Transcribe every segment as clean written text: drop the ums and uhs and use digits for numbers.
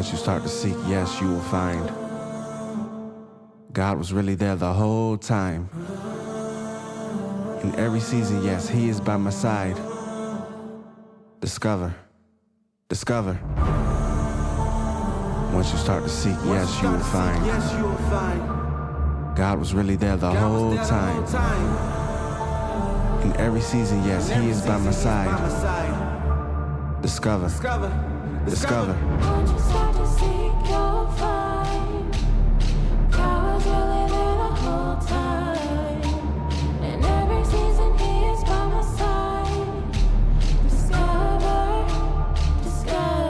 Once you start to seek, yes, you will find. God was really there the whole time. In every season, yes, He is by my side. Discover, discover. Once you start to seek, yes, you will find. God was really there the whole time. In every season, yes, He is by my side. Discover, discover. Once you start to seek, you'll find. God was really there the whole time. In every season, He is by my side. Discover, discover.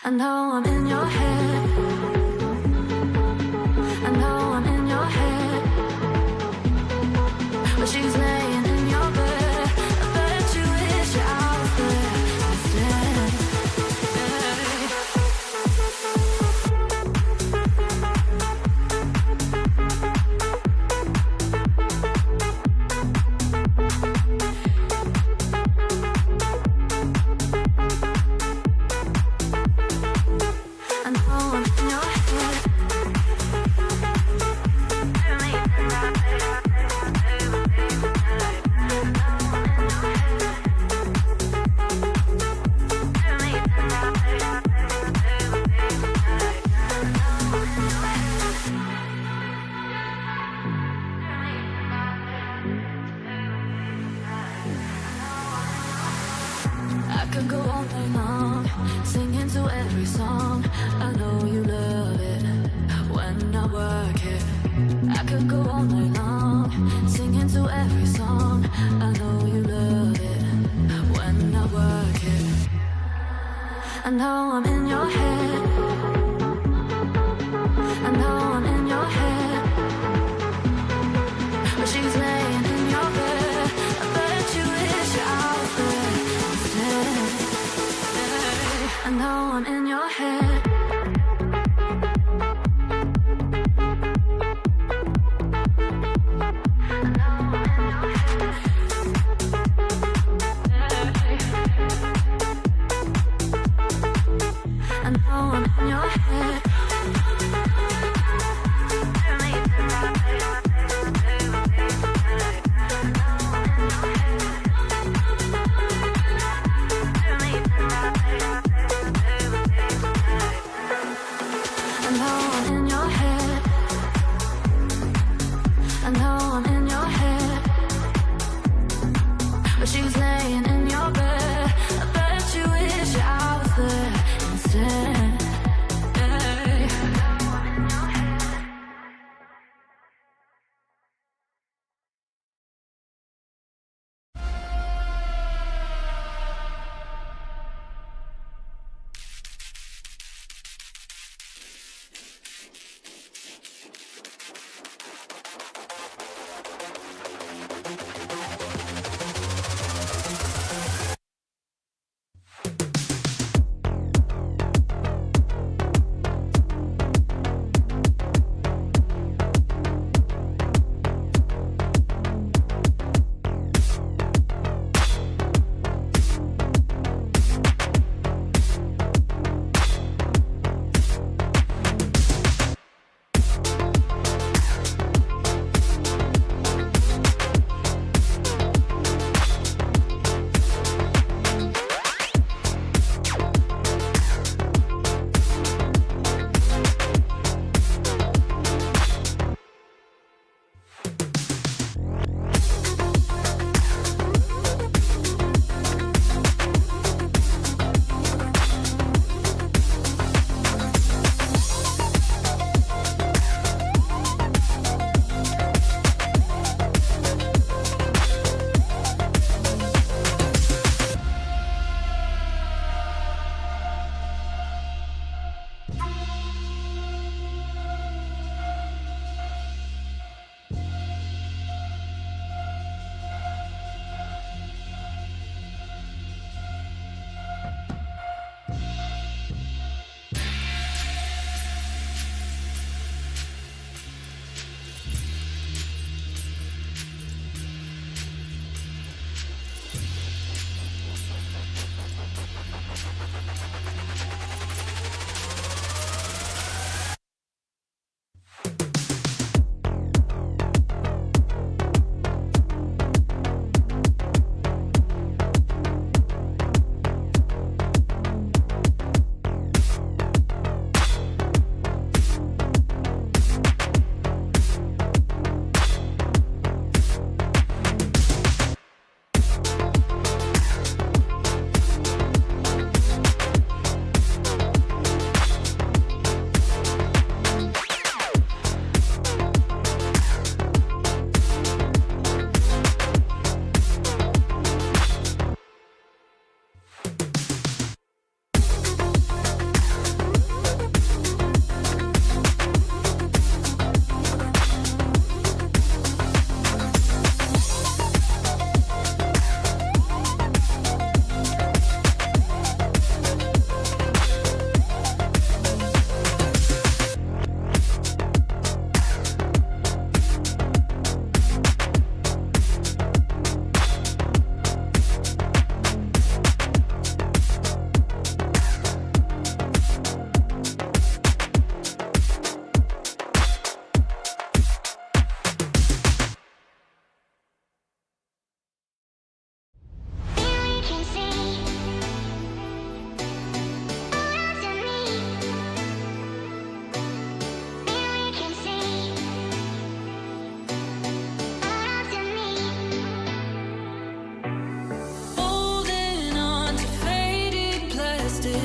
I know I'm in your head. I know I'm in your head. But she's laying in your bed. I bet you wish you're out there instead. I know I'm in your head. I could go all night long, singing to every song. I know you love it when I work it. I could go all night long, singing to every song. I know you love it when I work it. I know I'm in your head. I know I'm in your head. But she's laying in your bed. I bet you wish you're out there instead. I know I'm in your head. I know I'm in your head. I know I'm in your head. I know I'm in your head. But she's laying in your bed. I bet you wish you're out there instead.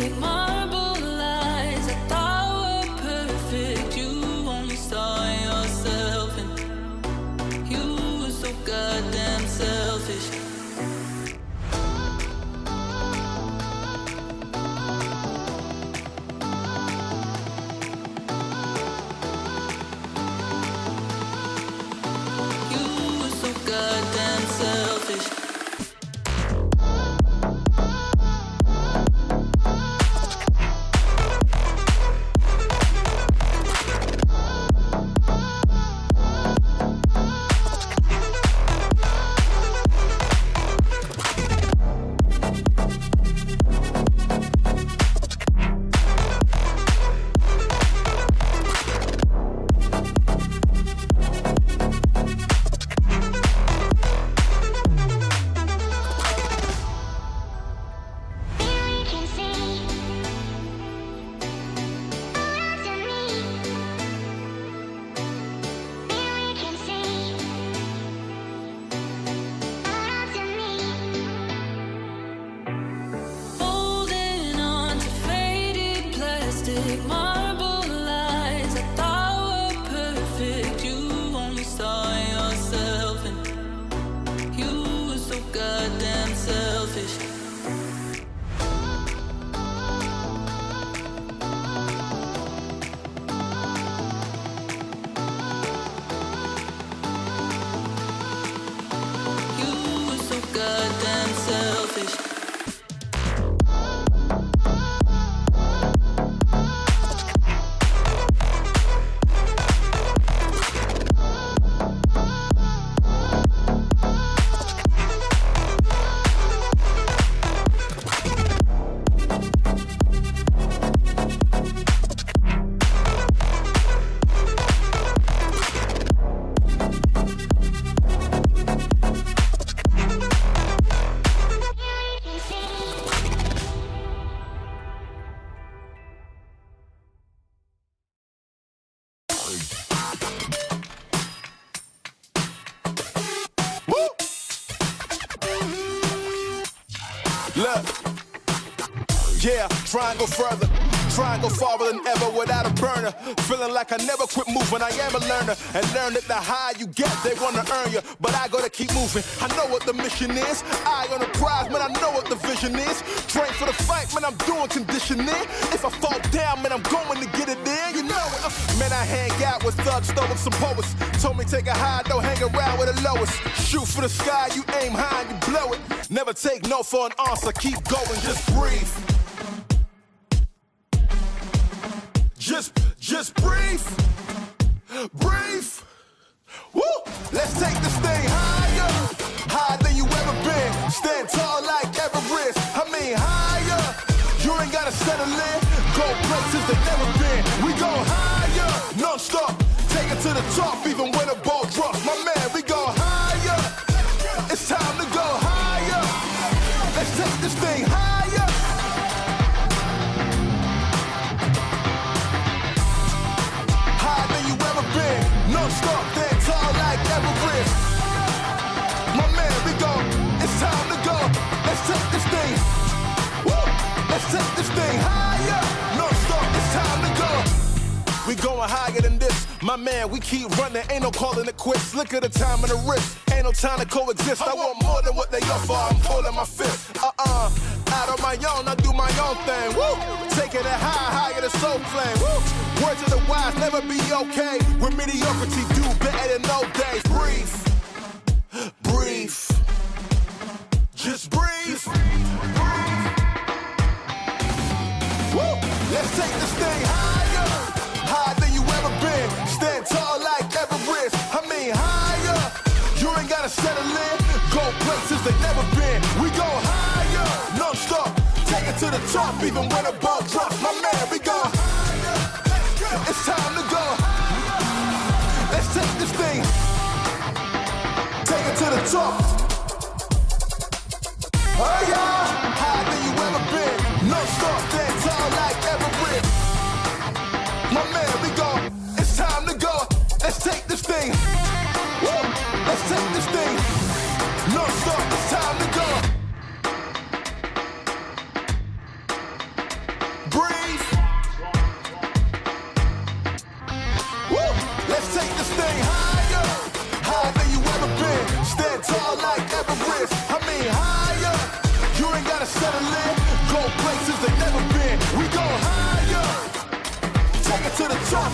plastic marble lies I thought were perfect. You only saw yourself and you were so goddamn selfish. You were so goddamn selfish. Holding on to faded plastic marble lies I thought were perfect. You only saw yourself and you were so goddamn selfish. You were so goddamn selfish. Look, yeah, try and go further. Try and go farther than ever without a burner. Feeling like I never quit moving. I am a learner and learn that the higher you get, they wanna earn you. But I gotta keep moving. I know what the mission is. Eye on the prize, man. I know what the vision is. Train for the fight, man. I'm doing conditioning. If I fall down, man, I'm going to get it in. You know it. Man, I hang out with thugs, stoics, some poets. Told me take a high, don't hang around with the lowest. Shoot for the sky, you aim high and you blow it. Never take no for an answer. Keep going, just breathe. Just breathe, breathe. Woo! Let's take this thing higher, higher than you ever been. Stand tall like Everest. I mean higher. You ain't gotta settle in. Go places that never been. We go higher, non-stop. Take it to the top, even when the ball drops. My man, we go higher. It's time to go higher. Let's take this thing higher. Non-stop, that tall like Everest. My man, we go. It's time to go. Let's take this thing. Woo! Let's take this thing higher. Non-stop, it's time to go. We going higher than this. My man, we keep running. Ain't no calling it quits. Look at the time and the risk. Ain't no time to coexist. I want more than what they offer. I'm pulling my fist. Out on my own, I do my own thing. Woo! Taking it higher than soul flame. Woo! Words of the wise, never be okay. With mediocrity, do better than no days. Breathe, breathe, just breathe. Woo! Let's take this thing higher, higher than you ever been. Stand tall like Everest. I mean higher. You ain't gotta settle in. Go places they never been. We go higher, non-stop. Take it to the top, even when the ball drops. My man, we go higher. It's time to go. Let's take this thing. Take it to the top. Oh yeah, higher than you ever been. Non-stop, stand tall like Everest. My man, we go. It's time to go. Let's take this thing. Woo! Let's take this thing. Non-stop, it's time to go.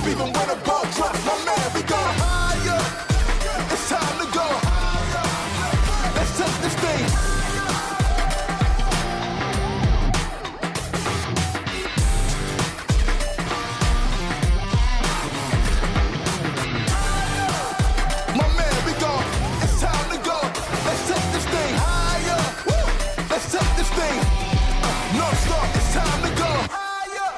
even when the ball drops. My man, we go higher. It's time to go. Let's take this thing. My man, we go. It's time to go. Let's take this thing higher. Woo. Let's take this thing. No stop. It's time to go higher.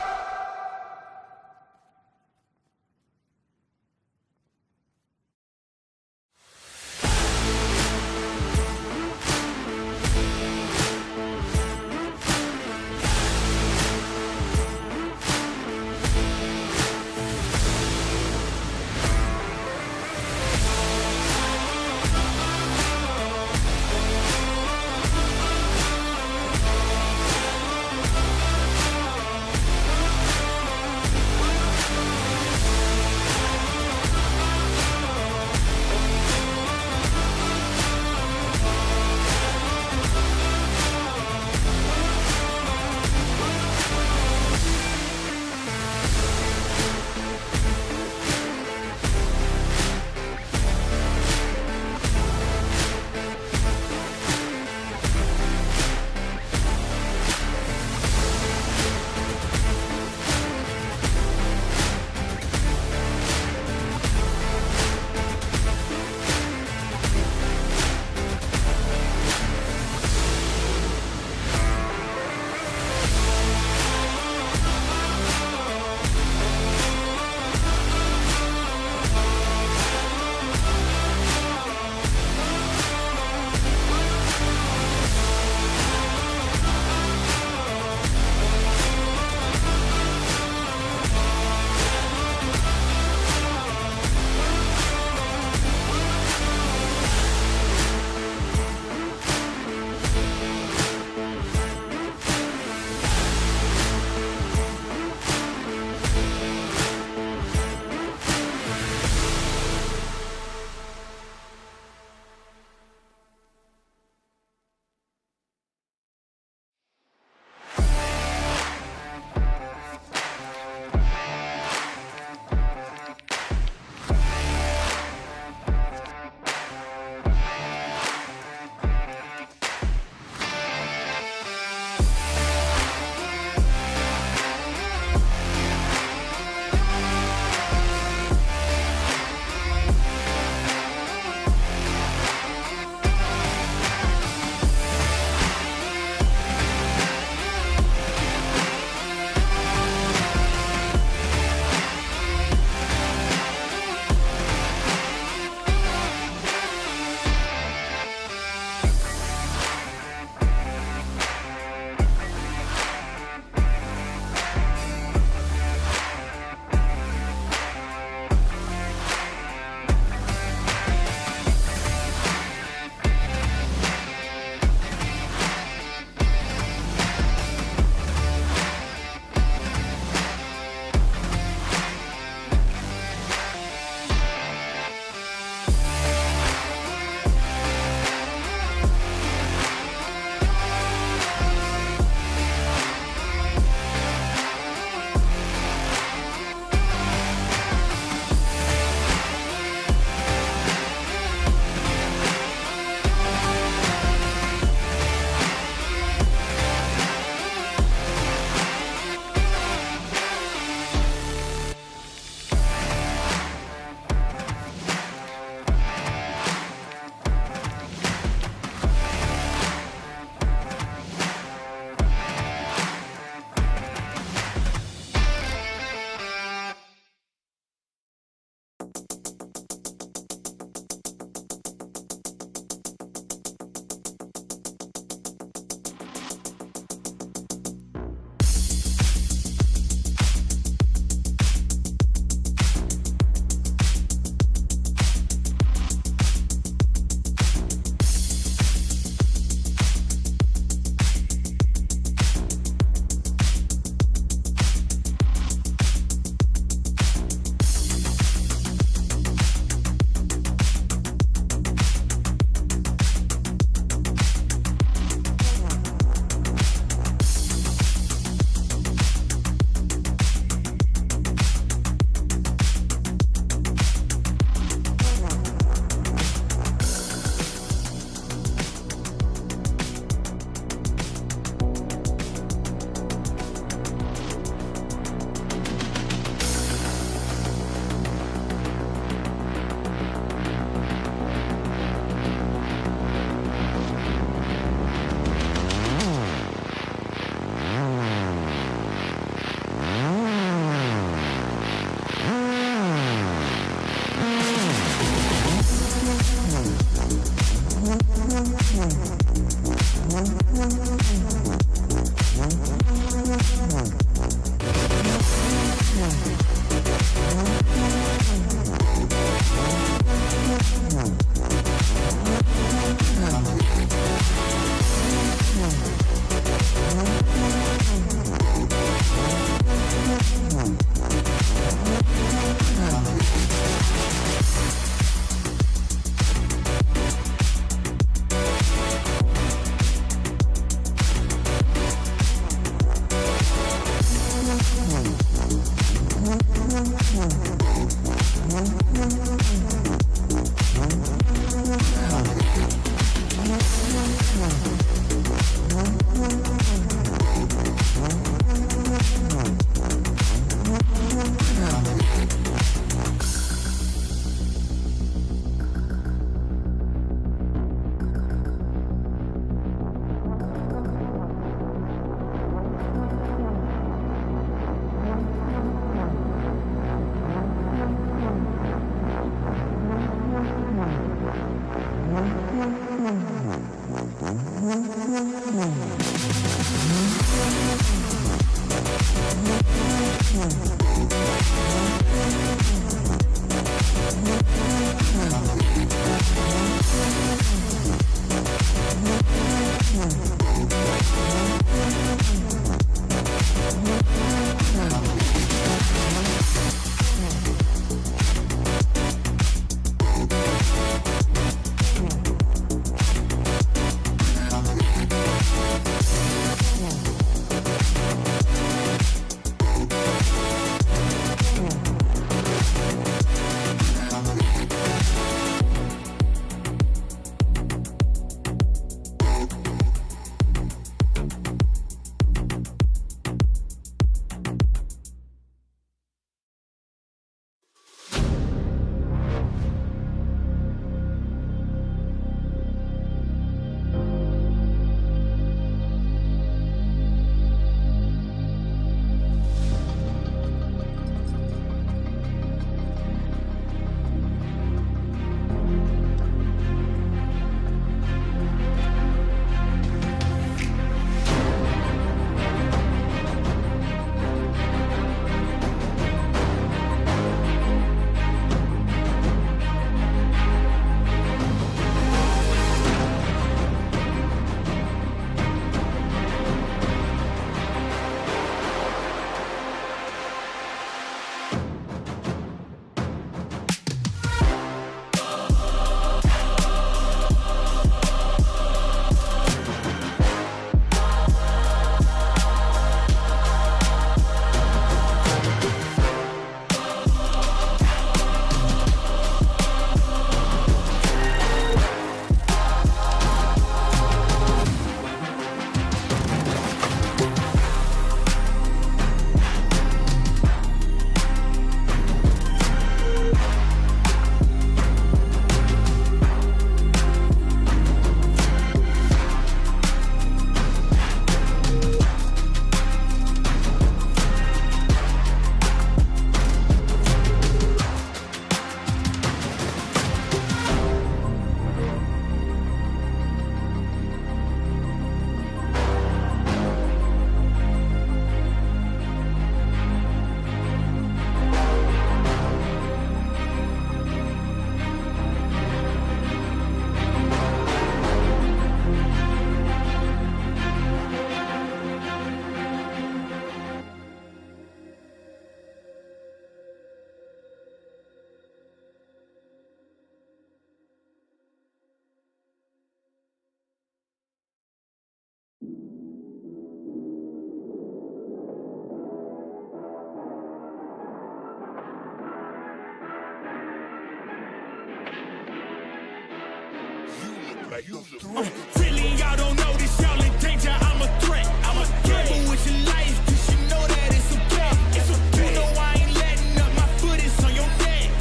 Really, y'all don't know this, y'all in danger. I'm a threat. I'm a gamble with your life, cause you know that it's okay. It's okay. You know I ain't letting up, my foot is on your neck.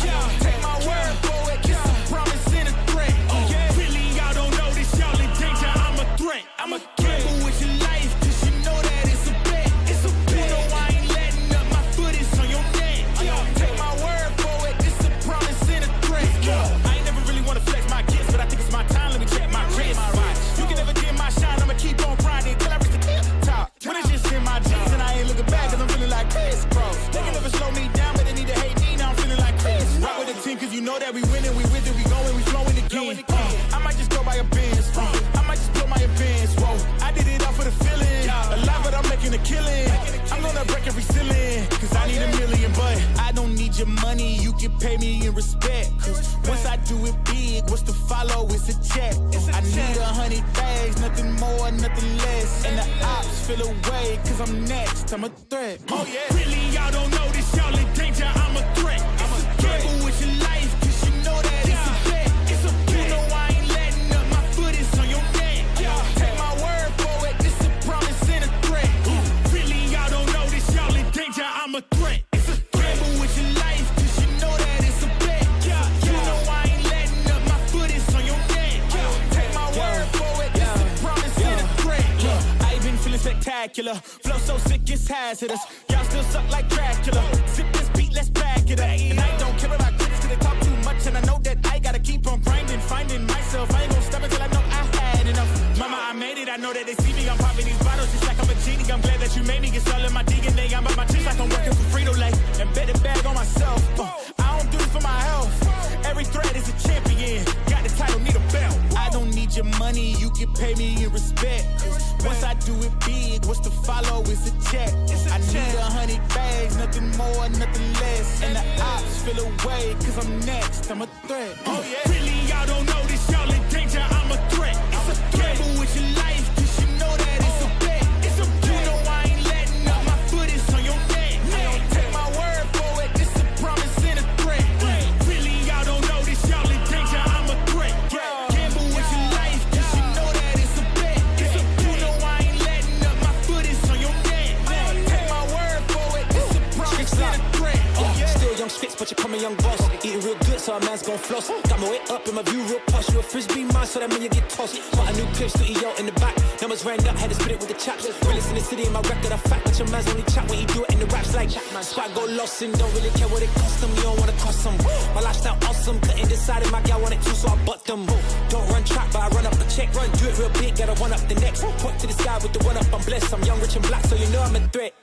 Take my word for it, it's a promise and a threat. Really, y'all don't know this, y'all in danger. I'm a threat. I'm a gamble with your life, cause you know that it's a bet. It's a bet. You know I ain't letting up, my foot is on your neck. Take my word for it, it's a promise and a threat. I ain't never really wanna flex my gifts, but I think it's my time. Let me check my wrist. You can never get my shine, I'ma keep on grinding till I reach the tip top. When it's just in my jeans and I ain't looking back, cause I'm feeling like Chris, bro. They can never slow me down, but they need to hate me, now I'm feeling like Chris. Rock with the team, cause you know that we winning, we with it, we going, we flowing again. I might just go by a Benz, I might just blow my advance, whoa. I did it all for the feeling, alive but I'm making a killing. I'm gonna break every ceiling, cause I need a million, but I don't need your money, you can pay me in respect. Cause once I do it big, what's to follow is a check. I need 100 bags, nothing more, nothing less. And the ops feel away, cause I'm next, I'm a threat. Oh yeah. Really, y'all don't know this, y'all in danger, I'm a threat. I'm a gamble with your life, cause you know that it's a bet. It's a bet. You know I ain't letting up, my foot is on your neck. Take my word for it, it's a promise and a threat. Really, y'all don't know this, y'all in danger, I'm a threat. It's a gamble with your life, cause you know that it's a bet. You know I ain't letting up, my foot is on your neck. Take my word for it, it's a promise and a threat. I ain't been feeling spectacular, flow so sick it's hazardous. Y'all still suck like Dracula. Sip this beat, let's back it up. And I don't care about critics cause they talk too much, and I know that I gotta keep on grinding, finding myself. I ain't gonna stop until I know I had enough. Mama, I know that they see me, I'm popping these bottles just like I'm a genie. I'm glad that you made me get all in my DNA. I'm up my chips like I'm working for Frito-Lay. And bet the bag on myself. I don't do this for my health. Every threat is a champion. Got the title, need a belt. I don't need your money, you can pay me in respect. Once I do it big, what's to follow is a check. I need 100 bags, nothing more, nothing less. And the ops feel away, cause I'm next, I'm a threat. Oh yeah. Really, y'all don't know this, y'all in danger, I'm a threat. It's a gamble with your life, cause you know that it's a bet. It's a bet. You know I ain't letting up, my foot is on your neck. I don't take my word for it, this a promise and a threat. Really, y'all don't know this, y'all in danger, I'm a threat. Gamble with your life, cause you know that it's a bet. You know I ain't letting up, my foot is on your neck. I don't take my word for it, this a promise and a threat. Still young spits, but you call me young boss. Eating real good, so a man's gon' floss. Got my way up in my view real posh. You a frisbee man, so that mean you get tossed. Got a new clip, studio in the back. Numbers ran up, had to spit it with the chaps. Realest in the city, in my record, a fact. But your man's only chat when he do it in the raps. Like, squad go lost and don't really care what it cost them. You don't wanna cost them. My lifestyle awesome, couldn't decide if my gal wanted to, so I bought them. Don't run track, but I run up the check. Run, do it real big, gotta one up the next. Point to the sky with the one up, I'm blessed. I'm young, rich and black, so you know I'm a threat.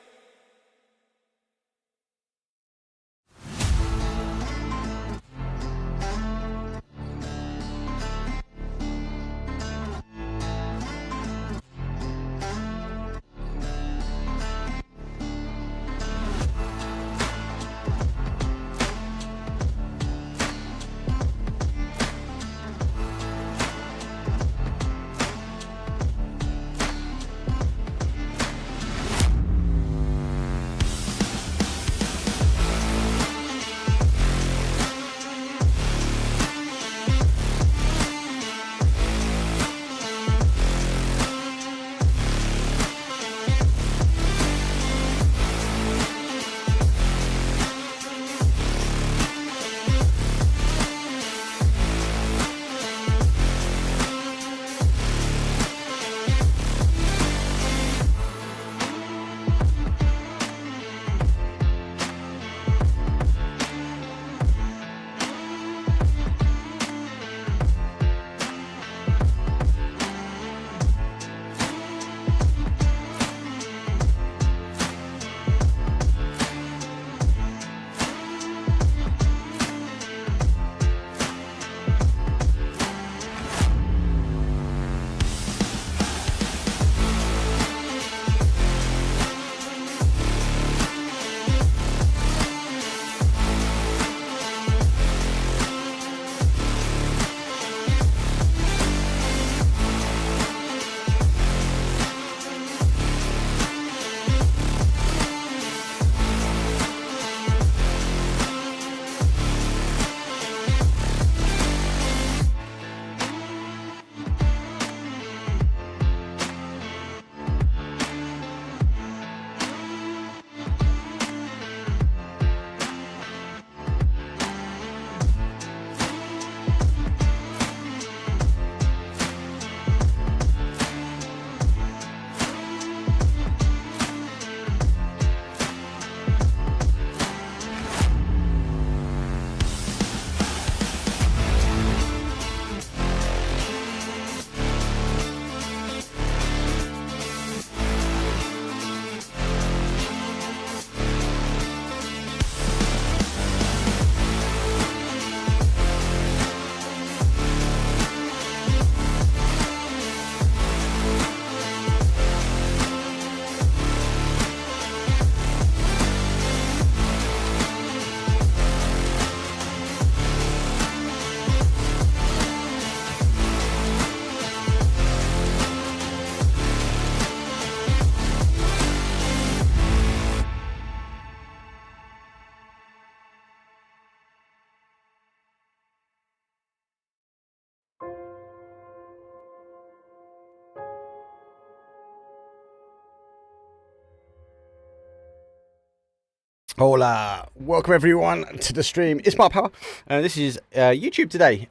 Hola, welcome everyone to the stream. It's Mark Power. This is YouTube today.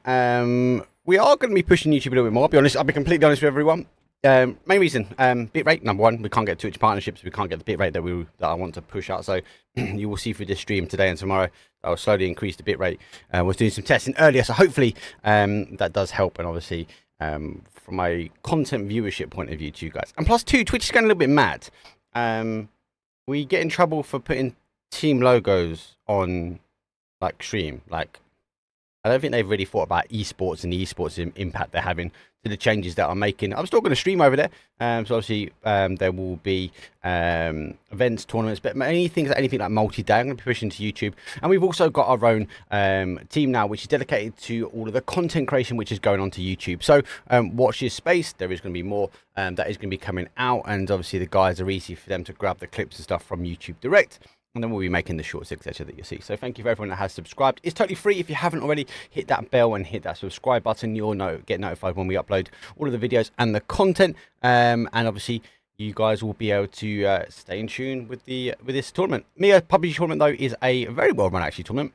We are going to be pushing YouTube a little bit more. I'll be completely honest with everyone. Main reason, bitrate, number one, we can't get Twitch partnerships. We can't get the bitrate that I want to push out. So you will see through this stream today and tomorrow, I will slowly increase the bitrate. Was doing some testing earlier, so hopefully that does help. And obviously, from a content viewership point of view to you guys. And plus two, Twitch is going a little bit mad. We get in trouble for putting team logos on like stream. Like, I don't think they've really thought about esports and the esports impact they're having to the changes that I'm making. I'm still going to stream over there. So obviously there will be events, tournaments, but anything like multi-day, I'm going to be pushing to YouTube. And we've also got our own team now, which is dedicated to all of the content creation, which is going on to YouTube. So watch this space. There is going to be more that is going to be coming out. And obviously the guys are easy for them to grab the clips and stuff from YouTube Direct. And then we'll be making the shorts, etc. that you see. So thank you for everyone that has subscribed. It's totally free. If you haven't already, hit that bell and hit that subscribe button. You'll get notified when we upload all of the videos and the content. And obviously, you guys will be able to stay in tune with this tournament. MEA PUBG tournament, though, is a very well-run, actually, tournament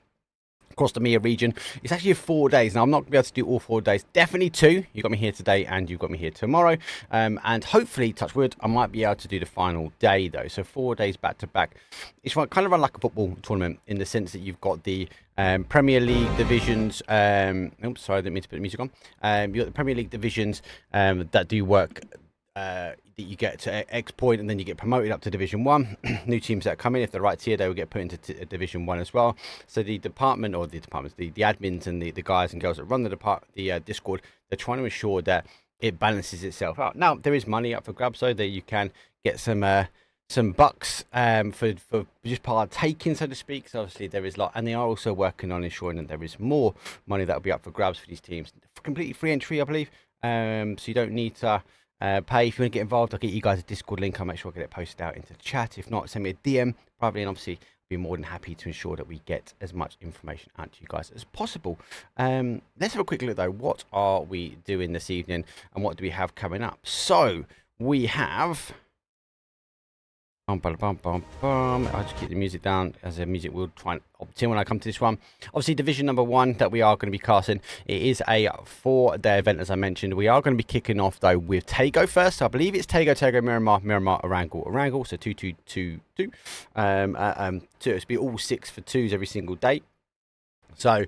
across the MEA region. It's actually 4 days. Now, I'm not going to be able to do all 4 days. Definitely 2. You got me here today and you've got me here tomorrow. And hopefully, touch wood, I might be able to do the final day, though. So 4 days back to back. It's kind of run like a football tournament in the sense that you've got the Premier League divisions. Oops, sorry, I didn't mean to put the music on. You've got the Premier League divisions that do work. That you get to X point and then you get promoted up to Division 1. New teams that come in, if they're right tier, they will get put into Division 1 as well. So the department, or the admins and the guys and girls that run the Discord, they're trying to ensure that it balances itself out. Now, there is money up for grabs, so that you can get some bucks for just partaking, so to speak. So obviously there is a lot, and they are also working on ensuring that there is more money that will be up for grabs for these teams. Completely free entry, I believe. So you don't need to pay. If you want to get involved, I'll get you guys a Discord link. I'll make sure I get it posted out into the chat. If not, send me a DM privately, and obviously I'll be more than happy to ensure that we get as much information out to you guys as possible. Let's have a quick look though. What are we doing this evening, and what do we have coming up? So we have I'll just keep the music down, as the music will try and opt in when I come to this one. Obviously, Division number 1 that we are going to be casting. It is a 4-day event, as I mentioned. We are going to be kicking off, though, with Tago first. I believe it's Tago, Miramar, Erangel. So 2-2-2-2. So it's be all 6 for 2s every single day. So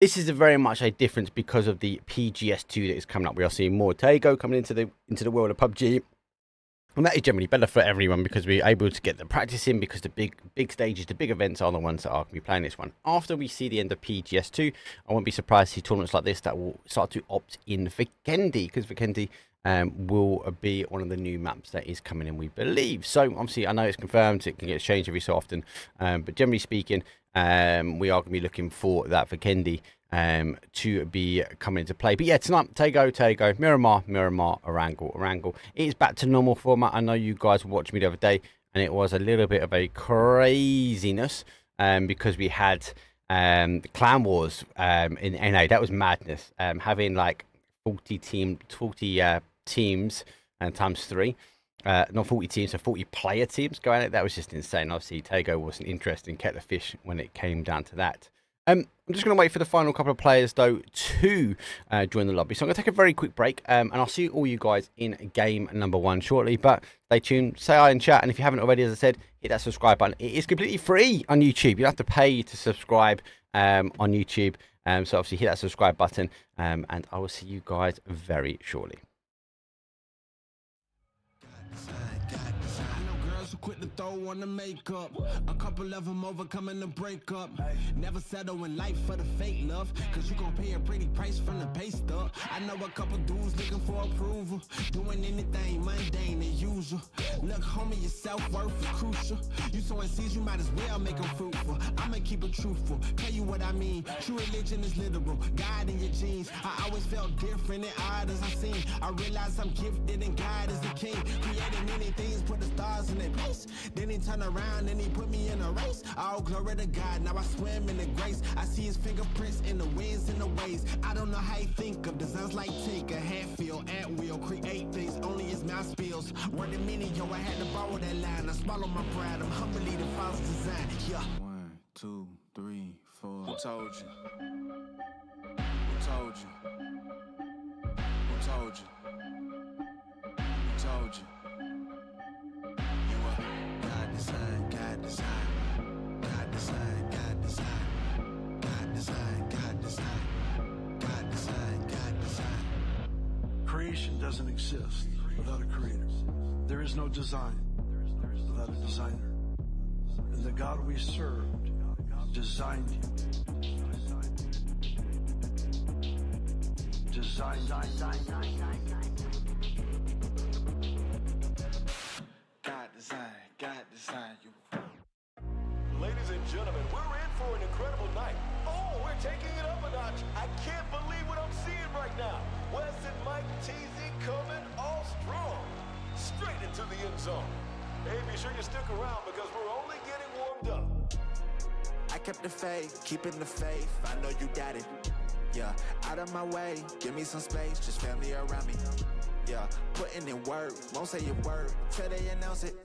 this is very much a difference because of the PGS2 that is coming up. We are seeing more Tago coming into the world of PUBG. And that is generally better for everyone because we're able to get the practice in, because the big stages, the big events are the ones that are going to be playing this one. After we see the end of PGS2, I won't be surprised to see tournaments like this that will start to opt in Vikendi, because Vikendi will be one of the new maps that is coming in, we believe. So obviously, I know it's confirmed, it can get changed every so often, but generally speaking, we are going to be looking for that Vikendi to be coming into play. But yeah, tonight, Tago, Miramar, Erangel. It is back to normal format. I know you guys watched me the other day, and it was a little bit of a craziness because we had Clan Wars in NA. That was madness. Having like 40 teams and times 3. Not 40 teams, so 40 player teams going at it. That was just insane. Obviously, Tago wasn't interested in kept the fish when it came down to that. I'm just going to wait for the final couple of players, though, to join the lobby. So I'm going to take a very quick break, and I'll see all you guys in game number 1 shortly. But stay tuned, say hi in chat, and if you haven't already, as I said, hit that subscribe button. It is completely free on YouTube. You don't have to pay to subscribe on YouTube. So obviously hit that subscribe button, and I will see you guys very shortly. Quit to throw on the makeup. A couple of them overcoming the breakup. Never settle in life for the fake love, cause you gon' pay a pretty price from the pay stub. I know a couple dudes looking for approval, doing anything mundane and usual. Look, homie, your self-worth is crucial. You sowing seeds, you might as well make them fruitful. I'ma keep it truthful, tell you what I mean. True religion is literal, God in your genes. I always felt different and odd as I seen. I realized I'm gifted and God is the king. Created many things, put the stars in their place. Then he turned around and he put me in a race. All glory to God, now I swim in the grace. I see his fingerprints in the winds and the waves. I don't know how he think of designs like Tinker, Hatfield, at will, create things only his mouth spills. Word to many, yo, I had to borrow that line. I swallow my pride, I'm humbly the false design. Yeah. 1, 2, 3, 4. Who told you? Who told you? Who told you? Who told you? God design, God design, God design, God design, God design, God design, God design, God design. Creation doesn't exist without a creator. There is no design without a designer. And the God we served designed you. Designed. God design you. Ladies and gentlemen, we're in for an incredible night. Oh, we're taking it up a notch. I can't believe what I'm seeing right now. Wes and Mike TZ coming all strong. Straight into the end zone. Hey, be sure you stick around because we're only getting warmed up. I kept the faith, keeping the faith. I know you got it. Yeah, out of my way, give me some space, just family around me. Yeah, putting in work, won't say a word till they announce it.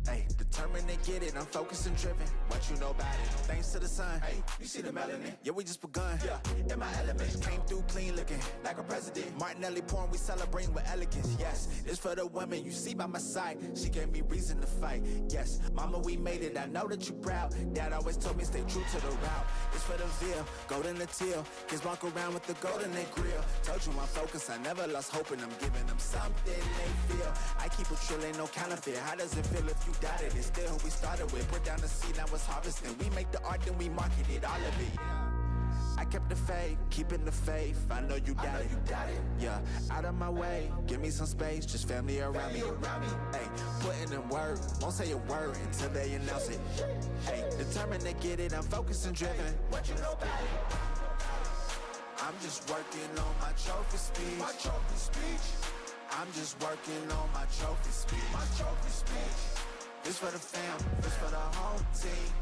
Hey, determined to get it, I'm focused and driven. What you know about it? Thanks to the sun. Hey, you see the melanin? Yeah, we just begun. Yeah, in my element. Came through clean looking, like a president. Martinelli porn, we celebrating with elegance. Yes, it's for the women you see by my side. She gave me reason to fight. Yes, mama, we made it. I know that you proud. Dad always told me stay true to the route. It's for the veal, golden the teal. Kids walk around with the golden they grill. Told you I'm focused, I never lost hope, and I'm giving them something they feel. I keep a trill, ain't no counterfeit. How does it feel if you doubted it? Still who we started with. Put down the seed, now it's harvesting. We make the art, then we market it, all of it. I kept the faith, keeping the faith. I know you got it. Yeah, out of my way, give me some space, just family around me. Hey, putting in work, won't say a word until they announce it. Hey, determined to get it, I'm focused and driven. What you know about it? I'm just working on my trophy speech. My trophy speech. I'm just working on my trophy speech. My trophy speech. This for the fam, this for the whole team.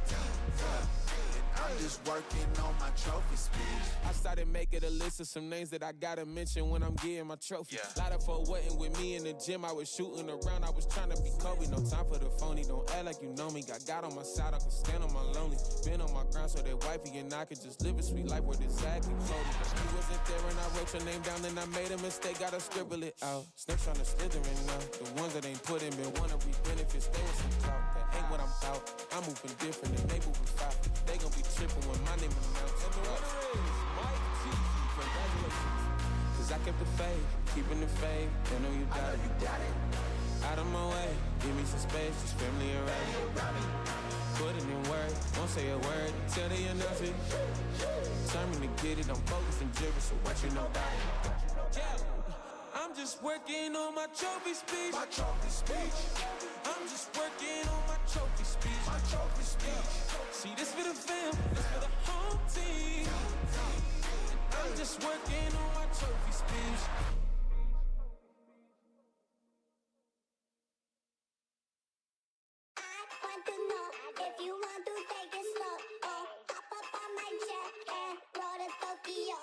I'm just working on my trophy speech. I started making a list of some names that I gotta mention when I'm getting my trophy. Lot of folk wasn't with me in the gym. I was shooting around, I was trying to be Kobe. No time for the phony, don't act like you know me. Got God on my side, I can stand on my lonely. Been on my ground so that wifey and I could just live a sweet life where this exactly floating. She wasn't there and I wrote your name down and I made a mistake, gotta scribble it out. Snakes trying to slither in now. The ones that ain't put in been wanna reap benefits. They want some talk, that ain't what I'm about. I'm moving different and they moving fast. They gon' be tripping when my name announced. And the winner is Mike TZ. Congratulations. Cause I kept the faith, keeping the faith. They know you got it. Out of my way, give me some space, just family around me. Put it in work, won't say a word until they announce it. Determined to get it, I'm focused and driven, so what you know about it? Yeah, I'm just working on my trophy speech. My trophy speech. I'm just working on my trophy speech. My trophy speech. See, this for the fam, this for the whole team. I'm just working on my trophy speech. I want to know if you want to take it slow. Oh, hop up on my jet and roll to Tokyo.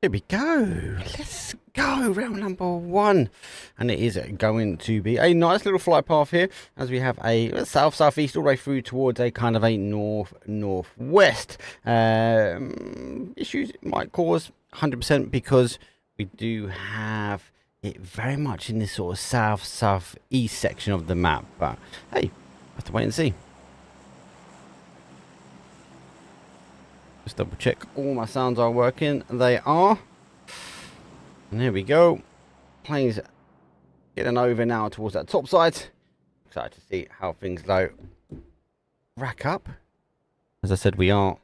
Here we go. Let's go. Round number 1. And it is going to be a nice little flight path here, as we have a south-southeast all the way through towards a kind of a north-northwest. Issues it might cause 100% because we do have it very much in this sort of south-southeast section of the map. But hey, we'll have to wait and see. Just double check all my sounds are working. They are. And there we go. Planes getting over now towards that top side. Excited to see how things go. Rack up. As I said, we are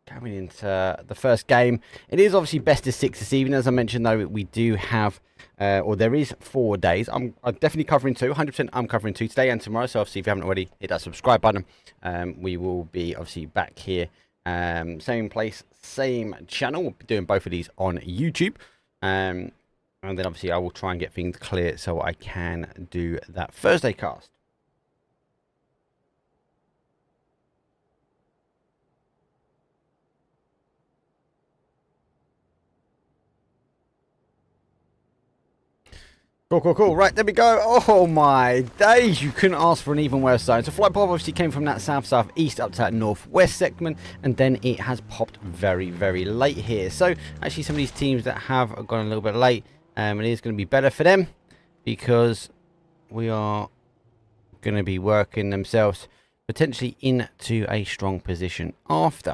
coming into the first game. It is obviously best of 6 this evening. As I mentioned, though, we do have, or there is 4 days. I'm definitely covering 2. 100% I'm covering 2 today and tomorrow. So obviously, if you haven't already, hit that subscribe button. We will be obviously back here. Same place, same channel. We'll be doing both of these on YouTube. And then obviously, I will try and get things clear so I can do that Thursday cast. Cool. Right, there we go. Oh my days, you couldn't ask for an even worse zone. So flight path obviously came from that south-southeast up to that northwest segment, and then it has popped very, very late here. So actually some of these teams that have gone a little bit late, it is going to be better for them because we are going to be working themselves potentially into a strong position after.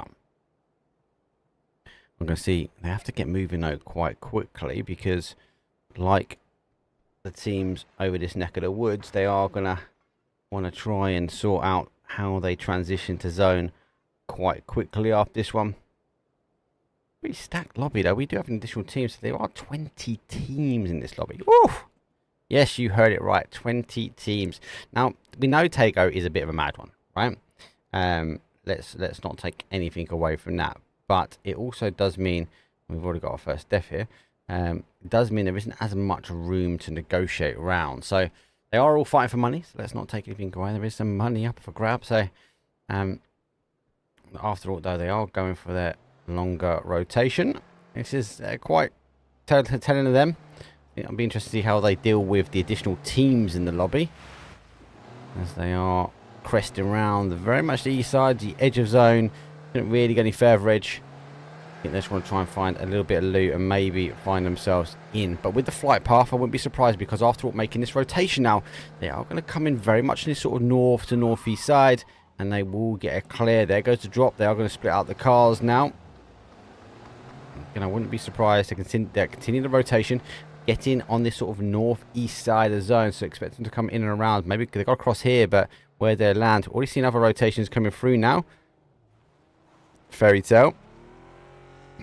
I'm going to see, they have to get moving though quite quickly because like the teams over this neck of the woods, they are going to want to try and sort out how they transition to zone quite quickly after this one. Pretty stacked lobby though. We do have an additional team, so there are 20 teams in this lobby. Woo! Yes, you heard it right, 20 teams. Now, we know Tego is a bit of a mad one, right? Let's not take anything away from that. But it also does mean, we've already got our first death here, it does mean there isn't as much room to negotiate around. So they are all fighting for money, so let's not take anything away. There is some money up for grabs. So after all, though, they are going for their longer rotation. This is quite telling of them. It'll be interesting to see how they deal with the additional teams in the lobby, as they are cresting around very much the east side, the edge of zone. Didn't really get any further edge. I think they just want to try and find a little bit of loot and maybe find themselves in. But with the flight path, I wouldn't be surprised because after all, making this rotation now, they are going to come in very much in this sort of north to northeast side, and they will get a clear. There goes the drop. They are going to split out the cars now. And I wouldn't be surprised to continue the rotation, get in on this sort of northeast side of the zone. So expect them to come in and around. Maybe they got across here, but where they land, already seen other rotations coming through now. Fairy Tale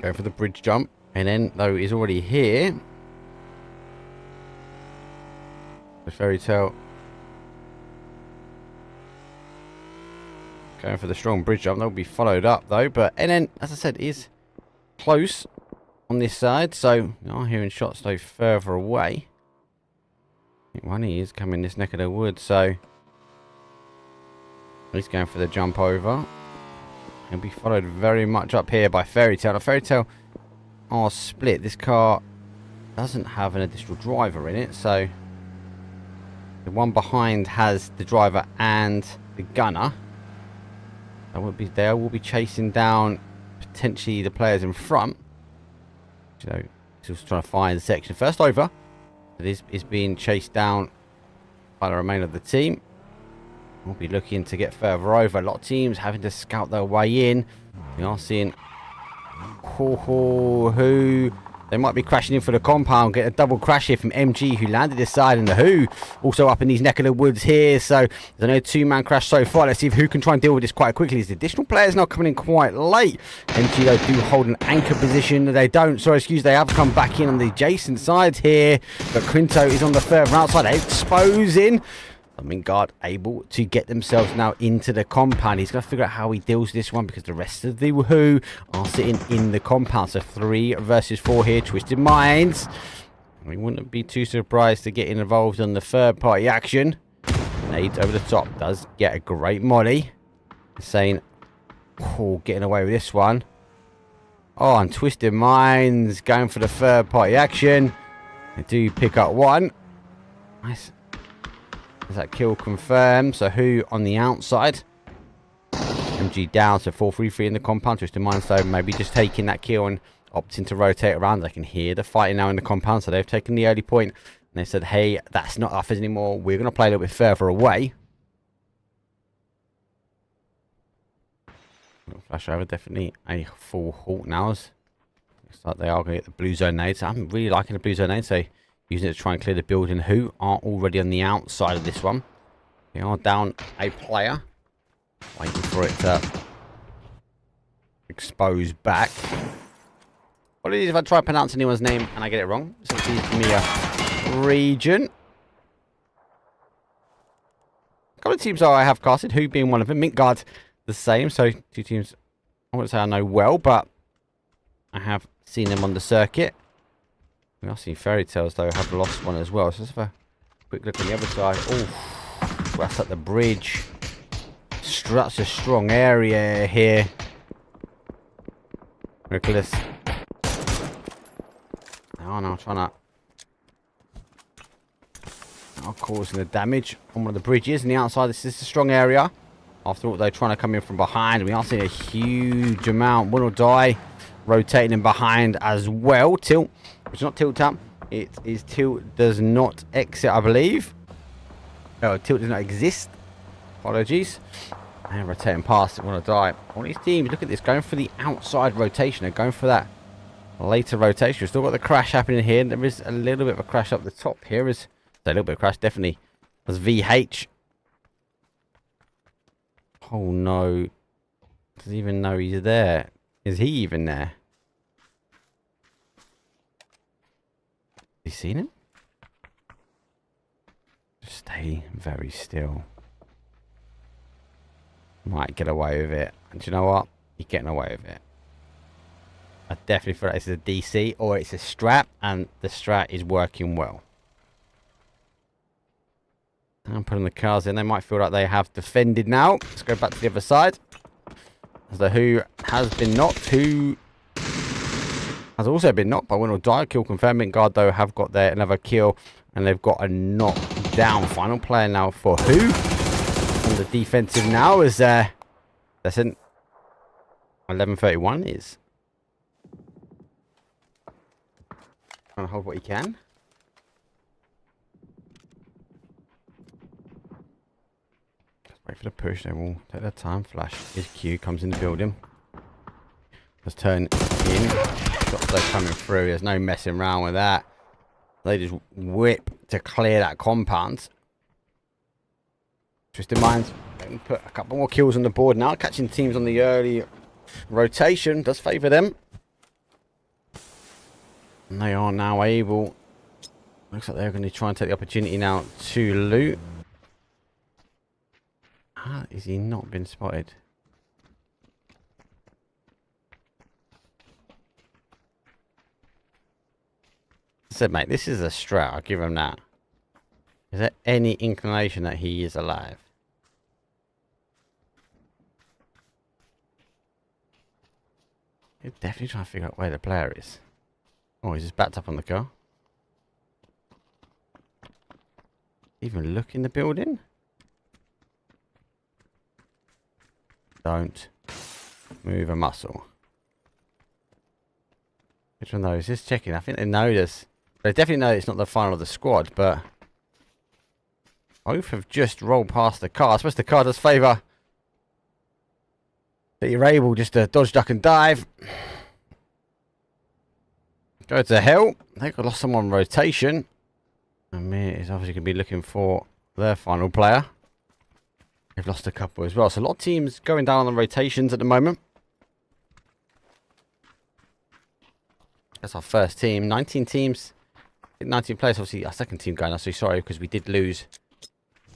going for the bridge jump, and then though he's already here, the Fairy Tale going for the strong bridge jump. That will be followed up though, but and then as I said, is close on this side, so you are hearing shots though further away. I think one is coming this neck of the woods, so he's going for the jump over. He'll be followed very much up here by Fairy Tale. Now, Fairy Tale are split. This car doesn't have an additional driver in it, so the one behind has the driver and the gunner. They will be chasing down potentially the players in front. So he's just trying to find the section first over. It is being chased down by the remainder of the team. We'll be looking to get further over. A lot of teams having to scout their way in. We are seeing who they might be crashing in for the compound. Get a double crash here from MG, who landed this side, and the Who also up in these neck of the woods here. So there's only a 2-man crash so far. Let's see if Who can try and deal with this quite quickly. The additional players now coming in quite late. MG though do hold an anchor position. They don't. Sorry, excuse. They have come back in on the adjacent side here, but Quinto is on the further outside, exposing. Guard able to get themselves now into the compound. He's going to figure out how he deals with this one because the rest of the Who are sitting in the compound. So 3 versus 4 here. Twisted Minds. We wouldn't be too surprised to get involved on the third party action. Nades over the top. Does get a great molly. Saying, oh, getting away with this one. Oh, and Twisted Minds going for the third party action. They do pick up one. Nice. Is that kill confirmed? So who on the outside? MG down, so 4-3-3 in the compound. Twisted Minds, so maybe just taking that kill and opting to rotate around. They can hear the fighting now in the compound, so they've taken the early point. And they said, hey, that's not us anymore. We're going to play a little bit further away. Flash over, definitely a full halt now. Looks like they are going to get the blue zone nades. I'm really liking the blue zone nades. So using it to try and clear the building. Who are already on the outside of this one? They are down a player. Waiting for it to expose back. Apologies if I try to pronounce anyone's name and I get it wrong. This is MEA region. A couple of teams I have casted, who being one of them. Midgard the same, so two teams I wouldn't say I know well, but I have seen them on the circuit. We are seeing Fairy Tales though, have lost one as well. So let's have a quick look on the other side. Oh, that's at the bridge. That's a strong area here. Nicholas. Oh no, trying to. Now causing the damage on one of the bridges on the outside. This is a strong area. After all, they're trying to come in from behind. We are seeing a huge amount. WINORDIE rotating in behind as well. Tilt. It's not tilt tap. It is tilt does not exit, I believe. Oh, tilt does not exist. Apologies. And rotating past it. WINORDIE. All these teams, look at this, going for the outside rotation. They're going for that later rotation. We've still got the crash happening here. There is a little bit of a crash up the top here. Is a little bit of crash, definitely. As VH. Oh no. Doesn't even know he's there. Is he even there? You seen him? Just stay very still. Might get away with it. And do you know what? You're getting away with it. I definitely feel like this is a DC or it's a strat, and the strat is working well. I'm putting the cars in. They might feel like they have defended now. Let's go back to the other side. As the Who has been knocked. Who has also been knocked by WINORDIE. Kill confirmed. Guard though have got their another kill. And they've got a knock down. Final player now for Who. On the defensive now is that's an 11:31 is. Trying to hold what he can. Wait for the push, they will take their time. Flash. His Q comes in the building. Let's turn in. Shots though coming through. There's no messing around with that. They just whip to clear that compound. Twisted Minds. They can put a couple more kills on the board now. Catching teams on the early rotation does favour them. And they are now able. Looks like they're going to try and take the opportunity now to loot. How is he not been spotted? I said, mate, this is a strat. I'll give him that. Is there any inclination that he is alive? He's definitely trying to figure out where the player is. Oh, he's just backed up on the car. Even look in the building? Don't move a muscle. Which one though? Is this checking? I think they know this. They definitely know it's not the final of the squad, but both have just rolled past the car. I suppose the car does favour that you're able just to dodge, duck and dive. Go to hell. They've lost someone on rotation. And MEA is obviously going to be looking for their final player. They've lost a couple as well. So a lot of teams going down on the rotations at the moment. That's our first team. 19 teams. 19 players. Obviously our second team going. I'm so sorry because we did lose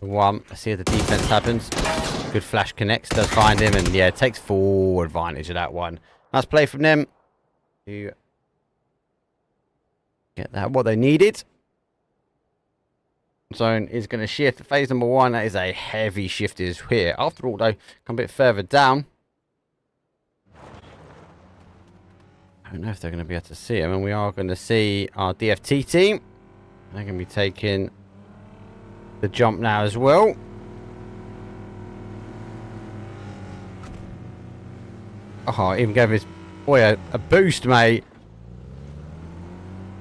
one. Let's see if the defense happens. Good flash connects. Does find him. And yeah, takes full advantage of that one. Nice play from them. To get that what they needed. Zone is going to shift. Phase number one, that is a heavy shift is here. After all, though, come a bit further down. don't know if they're going to be able to see him. And we are going to see our DFT team. They're going to be taking the jump now as well. Oh, even gave his boy a boost, mate.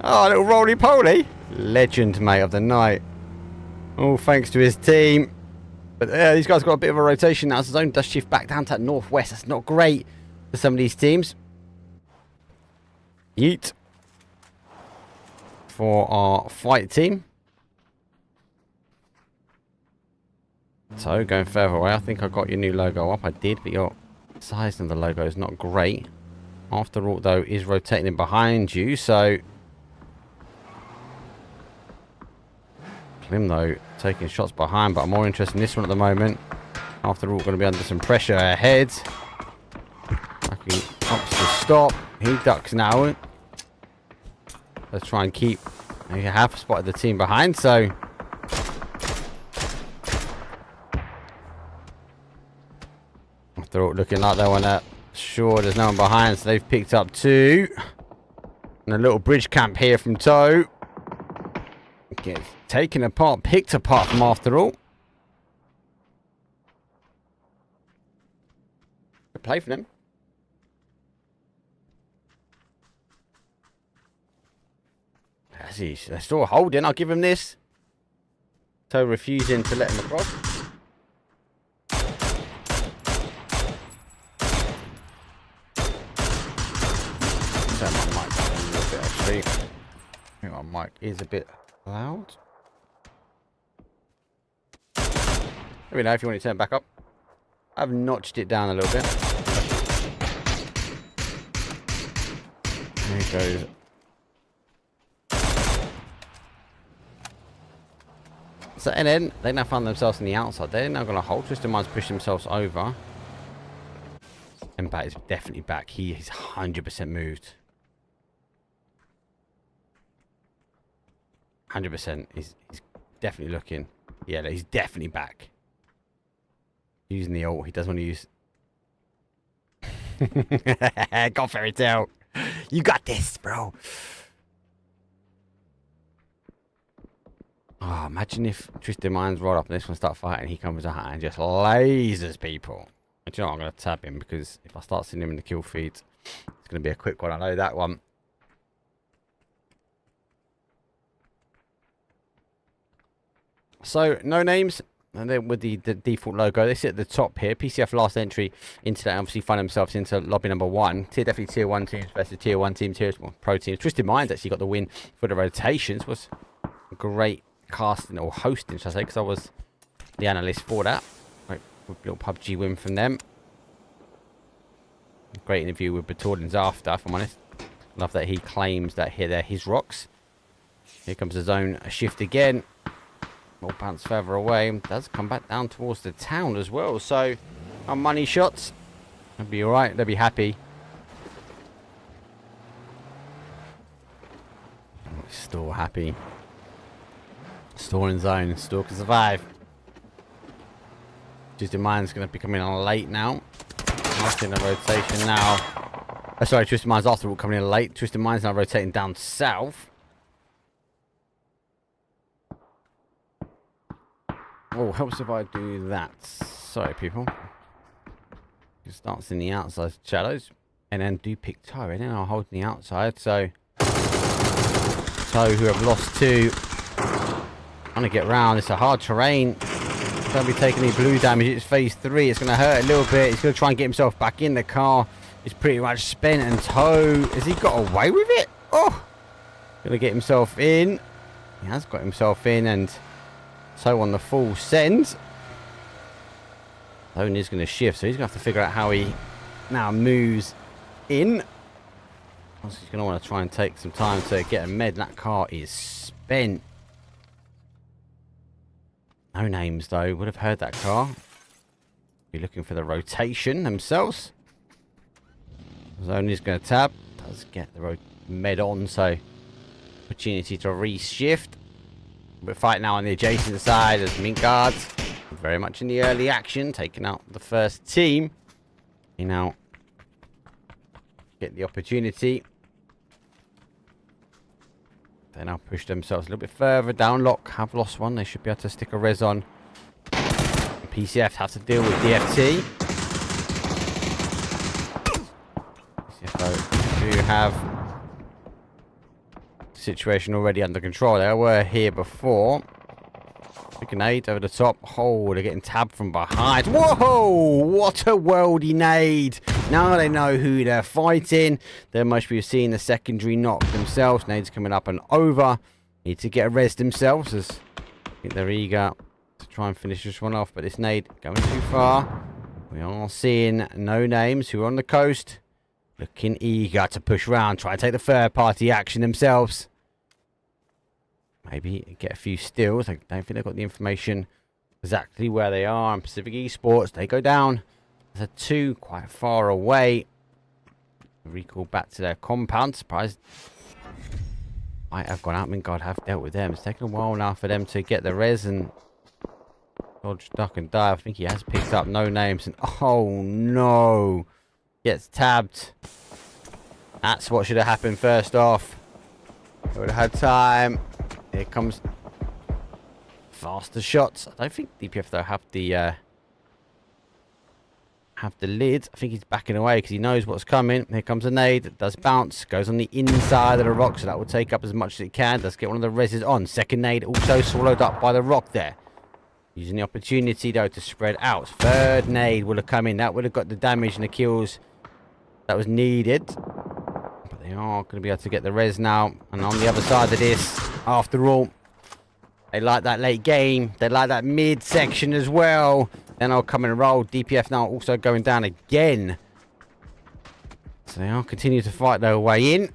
Oh, little roly-poly. Legend, mate, of the night. All thanks to his team. But these guys got a bit of a rotation now. Zone does shift back down to that northwest. That's not great for some of these teams. Yeet. For our fight team. So, going further away. I think I got your new logo up. I did, but your size of the logo is not great. AfterAlt, though, is rotating in behind you, so... Klim, though, taking shots behind, but I'm more interested in this one at the moment. AfterAlt going to be under some pressure ahead. He opts to stop. He ducks now. Let's try and keep... He have spotted the team behind, so... AfterAlt looking like they want to... Sure, there's no one behind, so they've picked up 2. And a little bridge camp here from Toe. Gets taken apart, picked apart from AfterAlt. Good play for them. They're still holding, I'll give him this. Toe refusing to let him across. I think my mic is a bit loud. Let me know if you want to turn it back up. I've notched it down a little bit. There he goes. So, and then they now find themselves on the outside. They're now going to hold. Twisted Minds push themselves over. Mbat is definitely back. He is 100% moved. 100%. He's definitely looking. Yeah, he's definitely back. Using the ult. He doesn't want to use... Go Fairy Tail. You got this, bro. Oh, imagine if Twisted Minds roll up and this one start fighting. He comes out and just lasers people. But you know what? I'm going to tab him because if I start seeing him in the kill feed, it's going to be a quick one. I know that one. So, no names, and then with the default logo, they sit at the top here. PCF last entry into that, obviously find themselves into lobby number 1. Definitely tier 1 teams versus tier 1 teams, pro teams. Twisted Minds actually got the win for the rotations. Was great casting, or hosting, should I say, because I was the analyst for that. Right, little PUBG win from them. Great interview with Batordins after, if I'm honest. Love that he claims that here they're his rocks. Here comes the zone, a shift again. Will bounce further away. Does come back down towards the town as well. So, our money shots. They'll be alright. They'll be happy. Still happy. Still in zone. Still can survive. Twisted Minds going to be coming on late now. Not in the rotation now. Oh, sorry, Twisted Minds after all coming in late. Twisted Minds now rotating down south. Oh, helps if I do that. Sorry, people. It starts in the outside shadows. And then do pick Toe. And then I'll hold the outside. So, Toe, who have lost 2. Trying to get round. It's a hard terrain. Don't be taking any blue damage. It's phase 3. It's going to hurt a little bit. He's going to try and get himself back in the car. He's pretty much spent. And Toe, has he got away with it? Oh! Going to get himself in. He has got himself in. And... So on the full send. Zone is going to shift, so he's going to have to figure out how he now moves in. Also, he's going to want to try and take some time to get a med. That car is spent. No names though. Would have heard that car. Be looking for the rotation themselves. Zone is going to tab. Does get the med on, so opportunity to reshift. We're fighting now on the adjacent side as Mint Guards. Very much in the early action. Taking out the first team. You now get the opportunity They now push themselves a little bit further down. Lock have lost one. They should be able to stick a res on. PCF have to deal with DFT. PCF do have the situation already under control. They were here before. Big nade over the top. Oh, they're getting tabbed from behind. Whoa! What a worldy nade. Now they know who they're fighting. They must be seeing the secondary knock themselves. Nade's coming up and over. Need to get a res themselves as I think they're eager to try and finish this one off. But this nade going too far. We are seeing no names who are on the coast. Looking eager to push round. Try and take the third party action themselves. Maybe get a few steals. I don't think they've got the information exactly where they are. On Pacific Esports, they go down. There's a 2 quite far away. Recall back to their compound. Surprised might have gone out. God have dealt with them. It's taken a while now for them to get the res and dodge, duck and dive. I think he has picked up no names. And oh no, gets tabbed. That's what should have happened first off. They would have had time. Here comes faster shots. I don't think DPF though have the lid. I think he's backing away because he knows what's coming. Here comes a nade that does bounce. Goes on the inside of the rock, so that will take up as much as it can. Does get one of the reses on. Second nade also swallowed up by the rock there. Using the opportunity though to spread out. Third nade would have come in. That would have got the damage and the kills that was needed. But they are going to be able to get the res now. And on the other side of this, after all, they like that late game. They like that mid section as well. Then I'll come and roll. DPF now also going down again. So they are continuing to fight their way in.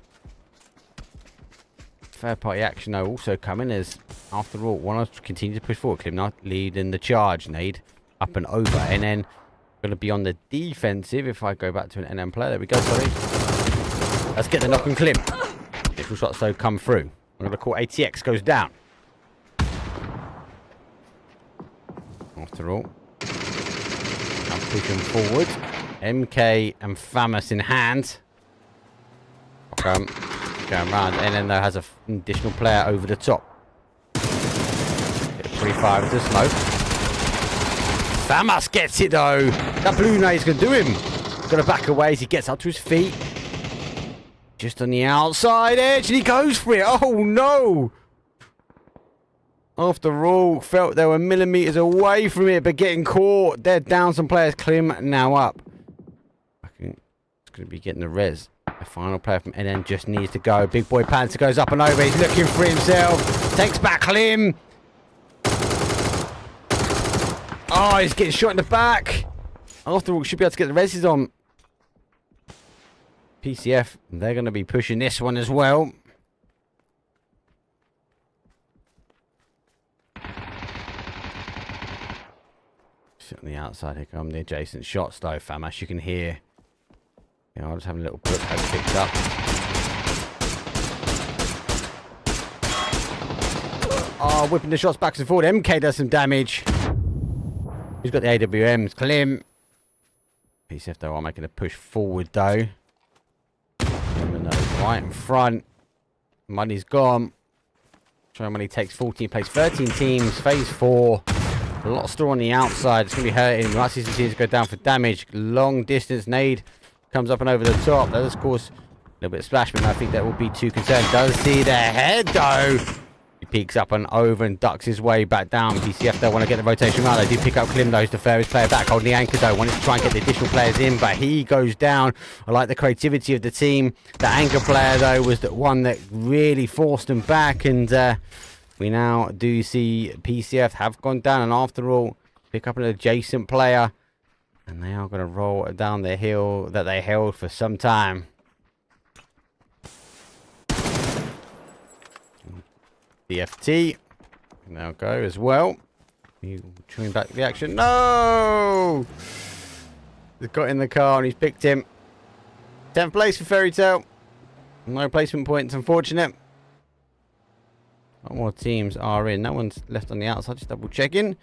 Third party action though also coming as after all want to continue to push forward. Klim not leading the charge. Nade up and over. And then going to be on the defensive if I go back to an NM player. There we go, sorry. Let's get the knock and Klim. Initial shots though come through. I'm going to call ATX goes down. After all. Now pushing forward. MK and Famus in hand. Going around. And then there has an additional player over the top. Get a 3-5 into smoke. Famus gets it though. That blue nade's going to do him. He's going to back away as he gets up to his feet. Just on the outside edge. And he goes for it. Oh no. After all, felt they were millimeters away from it, but getting caught. They're down some players. Klim now up. I think it's going to be getting the res. The final player from NN just needs to go. Big boy Panther goes up and over. He's looking for himself. Takes back Klim. Oh, he's getting shot in the back. After all, should be able to get the reses on. PCF, they're going to be pushing this one as well. Sit on the outside. Here come the adjacent shots though, Famas. You can hear. You know, I'll just have a little look how it's picked up. Oh, whipping the shots back and forward. MK does some damage. He's got the AWMs. Klim. PCF though are making a push forward though. Right in front. Money's gone. Try Money takes 14, plays 13 teams. Phase 4. A lot of store on the outside. It's going to be hurting. We might see some teams go down for damage. Long distance nade comes up and over the top. That does cause a little bit of splash, but I think that will be too concerned. Does see the head though. He peeks up and over and ducks his way back down. PCF don't want to get the rotation right. They do pick up Klim though, who's the furthest player back, holding the anchor though. Wanted to try and get the additional players in, but he goes down. I like the creativity of the team. The anchor player though was the one that really forced them back, and we now do see PCF have gone down, and after all, pick up an adjacent player, and they are going to roll down the hill that they held for some time. DFT now go as well. You chewing back the action. No! He's got in the car and he's picked him. 10th place for Fairy Tale. No placement points, unfortunate. What more teams are in? No one's left on the outside. Just double checking.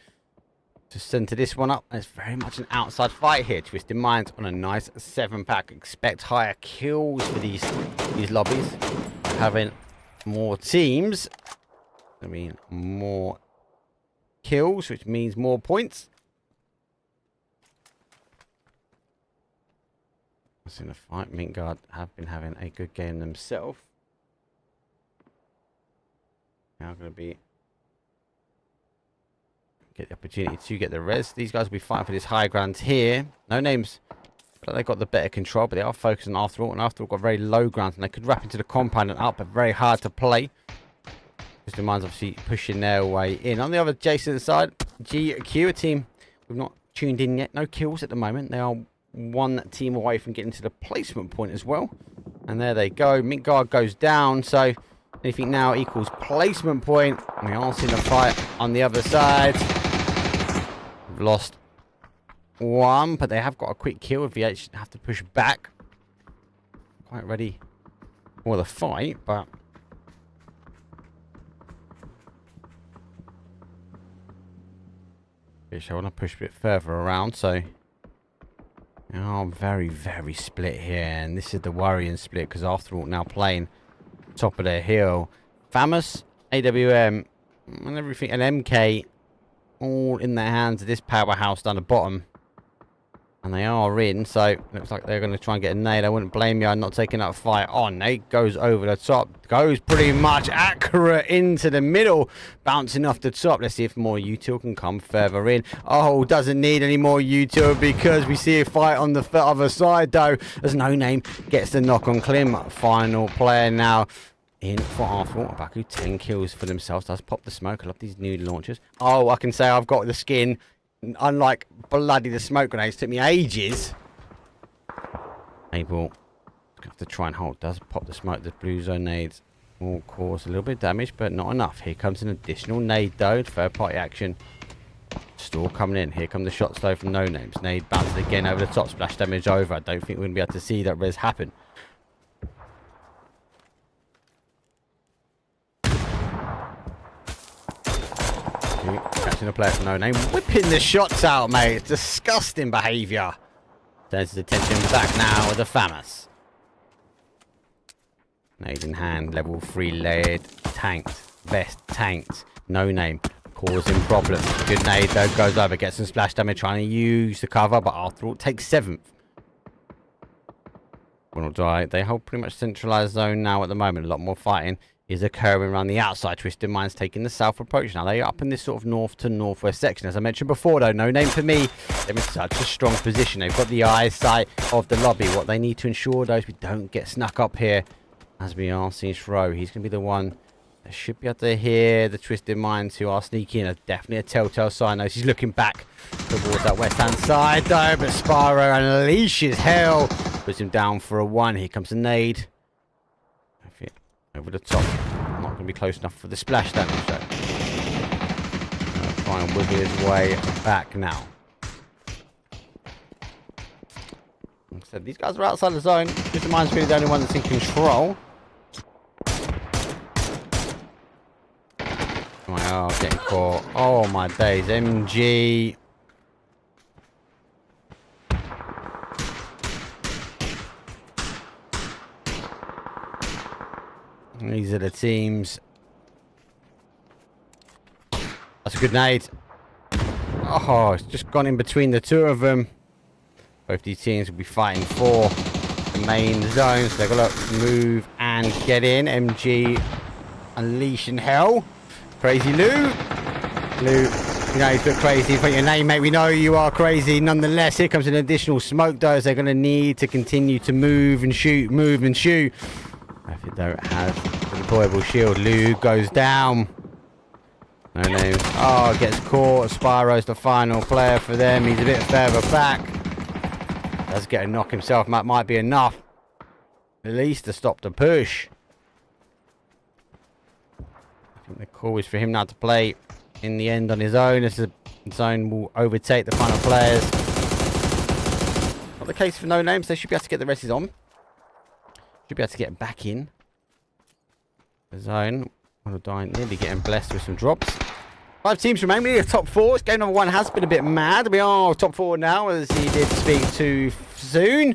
Just center this one up. It's very much an outside fight here. Twisted Minds on a nice 7-pack. Expect higher kills for these lobbies. Having more teams. I mean, more kills, which means more points. What's in the fight? Midgard have been having a good game themselves. Now going to be get the opportunity to get the res. These guys will be fighting for this high ground here. No names. But they got the better control, but they are focusing on AfterAlt, and AfterAlt got very low ground, and they could wrap into the compound and up, but very hard to play. Just the Mines obviously pushing their way in. On the other adjacent side, GQ, a team we've not tuned in yet. No kills at the moment. They are one team away from getting to the placement point as well. And there they go. Midgard goes down, so anything now equals placement point. We are seeing a fight on the other side. We've lost one, but they have got a quick kill. VH have to push back. Quite ready for the fight, but I want to push a bit further around, so I'm very, very split here, and this is the worrying split because AfterAlt now playing top of their hill. Famous, AWM, and everything, and MK all in their hands of this powerhouse down the bottom. And they are in, so looks like they're going to try and get a nade. I wouldn't blame you. I'm not taking that fight on. Nade goes over the top. Goes pretty much accurate into the middle. Bouncing off the top. Let's see if more util can come further in. Oh, doesn't need any more util because we see a fight on the other side, though. As No Name gets the knock on Klim. Final player now in for AfterAlt. Baku, 10 kills for themselves. Does pop the smoke. I love these new launchers. Oh, I can say I've got the skin. Unlike bloody the smoke grenades, took me ages. Able have to try and hold. Does pop the smoke. The blue zone nades will cause a little bit of damage, but not enough. Here comes an additional nade though. Third party action. Still coming in. Here come the shots though from No Names. Nade bounces again over the top. Splash damage over. I don't think we're going to be able to see that res happen. Catching a player from No Name, whipping the shots out, mate. It's disgusting behaviour. Turns his attention back now with the Famous. Nade in hand, level 3 layered, tanked, vest tanked. No Name causing problems. Good nade though, goes over, gets some splash damage, trying to use the cover, but AfterAlt takes 7th. WINORDIE, they hold pretty much centralised zone now at the moment. A lot more fighting is occurring around the outside. Twisted Minds taking the south approach. Now they are up in this sort of north to northwest section. As I mentioned before though, No Name for me, they're in such a strong position. They've got the eyesight of the lobby. What they need to ensure though is we don't get snuck up here. As we are seeing Shro, he's going to be the one that should be able to hear the Twisted Minds who are sneaking in. Definitely a telltale sign though. He's looking back towards that west hand side though, but Spyro unleashes hell. Puts him down for a 1. Here comes a nade. Over the top. Not going to be close enough for the splash damage though. Try and wiggle his way back now. Like I said, these guys are outside the zone. Just reminds me of the only one that's in control. Oh, getting caught. Oh my days. MG. These are the teams. That's a good nade. Oh, it's just gone in between the two of them. Both these teams will be fighting for the main zone. So they've got to move and get in. MG unleashing hell. Crazy Lou. Lou, you know, he's a bit crazy. Put your name, mate. We know you are crazy. Nonetheless, here comes an additional smoke, though. So they're going to need to continue to move and shoot, move and shoot. If you don't have the deployable shield, Lou goes down. No Names. Oh, gets caught. Spyro's the final player for them. He's a bit further back. Does get a knock himself. That might be enough. At least to stop the push. I think the call is for him now to play in the end on his own. As the zone will overtake the final players. Not the case for No Names. They should be able to get the rest on. Should be able to get back in the zone. WINORDIE nearly getting blessed with some drops. 5 teams remain. We need a top 4. Game number 1 has been a bit mad. We are top 4 now, as he did speak too soon.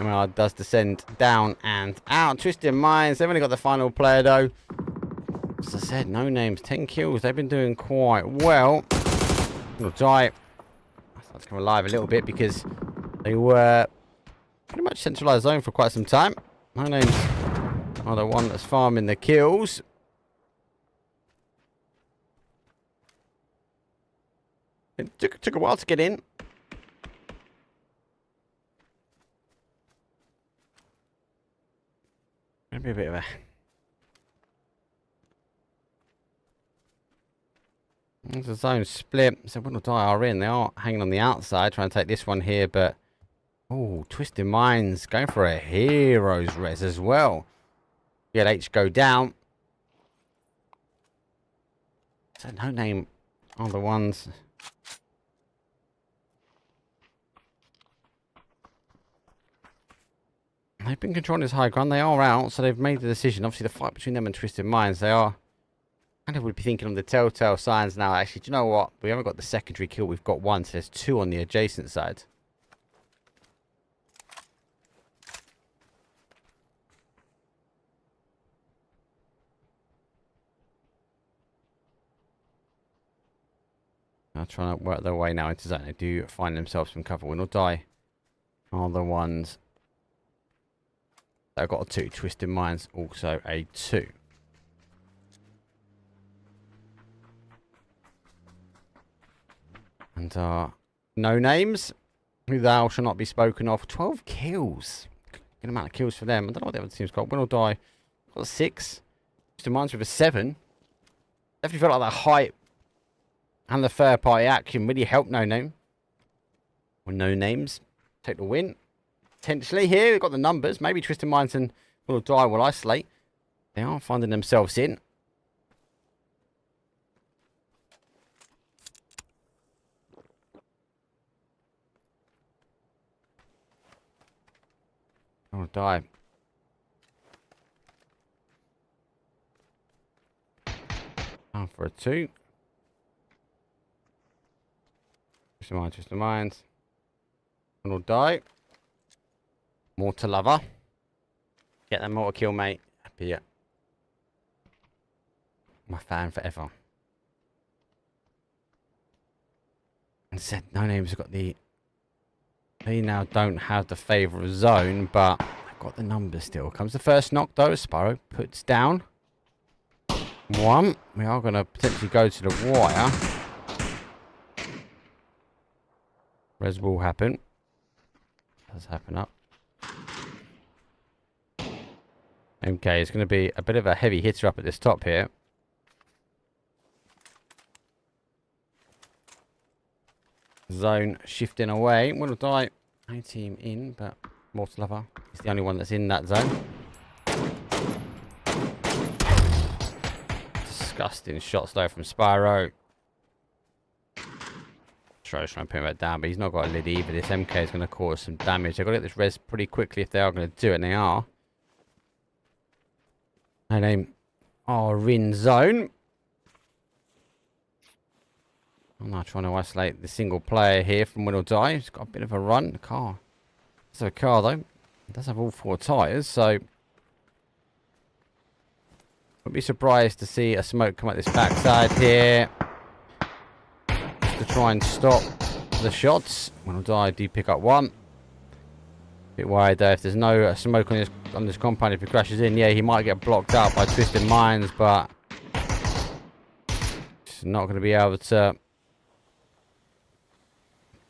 And does descend down and out. Twisted Minds. They've only got the final player though. As I said, no names, 10 kills. They've been doing quite well. WINORDIE started to come alive a little bit because they were pretty much centralized zone for quite some time. No names are the one that's farming the kills. It took a while to get in. Maybe a bit of a... There's a zone split. So WINORDIE are in. They are hanging on the outside, trying to take this one here, but... Oh, Twisted Minds going for a hero's res as well. H go down. So no name are the ones... They've been controlling this high ground. They are out, so they've made the decision. Obviously, the fight between them and Twisted Minds, they are kind of would be thinking of the telltale signs now. Actually, do you know what? We haven't got the secondary kill. We've got one, so there's two on the adjacent side. They're trying to work their way now into zone. They do find themselves some cover. WINORDIE are the ones... I've got a 2. Twisted Minds also a 2. And no names, who thou shall not be spoken of. 12 kills. Good amount of kills for them. I don't know what the other team's got. WINORDIE got a 6. Twisted Minds with a 7. Definitely felt like that height and the third party action really helped no name. Well, no names take the win. Potentially here, we've got the numbers. Maybe Twisted Minds and WINORDIE will isolate. They are finding themselves in. WINORDIE. Down for a 2. Twisted Minds. WINORDIE. Mortar lover. Get that mortar kill, mate. Be it. My fan forever. And said no names have got the... They now don't have the favour of zone, but they've got the numbers still. Comes the first knock though. Spyro puts down 1. We are going to potentially go to the wire. Res will happen. Does happen up. Okay, it's going to be a bit of a heavy hitter up at this top here. Zone shifting away. WINORDIE. No team in, but Mortar Lover is the only one that's in that zone. Disgusting shots though from Spyro. Trying to pin that down, but he's not got a lid either. This MK is going to cause some damage. They've got to get this res pretty quickly if they are going to do it, and they are. No name are in zone. I'm not trying to isolate the single player here from WINORDIE. He's got a bit of a run. The car. It's a car though. It does have all 4 tyres, so wouldn't be surprised to see a smoke come at this backside here to try and stop the shots. WINORDIE do pick up 1. Bit worried though if there's no smoke on this compound. If he crashes in, yeah, he might get blocked out by Twisted Minds, but he's not going to be able to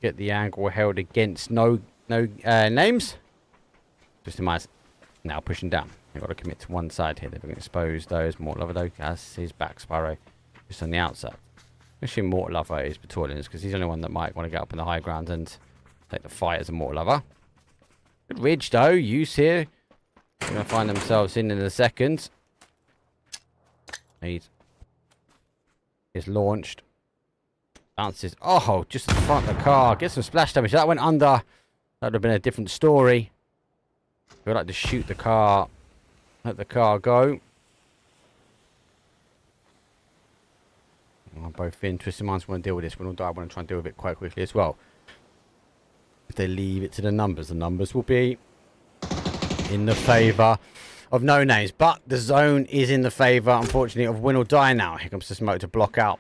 get the angle held against no names. Twisted Minds now pushing down. They've got to commit to one side here. They're going to expose those. Mortar Lover though has his back. Spyro just on the outside. Actually, Mortar Lover is Battalions because he's the only one that might want to get up in the high ground and take the fight as a Mortar Lover. Good ridge though, use here. They're going to find themselves in a second. He's launched. Bounces. Oh, just in front of the car. Gets some splash damage. That went under. That would have been a different story. We'd like to shoot the car. Let the car go. Oh, both in. Twisted Minds want to deal with this. WINORDIE want to try and deal with it quite quickly as well. If they leave it to the numbers will be in the favour of No Names. But the zone is in the favour, unfortunately, of WINORDIE now. Here comes the smoke to block out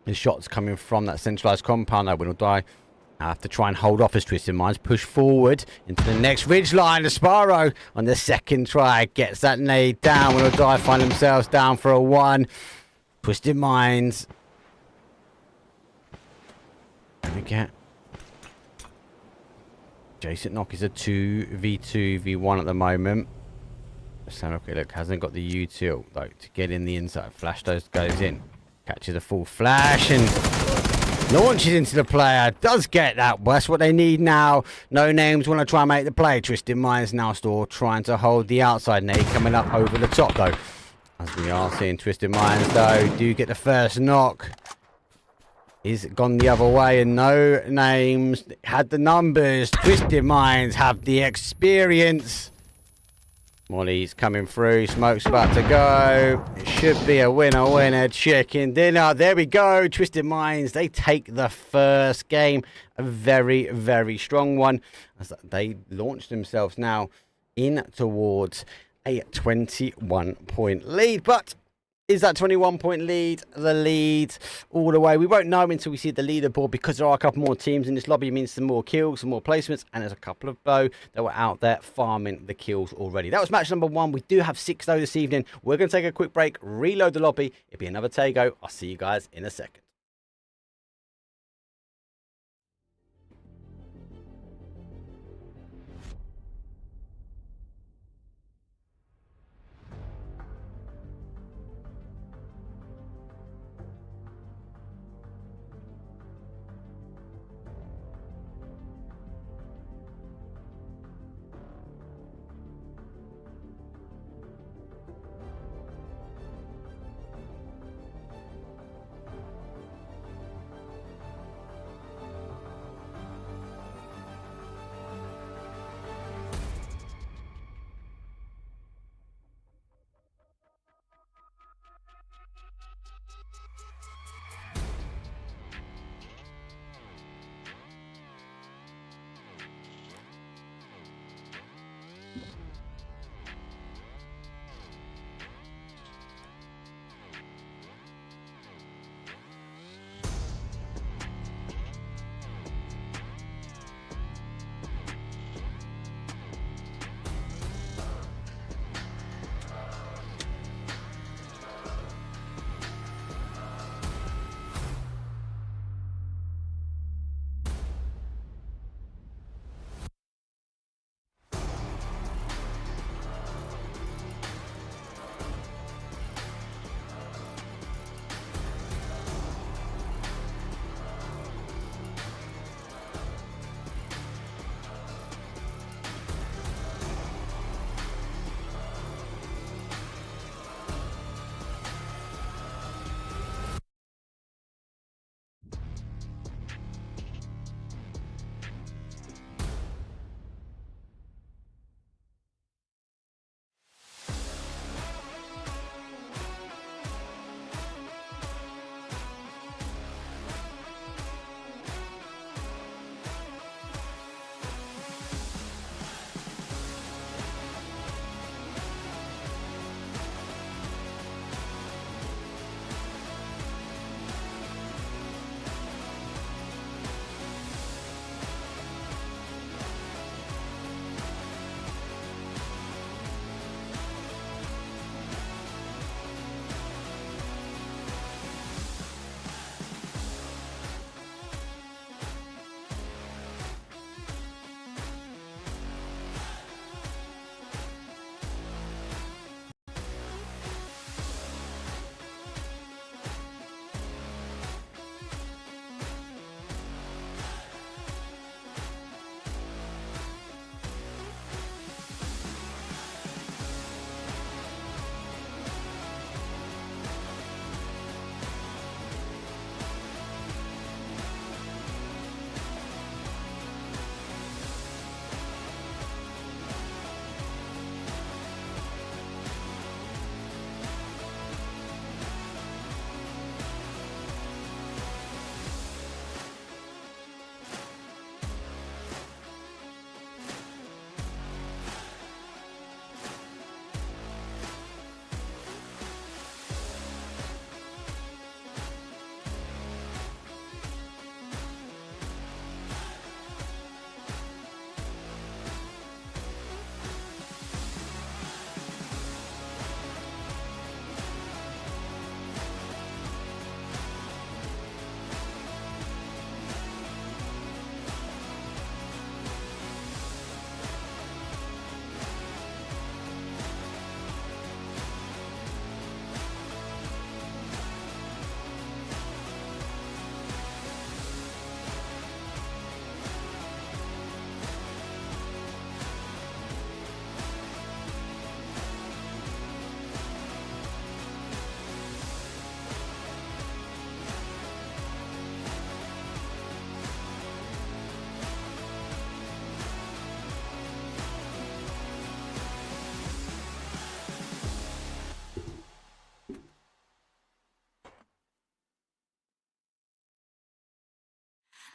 the shots coming from that centralised compound. Now WINORDIE have to try and hold off as Twisted Minds push forward into the next ridge line. The Sparrow on the second try gets that nade down. WINORDIE find themselves down for a 1. Twisted Minds. There we get. Jason Knock is a 2v2 v1 at the moment. Sam look, hasn't got the util though to get in the inside. Flash goes in. Catches a full flash and launches into the player. Does get that. That's what they need now. No Names want to try and make the play. Twisted Minds now still trying to hold the outside. Nade coming up over the top though. As we are seeing Twisted Minds though do get the first knock. Is gone the other way and No Names had the numbers. Twisted Minds have the experience. Molly's coming through. Smoke's about to go. It should be a winner. Chicken dinner. There we go. Twisted Minds. They take the first game. A very, very strong one. As they launch themselves now in towards a 21-point lead. But is that 21-point lead the lead all the way? We won't know until we see the leaderboard because there are a couple more teams in this lobby. It means some more kills, some more placements, and there's a couple of bow that were out there farming the kills already. That was match number 1. We do have 6 though this evening. We're going to take a quick break, reload the lobby. It'll be another Tago. I'll see you guys in a second.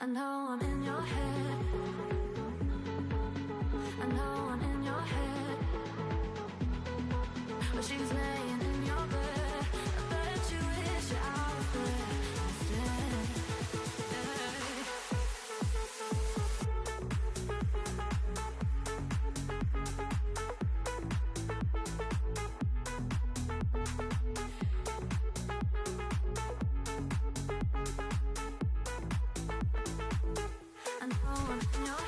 I know I'm in your head. I know I'm in your head. But she's laying in your bed. I bet you wish you're out there instead. I know I'm in your head.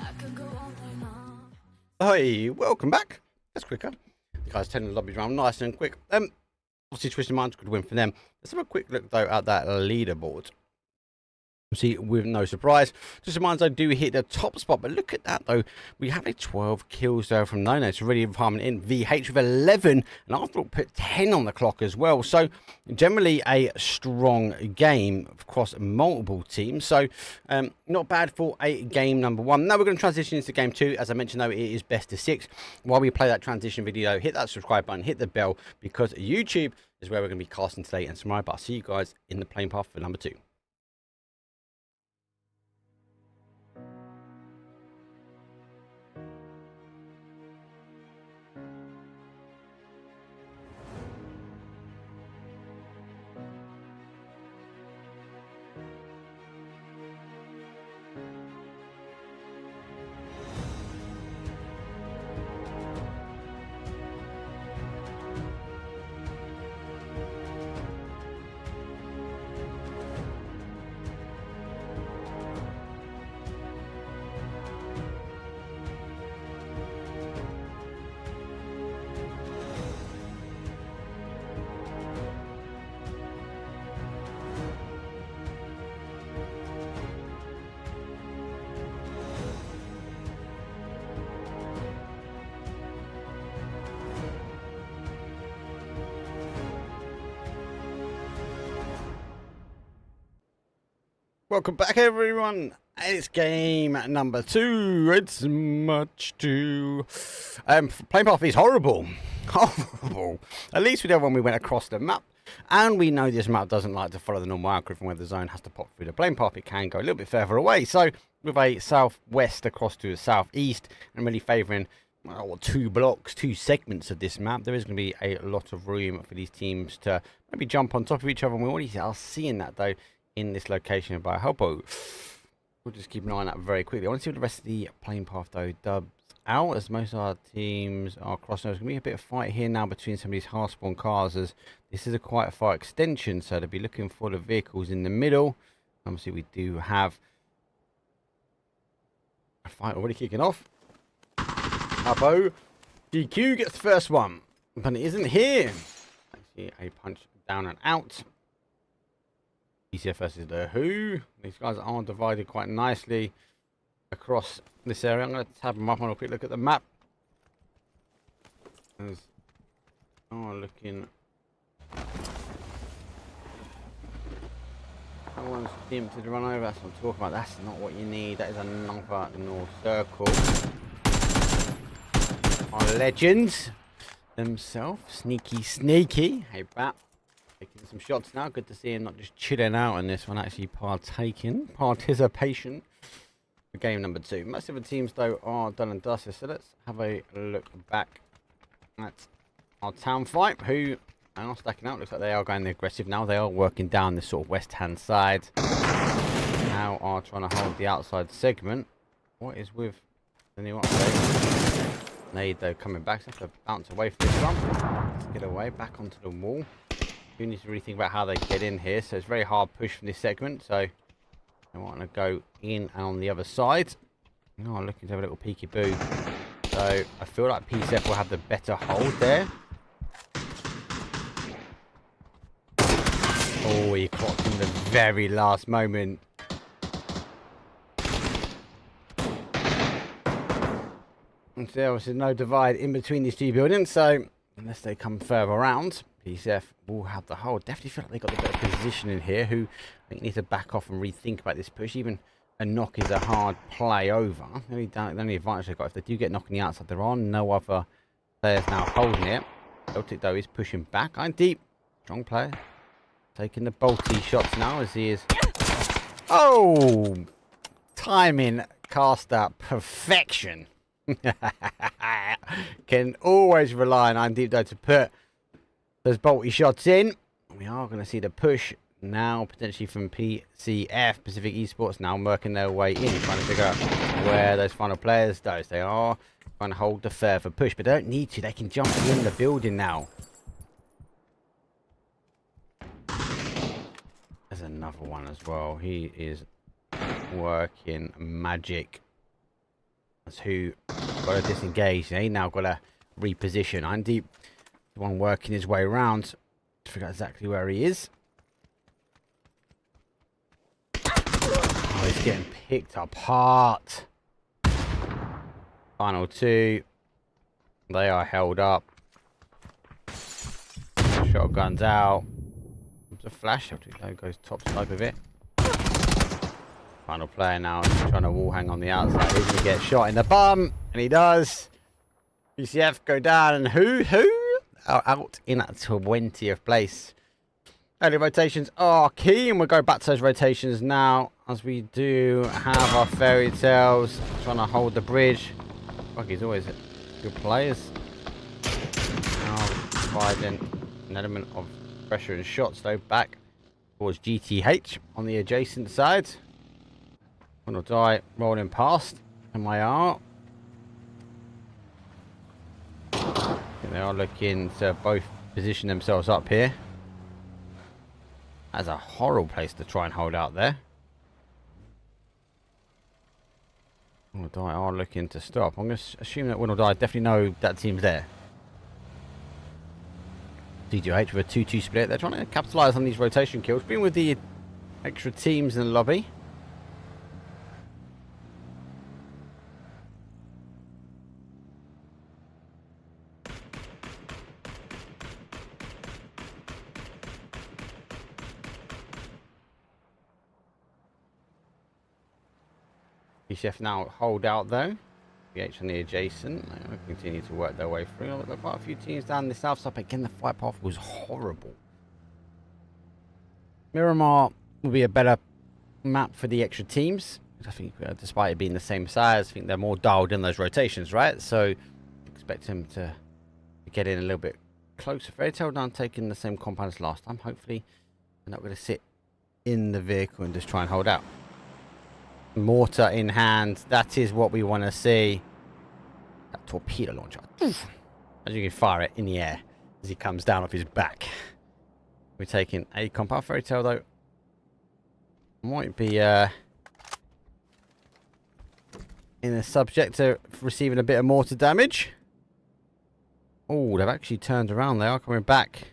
I could go all day long. Hey, welcome back. That's quicker. The guys turning the lobbies around nice and quick. Obviously, Twisted Minds, good win for them. Let's have a quick look though at that leaderboard. See, with no surprise, Twisted Minds though do hit the top spot, but look at that though. We have a 12 kills there from NONAMES, already farming in. VH with 11, and AfterAlt put 10 on the clock as well. So generally a strong game across multiple teams. So not bad for a game number one. Now we're going to transition into game two. As I mentioned though, it is best of 6. While we play that transition video, hit that subscribe button, hit the bell, because YouTube is where we're going to be casting today and tomorrow. But I'll see you guys in the playing path for number 2. Welcome back, everyone. It's game number 2. It's much too. Playing path is horrible. Horrible. At least with the other one, we went across the map. And we know this map doesn't like to follow the normal algorithm where the zone has to pop through the playing path. It can go a little bit further away. So with a southwest across to the southeast, and really favouring 2 blocks, 2 segments of this map, there is going to be a lot of room for these teams to maybe jump on top of each other. And we already are seeing that though in this location by Helpo. We'll just keep an eye on that very quickly. I want to see what the rest of the playing path though dubs out, as most of our teams are crossing. There's going to be a bit of fight here now between some of these half spawn cars, as this is quite a far extension, so they'll be looking for the vehicles in the middle. Obviously we do have a fight already kicking off. Helpo. DQ gets the first one, but it isn't here. Actually a punch down and out. PCF versus the Who. These guys are divided quite nicely across this area. I'm going to tab them up on a quick look at the map. Looking. Someone's attempted to run over. That's what I'm talking about. That's not what you need. That is another north circle. Our legends themselves. Sneaky. Hey, Bat. Taking some shots now. Good to see him not just chilling out on this one, actually participation for game number 2. Most of the teams though are done and dusted, so let's have a look back at our town fight, who are stacking out. Looks like they are going aggressive now. They are working down this sort of west hand side. Now are trying to hold the outside segment. What is with the new update? Nade though coming back, so have to bounce away from this one. Let's get away back onto the wall. You need to really think about how they get in here, so it's very hard push from this segment, so I want to go in and on the other side. Oh, looking to have a little peeky boo. So I feel like PCF will have the better hold there. Oh, he clocked in the very last moment. And there was no divide in between these two buildings, so unless they come further around, PCF will have the hold. Definitely feel like they got the better position in here, who I think need to back off and rethink about this push. Even a knock is a hard play over. The only advantage they've got, if they do get knocked on the outside, there are no other players now holding it. Celtic, though, is pushing back. I'm deep. Strong player. Taking the bolty shots now as he is... Oh! Timing cast out perfection. Can always rely on I'm deep, though, to put those bolty shots in. We are going to see the push now, potentially from PCF, Pacific Esports, now working their way in, trying to figure out where those final players go. They are trying to hold the further push, but they don't need to. They can jump in the building now. There's another one as well. He is working magic. That's who got to disengage. He now got to reposition. I'm deep. The one working his way around to figure out exactly where he is. Oh, he's getting picked apart. Final two. They are held up. Shotguns out. There's a flash. Goes top side with it. Final player now is trying to wall hang on the outside. He's going to get shot in the bum. And he does. PCF go down. And who are out in 20th place. Early rotations are key. And we'll go back to those rotations now. As we do have our fairy tales. Trying to hold the bridge. Fuck, he's always good players. Now providing an element of pressure and shots though back towards GTH on the adjacent side. WINORDIE rolling past MEA. They are looking to both position themselves up here. That's a horrible place to try and hold out there. WINORDIE are looking to stop. I'm going to assume that WINORDIE definitely know that team's there. DGH with a 2-2 split. They're trying to capitalise on these rotation kills. Being with the extra teams in the lobby. PCF now hold out though. PH on the adjacent. They will continue to work their way through. There are quite a few teams down the south side. Again, the fight path was horrible. Miramar will be a better map for the extra teams. I think, despite it being the same size, I think they're more dialed in those rotations, right? So, expect him to get in a little bit closer. Fairy Tale down taking the same compound as last time. Hopefully, they're not going to sit in the vehicle and just try and hold out. Mortar in hand. That is what we want to see. That torpedo launcher. As you can fire it in the air as he comes down off his back. We're taking a compound. Fairy Tale though might be in a subject to receiving a bit of mortar damage. Oh, they've actually turned around. They are coming back.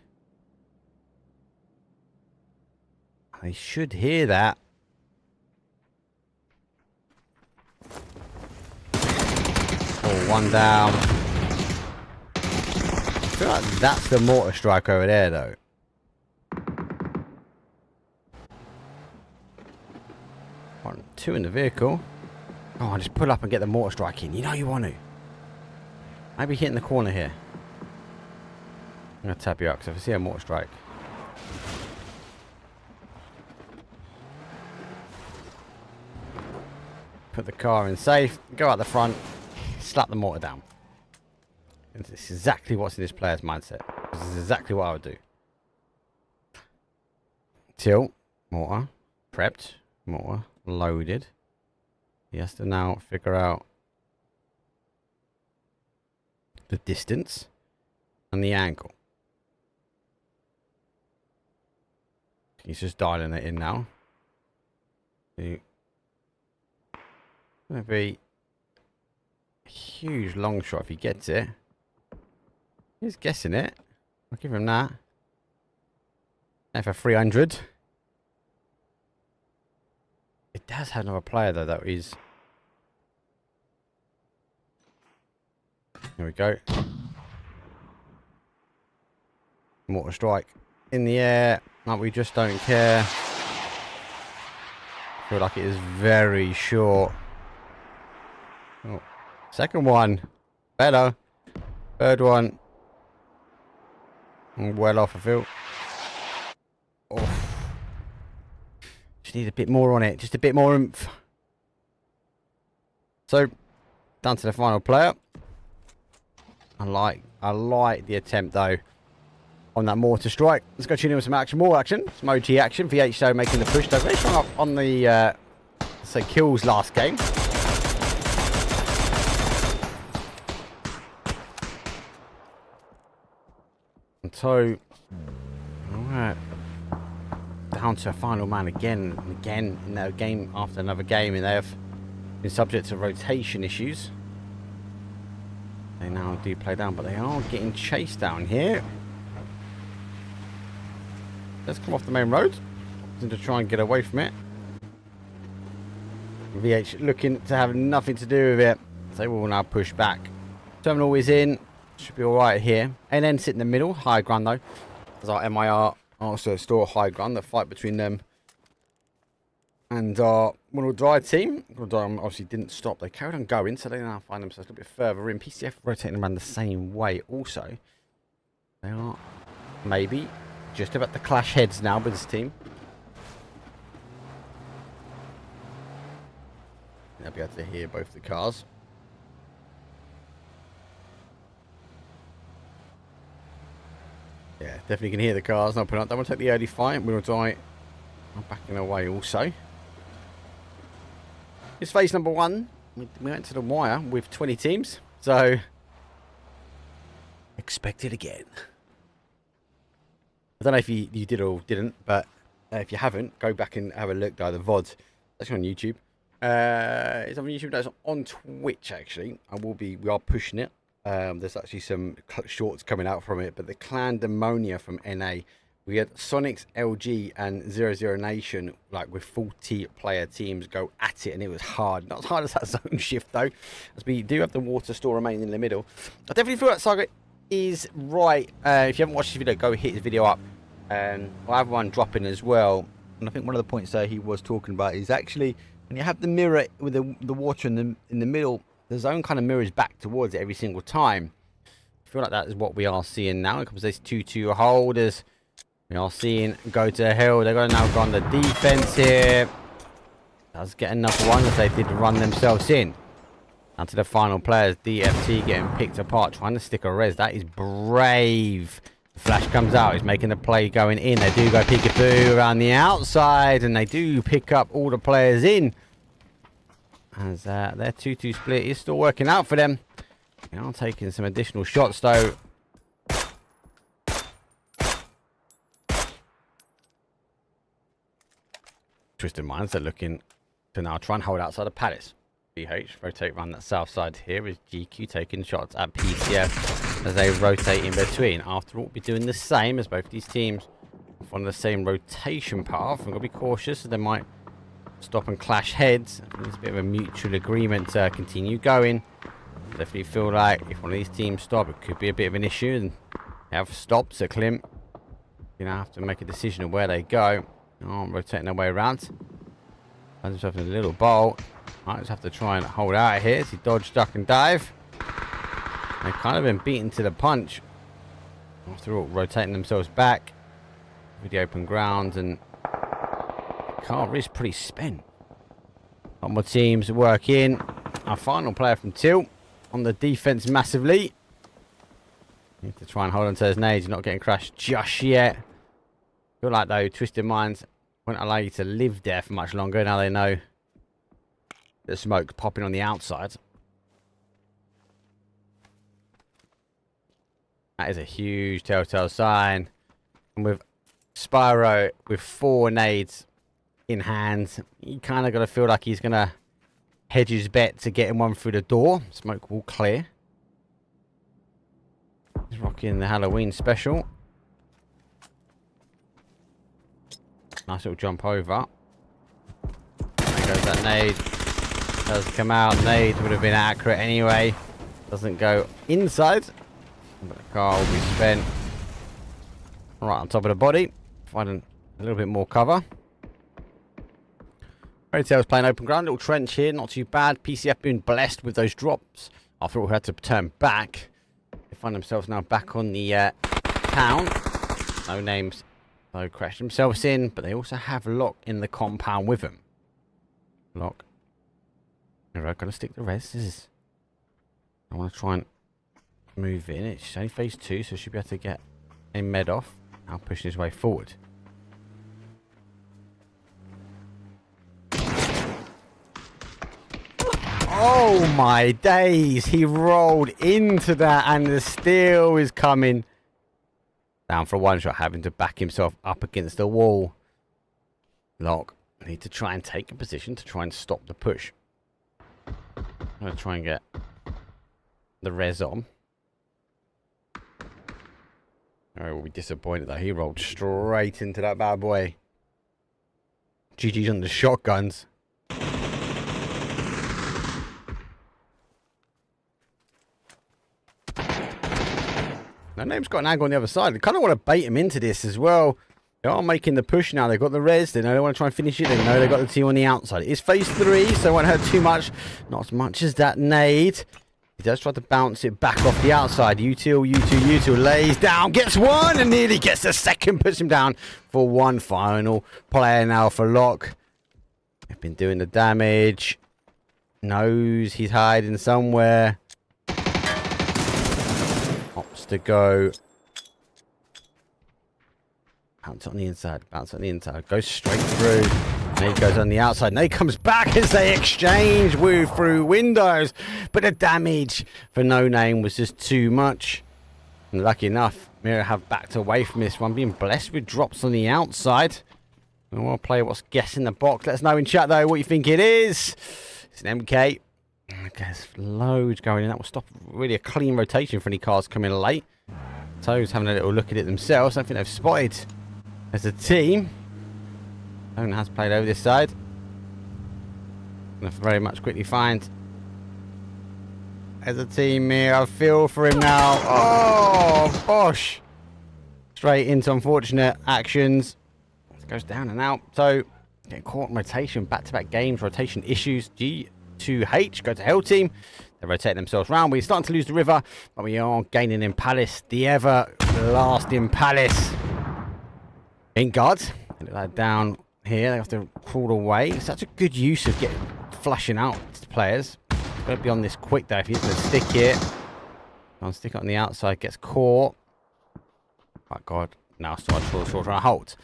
They should hear that. Oh, one down. I feel like that's the mortar strike over there, though. One, two in the vehicle. Oh, I just pull up and get the mortar strike in. You know you want to. Maybe hitting the corner here. I'm going to tap you out because if I see a mortar strike. Put the car in safe. Go out the front. Slap the mortar down. This is exactly what's in this player's mindset. This is exactly what I would do. Tilt. Mortar. Prepped. Mortar. Loaded. He has to now figure out the distance and the angle. He's just dialing it in now. Gonna be a huge long shot if he gets it. He's guessing it. I'll give him that. And for 300. It does have another player though that is Here we go. Mortar strike in the air. Like we just don't care. I feel like it is very short. Oh. Second one. Better. Third one. Well off, I feel. Oh. Just need a bit more on it. Just a bit more oomph. So, down to the final player. I like the attempt though on that mortar strike. Let's go tune in with some action, more action, some OG action. VH making the push though. Very strong up on the say kills last game. And so, alright, down to a final man again and again in their game after another game, and they have been subject to rotation issues. They now do play down, but they are getting chased down here. Let's come off the main road to try and get away from it. VH looking to have nothing to do with it. They will now push back. Terminal is in. Should be alright here. NN sit in the middle. High ground though. As our MIR also store high ground. The fight between them and our WINORDIE team. WINORDIE obviously didn't stop. They carried on going, so they now find themselves a little bit further in. PCF rotating around the same way also. They are maybe just about to clash heads now with this team. They'll be able to hear both the cars. Yeah, definitely can hear the cars. No, don't want to take the early fight. WINORDIE are backing away also. It's phase number 1. We went to the wire with 20 teams, so expect it again. I don't know if you did or didn't, but if you haven't, go back and have a look though. The VOD, that's on YouTube. It's on YouTube. That's on Twitch actually. We are pushing it. There's actually some shorts coming out from it, but the Clan Demonia from NA. We had Sonics, LG, and 00 Nation, like with 40-player teams, go at it, and it was hard. Not as hard as that zone shift, though, as we do have the water store remaining in the middle. I definitely feel that Saga is right. If you haven't watched this video, go hit his video up. I'll have one dropping as well. And I think one of the points there he was talking about is actually when you have the mirror with the water in the middle, the zone kind of mirrors back towards it every single time. I feel like that is what we are seeing now. It comes these 2-2 holders. We are seeing go to hell. They're going to now go on the defense here. Does get enough one as they did run themselves in. And to the final players, DFT getting picked apart, trying to stick a res. That is brave. The flash comes out. He's making the play going in. They do go peekaboo around the outside, and they do pick up all the players in. As their 2-2 split is still working out for them. They are taking some additional shots though. Twisted Minds are looking to now try and hold outside of Palace. BH rotate around that south side here is GQ taking shots at PCF as they rotate in between. AfterAlt will be doing the same as both these teams follow the same rotation path. We've got to be cautious as they might stop and clash heads. There's a bit of a mutual agreement to continue going. Definitely feel like if one of these teams stop, it could be a bit of an issue. And they have stopped, so Klimt gonna have to make a decision of where they go. Oh, rotating their way around. Finds himself in a little bowl. Might just have to try and hold out here as he dodge, duck, and dive. They've kind of been beaten to the punch. After all, rotating themselves back with the open ground, and car is pretty spent. Lot more teams work in. Our final player from Tilt on the defense massively. Need to try and hold on to his nades. He's not getting crashed just yet. Feel like though Twisted Minds won't allow you to live there for much longer. Now they know the smoke popping on the outside. That is a huge telltale sign. And with Spyro with 4 nades in hand, you kind of got to feel like he's going to hedge his bet to getting one through the door. Smoke will clear. He's rocking the Halloween special. Nice little jump over. There goes that nade. Does come out. Nade would have been accurate anyway. doesn't go inside. But the car will be spent right on top of the body, finding a little bit more cover. Fairy Tale's playing open ground, little trench here, not too bad. PCF being blessed with those drops. After all, we had to turn back. They find themselves now back on the town. No names, so crash themselves in, but they also have Lock in the compound with them. Lock. Alright, gotta stick the res. I want to try and move in. It's only phase 2, so should be able to get a med off. Now pushing his way forward. Oh my days! He rolled into that, and the steal is coming down for a one shot, having to back himself up against the wall. Lock need to try and take a position to try and stop the push. I'm going to try and get the res on. I will be disappointed that he rolled straight into that bad boy. GG's on the shotguns. NONAMES got an angle on the other side. They kind of want to bait him into this as well. They are making the push now. They've got the res. They know they want to try and finish it. They know they've got the team on the outside. It is phase 3, so it won't hurt too much. Not as much as that nade. He does try to bounce it back off the outside. U2 lays down, gets one, and nearly gets the second. Puts him down for one final player now for Lock. They've been doing the damage. Knows he's hiding somewhere. Opts to go. Bounce on the inside. Bounce on the inside. Goes straight through. Nade goes on the outside. Nade comes back as they exchange through windows. But the damage for No Name was just too much. And lucky enough, MEA have backed away from this one. Being blessed with drops on the outside. And we'll play what's guessing the box. Let us know in chat though what you think it is. It's an MK. I guess loads going in. That will stop really a clean rotation for any cars coming late. Toes having a little look at it themselves. I think they've spotted as a team. Owen has played over this side. Gonna very much quickly find as a team here. I feel for him now. Oh, Bosh. Straight into unfortunate actions. It goes down and out. So getting caught in rotation, back-to-back games, rotation issues. G2H go to Hell Team. They rotate themselves round. We're starting to lose the river, but we are gaining in Palace. The everlasting Palace. In guard. Look that down here. They have to crawl away. Such a good use of getting flashing out to players. Got to be on this quick though. If he's going to stick it, I'll stick it on the outside. Gets caught. Oh God! Now start short run halt.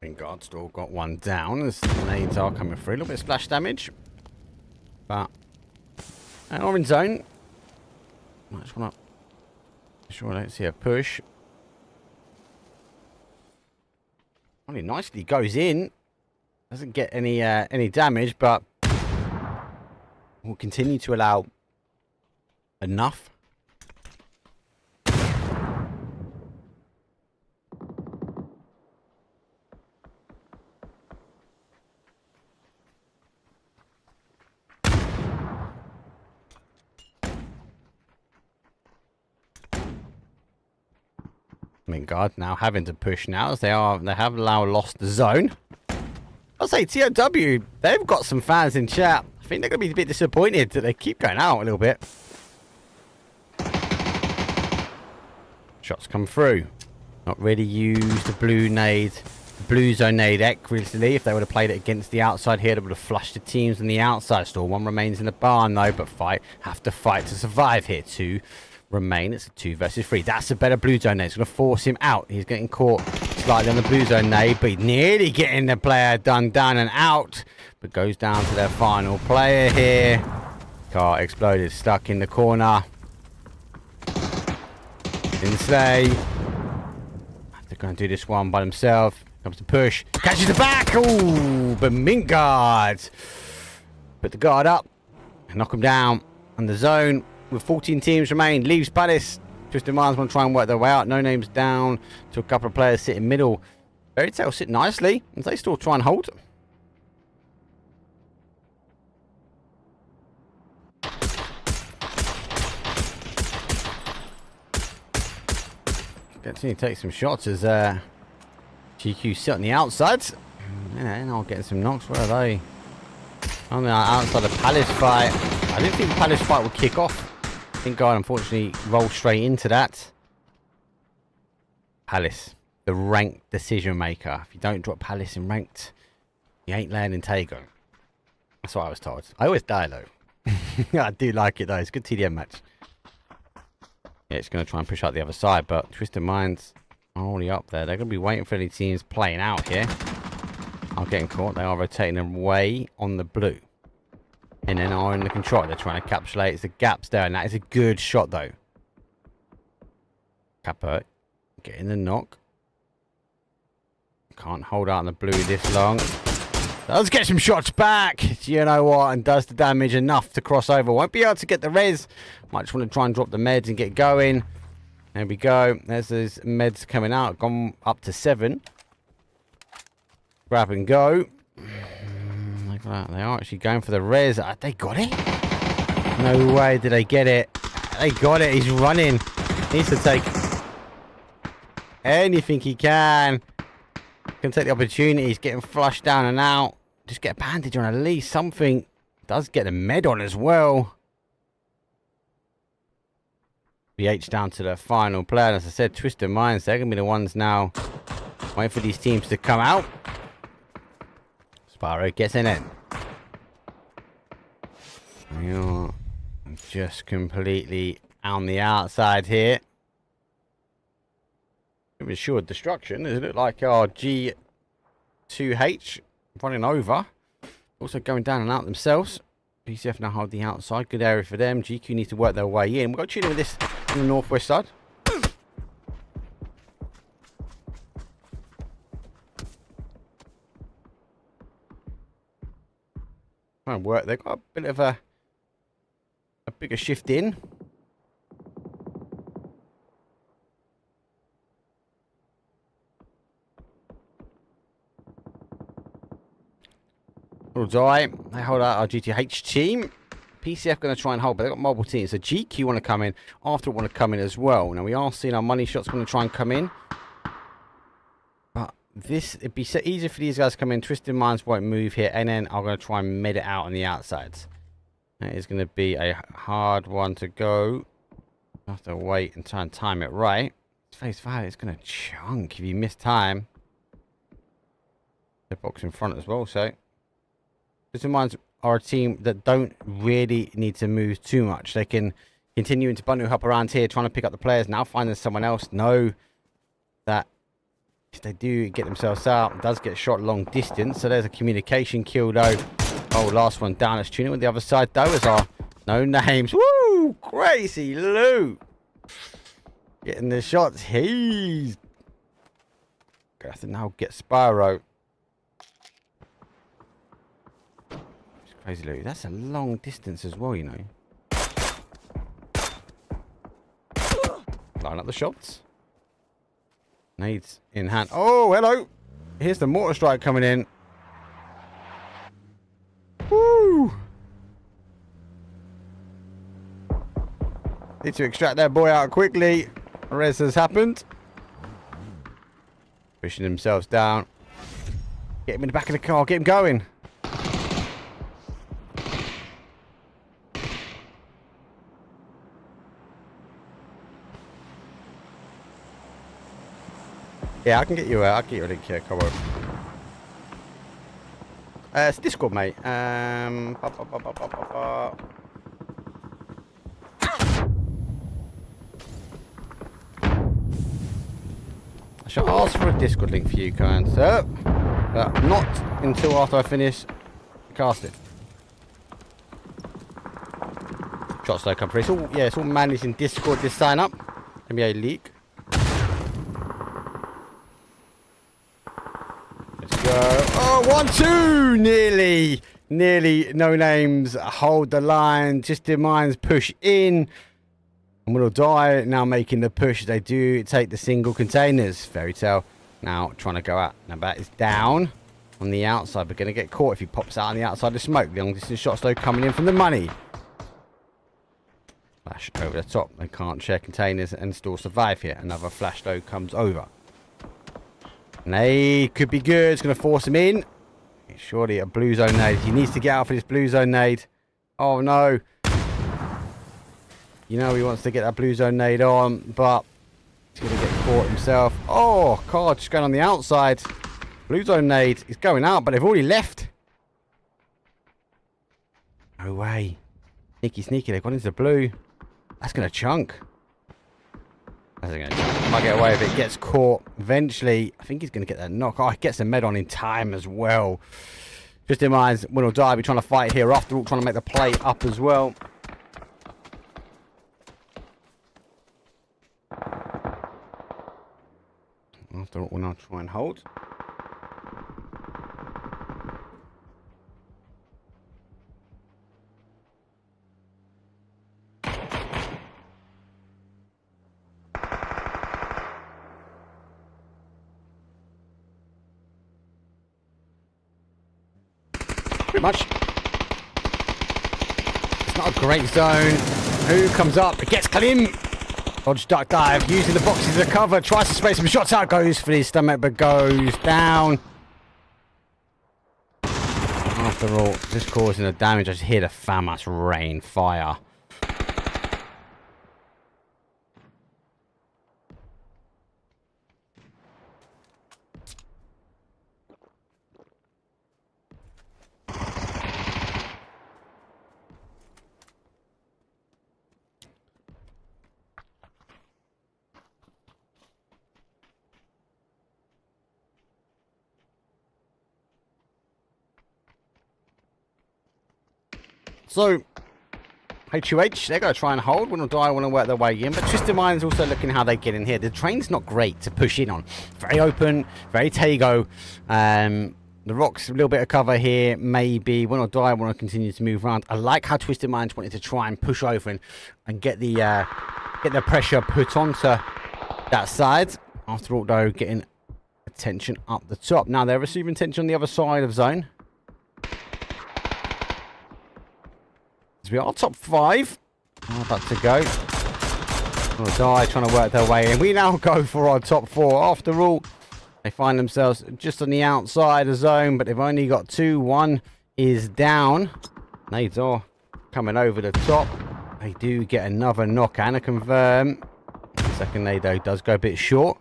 In guard still got one down as the nades are coming through. A little bit of splash damage, but an orange zone. I just want to make sure I don't see a push. Only nicely goes in. Doesn't get any damage, but will continue to allow enough. God, now having to push now as they have now lost the zone. I'll say TOW, they've got some fans in chat. I think they're going to be a bit disappointed that they keep going out a little bit. Shots come through. Not really used the blue zone nade accurately. If they would have played it against the outside here, they would have flushed the teams on the outside. Still one remains in the barn though, but have to fight to survive here too. Remain. It's a 2 versus 3. That's a better blue zone nade. It's going to force him out. He's getting caught slightly on the blue zone nade, but he's nearly getting the player done down and out, but goes down to their final player here. Car exploded, stuck in the corner. Inslay. They're going to do this one by themselves. Comes to push. Catches the back. Ooh, but Mintguard. Put the guard up and knock him down on the zone. With 14 teams remain, leaves Palace. Just demands want to try and work their way out. No Names down to a couple of players sitting middle. Fairy Tale sit nicely as they still try and hold. continue to take some shots as GQ sit on the outside. Yeah, and I'll get some knocks. Where are they? On the outside of Palace fight. I didn't think the Palace fight would kick off. I think God unfortunately rolled straight into that. Palace, the ranked decision maker. If you don't drop Palace in ranked, you ain't landing Tago. That's what I was told. I always die though. I do like it though. It's a good TDM match. Yeah, it's going to try and push out the other side, but Twisted Minds are already up there. They're going to be waiting for any teams playing out here. Are getting caught. They are rotating away on the blue. And then are in the control. They're trying to encapsulate the gaps there, and that is a good shot though. Kappa getting the knock. Can't hold out on the blue this long. Does get some shots back. You know what? And does the damage enough to cross over. Won't be able to get the res. Might just want to try and drop the meds and get going. There we go. There's those meds coming out. Gone up to 7. Grab and go. Look at that. They are actually going for the res. They got it? No way did they get it. They got it. He's running. Needs to take anything he can. Can take the opportunity. He's getting flushed down and out. Just get a bandage on at least. Something. Does get a med on as well. BH down to the final player. As I said, Twisted Minds. They're going to be the ones now waiting for these teams to come out. Sparrow gets in it. You're just completely on the outside here. It was sure destruction. Does it look like our G2H running over? Also going down and out themselves. PCF now hold the outside. Good area for them. GQ needs to work their way in. We've got to tune in with this on the northwest side. Try and work. They've got a bit of a bigger shift in. Will die. They hold out our GTH team. PCF going to try and hold, but they've got mobile teams. So GQ want to come in. AfterAlt want to come in as well. Now we are seeing our money shots going to try and come in. But it'd be so easy for these guys to come in. Twisted Minds won't move here. And then I'm going to try and med it out on the outsides. That is going to be a hard one to go. I have to wait and try and time it right. Face value, it's going to chunk if you miss time. The box in front as well, so. Twisted Minds are a team that don't really need to move too much. They can continue to bundle up around here, trying to pick up the players. Now finding someone else. Know that if they do get themselves out, it does get shot long distance. So there's a communication kill though. Oh, last one down. Let's tune in with the other side though. As our NONAMES. Woo! Crazy loot. Getting the shots. He's gonna have to now get Spyro. Crazy loot. That's a long distance as well, you know. Line up the shots. Nades in hand. Oh, hello. Here's the mortar strike coming in. Woo! Need to extract that boy out quickly. Res has happened. Pushing themselves down. Get him in the back of the car. Get him going. Yeah, I can get you I'll get you a link here, come on. It's Discord, mate. I shall ask for a Discord link for you, kind sir. But not until after I finish casting. Shots though come through. It's all managed in Discord, this sign up. MEA League. Oh, 1-2! Nearly NONAMES hold the line. Twisted Minds push in. And WINORDIE now making the push. They do take the single containers. Fairy Tale now trying to go out. Now that is down on the outside. But going to get caught if he pops out on the outside of smoke. Long distance shots though coming in from the money. Flash over the top. They can't share containers and still survive here. Another flash though comes over. Nade could be good. It's going to force him in. Surely a blue zone nade. He needs to get out for this blue zone nade. Oh no. You know he wants to get that blue zone nade on, but he's going to get caught himself. Oh, card just going on the outside. Blue zone nade is going out, but they've already left. No way. Sneaky, sneaky. They've gone into the blue. That's going to chunk. That's going to chunk. Might get away with it. Gets caught. Eventually, I think he's going to get that knock. Oh, he gets the med on in time as well. Just in mind, win or die. We're trying to fight here. After all, trying to make the play up as well. After all, we'll now try and hold. Pretty much. It's not a great zone. Who comes up? It gets Kalim. Dodge, duck, dive. Using the boxes as a cover. Tries to spray some shots out. Goes for his stomach, but goes down. After all, just causing the damage. I just hear the FAMAS rain fire. So, HUH, they're going to try and hold. Win or die, want to work their way in. But Twisted Mind's also looking how they get in here. The train's not great to push in on. Very open, very Tego. The rocks, a little bit of cover here. Maybe Win or die, want to continue to move around. I like how Twisted Minds wanted to try and push over and get the pressure put onto that side. After all, though, getting attention up the top. Now they're receiving attention on the other side of zone. We are top 5. About to go. Or die, trying to work their way in. We now go for our top 4. After all, they find themselves just on the outside of zone, but they've only got 2. 1 is down. Nades are coming over the top. They do get another knock and a confirm. Second nade, though, does go a bit short.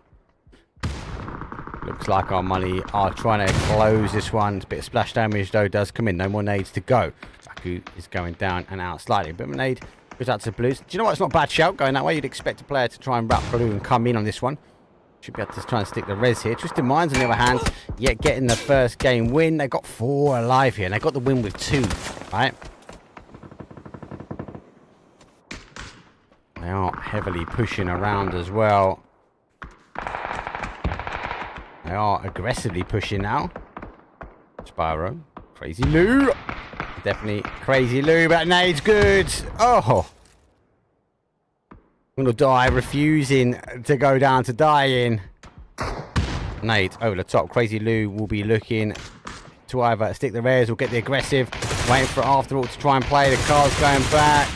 Looks like our money are trying to close this one. A bit of splash damage, though, does come in. No more nades to go. Is going down and out slightly. But nade goes out to blues. Do you know what? It's not a bad shout going that way. You'd expect a player to try and wrap blue and come in on this one. Should be able to try and stick the res here. Twisted Minds, on the other hand, yet getting the first game win. They got 4 alive here, and they got the win with 2. Right? They are heavily pushing around as well. They are aggressively pushing now. Spyro, Crazy Lou. Definitely Crazy Lou, but nade's good. Oh. Gonna die, refusing to go down to dying. Nade over the top. Crazy Lou will be looking to either stick the rares or get the aggressive. Waiting for After All to try and play. The card's going back.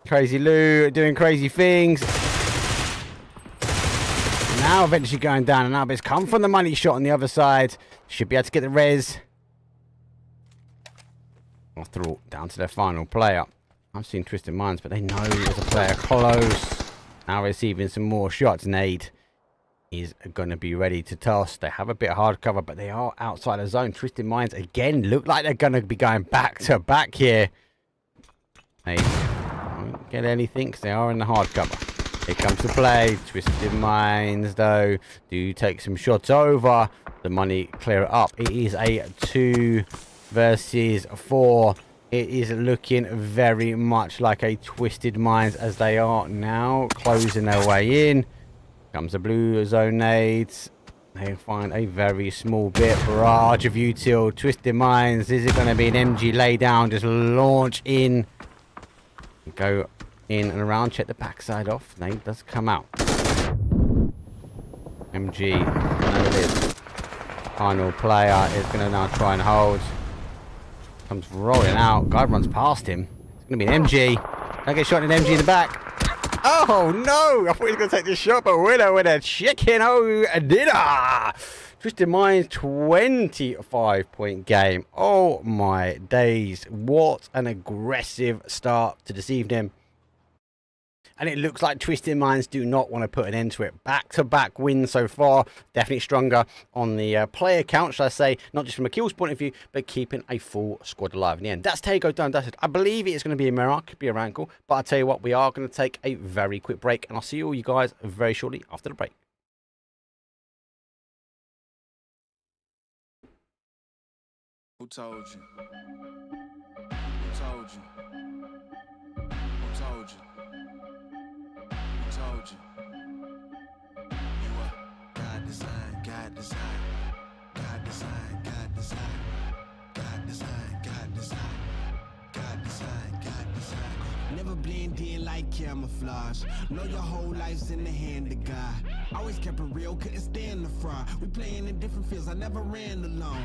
Crazy Lou doing crazy things. Now eventually going down and up. It's come from the money shot on the other side. Should be able to get the res. After all, down to their final player. I've seen Twisted Minds, but they know there's a player close. Now receiving some more shots. Nade is going to be ready to toss. They have a bit of hard cover, but they are outside the zone. Twisted Minds, again, look like they're going to be going back to back here. They won't get anything because they are in the hard cover. Here comes the play. Twisted Minds, though, do take some shots over. The money clear it up. It is a 2 versus 4. It is looking very much like a Twisted Minds as they are now closing their way in. Comes the blue zone nades. They find a very small bit. Barrage of util. Twisted Minds. Is it going to be an MG laydown? Just launch in. Go in and around. Check the backside off. Nade does come out. MG. Final player is going to now try and hold. Comes rolling out. Guy runs past him. He's Gonna be an MG. I get shot in an MG in the back. Oh no! I thought he was gonna take this shot, but winner with a chicken dinner. Twisted Minds 25-point game. Oh my days! What an aggressive start to this evening. And it looks like Twisted Minds do not want to put an end to it. Back-to-back wins so far. Definitely stronger on the player count, should I say. Not just from a kills point of view, but keeping a full squad alive in the end. That's Tego done. That's it. I believe it is going to be a mirror, could be a rankle. But I'll tell you what, we are going to take a very quick break. And I'll see all you guys very shortly after the break. Who told you? Who told you? Who told you? Who told you? You are God design, God design, God design, God design, God design, God design, God design, God design. Never blend in like camouflage. Know your whole life's in the hand of God. Always kept it real, couldn't stand the fraud. We playing in different fields, I never ran alone.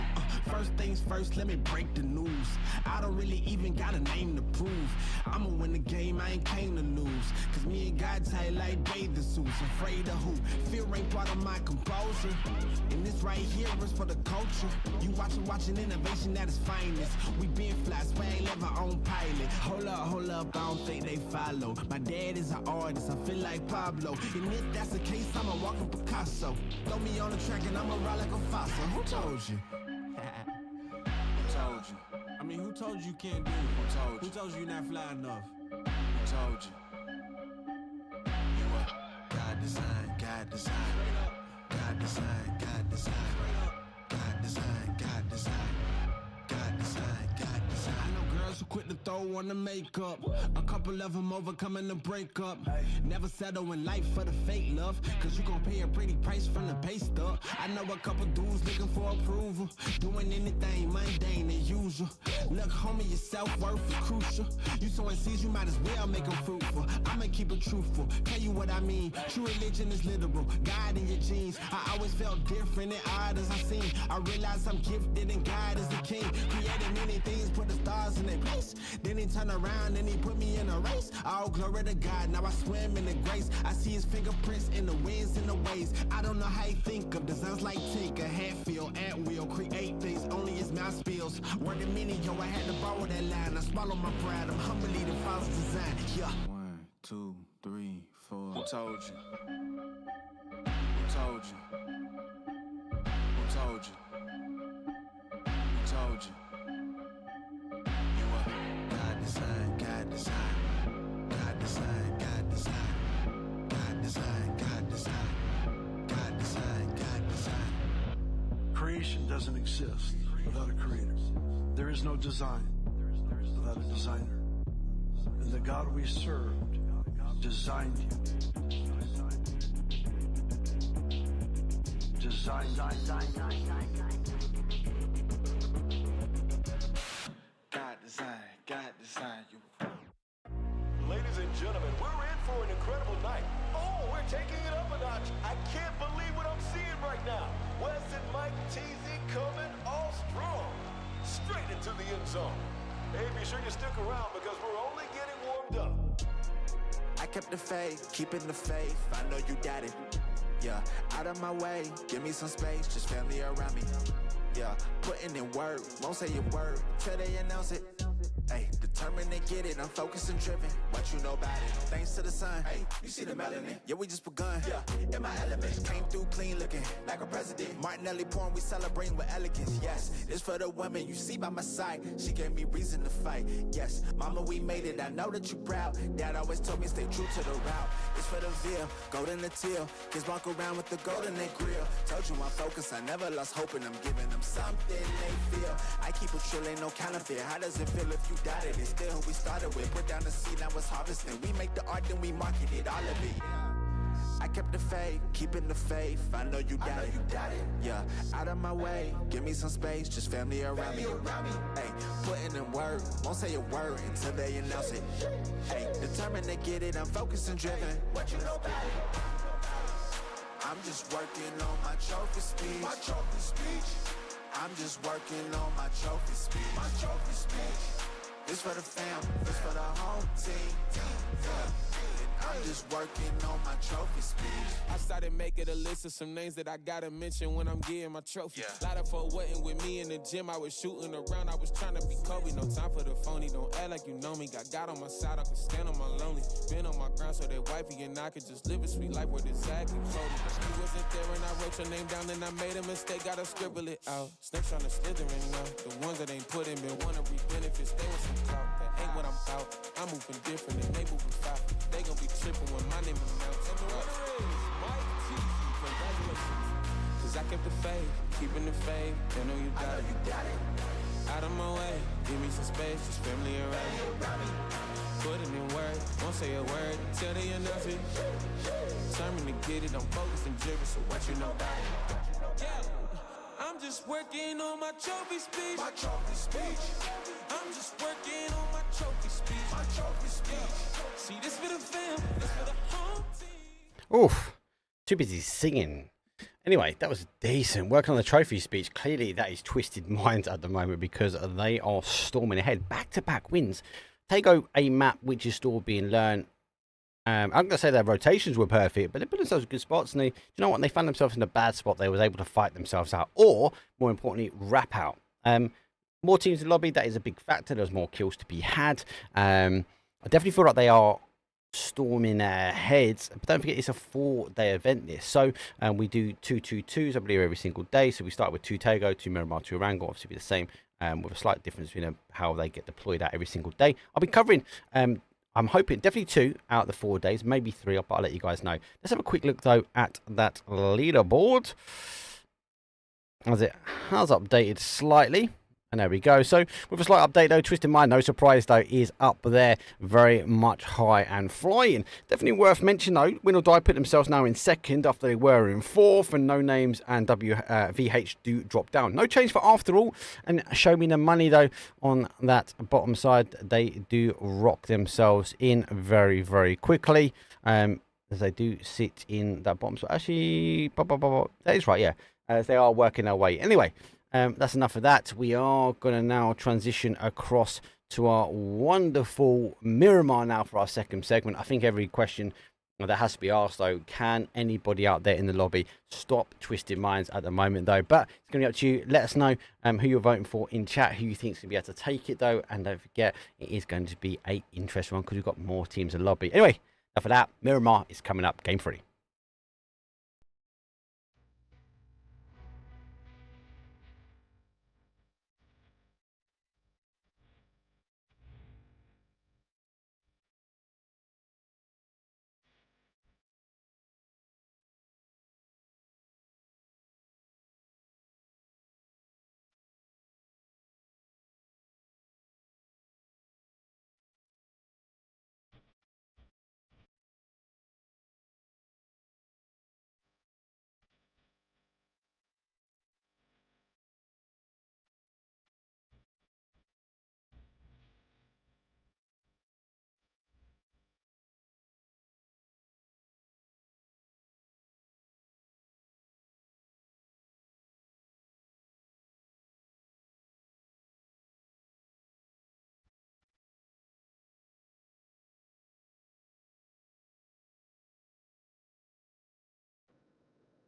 First things first, let me break the news. I don't really even got a name to prove. I'ma win the game, I ain't came to lose. Cause me and God tight like bathing suits. Afraid of who? Fear ain't part of my composure. And this right here is for the culture. You watching innovation at its finest. We been fly, swag, never on pilot. Hold up, I don't think they follow. My dad is an artist, I feel like Pablo. And if that's the case, I'm a walking Picasso. Throw me on the track and I'ma ride like a fossil. Who told you? Who told you? I mean, who told you can't do it? Who told you? Who told you you're not fly enough? Who told you? You are God design, God design, God design, God design, God design, God design, God design, God design. I know girls who quit to throw on the makeup. A couple of them overcoming the breakup. Never settle in life for the fake love. Cause you gon' pay a pretty price from the pay stub. I know a couple dudes looking for approval. Doing anything mundane and usual. Look, homie, your self-worth is crucial. You sowing seeds, you might as well make them fruitful. I'ma keep it truthful, tell you what I mean. True religion is literal, God in your genes. I always felt different and odd as I seen. I realized I'm gifted and God is the king. Created many things, put the stars in their place. Then he turned around and he put me in a race. All glory to God, now I swim in the grace. I see his fingerprints in the winds and the waves. I don't know how he think of designs like Tinker, Hatfield, at will. Create things, only his mouth spills. Word a minute, yo, I had to borrow that line. I swallow my pride, I'm humbly the false design. Yeah. 1, 2, 3, 4. Who told you? Who told you? Who told you? Who told you? You are God design, God design, God design, God design, God design, God design, God design, God design. Creation doesn't exist without a creator. There is no design without a designer. And the God we served designed you. Designed God design you. Ladies and gentlemen, we're in for an incredible night. Oh, we're taking it up a notch. I can't believe what I'm seeing right now. Wes and Mike TZ coming all strong. Straight into the end zone. Hey, be sure you stick around because we're only getting warmed up. I kept the faith, keeping the faith. I know you got it. Yeah, out of my way, give me some space, just family around me. Yeah, putting in work, won't say a word till they announce it. Hey, determined to get it, I'm focused and driven. What you know about it? Thanks to the sun. Hey, you see the melanin? Yeah, we just begun. Yeah, in my element. Came through clean looking, like a president. Martinelli porn, we celebrating with elegance. Yes, it's for the women you see by my side. She gave me reason to fight. Yes, mama, we made it. I know that you proud. Dad always told me stay true to the route. It's for the veal, golden the teal. Kids walk around with the gold in their grill. Told you I'm focused, I never lost hope, and I'm giving them something they feel. I keep it trill, ain't no counterfeit. How does it feel if you doubted it? Still who we started with. Put down the seed, now it's harvesting. We make the art, then we market it, all of it. I kept the faith, keeping the faith. I know you got it. Yeah, out of my way, give me some space, just family around me. Hey, putting in work, won't say a word until they announce it. Hey, determined to get it, I'm focused and driven. What you know about it? I'm just working on my trophy speech. My trophy speech. I'm just working on my trophy speech. My trophy speech. It's for the fam, it's for the home team. Yeah. I'm just working on my trophy speech. I started making a list of some names that I gotta mention when I'm getting my trophy. Lot of folk wasn't with me in the gym. I was shooting around. I was trying to be Kobe. No time for the phony. Don't act like you know me. Got God on my side. I can stand on my lonely. Been on my ground so that wifey and I could just live a sweet life where the Zach and Cody. She wasn't there when I wrote your name down and I made a mistake. Gotta scribble it out. Snakes trying to slither in now. The ones that ain't put in been wanna reap benefits. They want some clout. That ain't what I'm about. I'm moving different and they moving fast. They gon' be tripping when my name announced. And the winner is Mike Teasy. Congratulations. Cause I kept the faith, keeping the faith. They know you got it. Out of my way, give me some space, just family around me. Put it in work, won't say a word until they announce it. Determined to get it, I'm focused and driven, so what you know about it? Yeah, I'm just working on my trophy speech. My trophy speech. I'm just working on my trophy speech. My trophy speech. See, this for the fam, this for the home team. Oof, too busy singing. Anyway, that was decent. Working on the trophy speech. Clearly, that is twisted minds at the moment because they are storming ahead. Back-to-back wins. Tego, a map which is still being learned. I'm going to say their rotations were perfect, but they put themselves in good spots. And they, you know what? They found themselves in a bad spot. They was able to fight themselves out, or more importantly, wrap out. More teams in the lobby. That is a big factor. There's more kills to be had. I definitely feel like they are storming ahead, but don't forget it's a 4-day event this, so we do 2-2-2s I believe every single day. So we start with 2 Tego, 2 Miramar, 2 Orango, obviously be the same, with a slight difference between how they get deployed out every single day. I'll be covering I'm hoping definitely 2 out of the 4 days, maybe 3, but I'll let you guys know. Let's have a quick look though at that leaderboard as it has updated slightly. And there we go. So with a slight update though, Twisted Mind, no surprise though, is up there very much high and flying. Definitely worth mentioning though, WINORDIE put themselves now in 2nd after they were in 4th, and NONAMES and VH do drop down. No change for AfterAlt, and show me the money though on that bottom side. They do rock themselves in very, very quickly. As they do sit in that bottom side. Actually, that is right, yeah. As they are working their way. Anyway, that's enough of that. We are going to now transition across to our wonderful Miramar now for our 2nd segment. I think every question that has to be asked, though, can anybody out there in the lobby stop Twisted Minds at the moment, though? But it's going to be up to you. Let us know who you're voting for in chat, who you think is going to be able to take it, though. And don't forget, it is going to be an interesting one because we've got more teams in the lobby. Anyway, enough of that. Miramar is coming up. Game 3.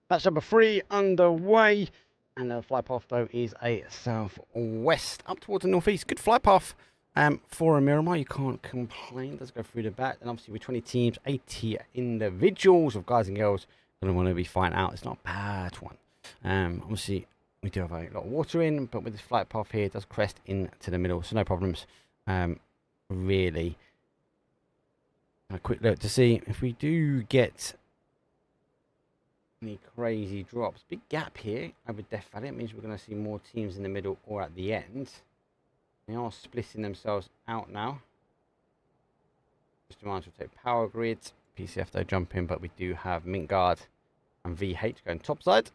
Match number 3 underway, and the flight path though is a southwest up towards the northeast. Good flight path for a Miramar, you can't complain. Does go through the back, and obviously with 20 teams, 80 individuals of guys and girls going to want to be fighting out. It's not a bad one. Obviously we do have a lot of water in, but with this flight path here, it does crest into the middle, so no problems really. A quick look to see if we do get any crazy drops. Big gap here over Death Valley. It means we're going to see more teams in the middle or at the end. They are splitting themselves out now. Just a reminder to take power grid. PCF though jump in, but we do have Mintguard and VH going topside.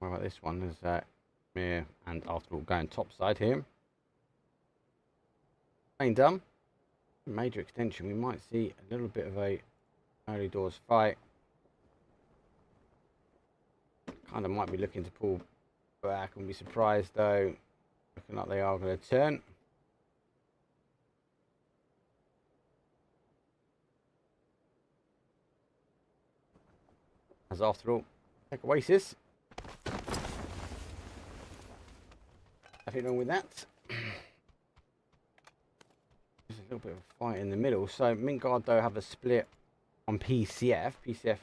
What about this one? There's MEA and AfterAlt going topside here. Plane done. major extension, we might see a little bit of a early doors fight. Kind of might be looking to pull back and be surprised though. Looking like they are going to turn. As after all, take Oasis. Nothing wrong with that. There's a little bit of a fight in the middle. So Mintguard though have a split on PCF. PCF.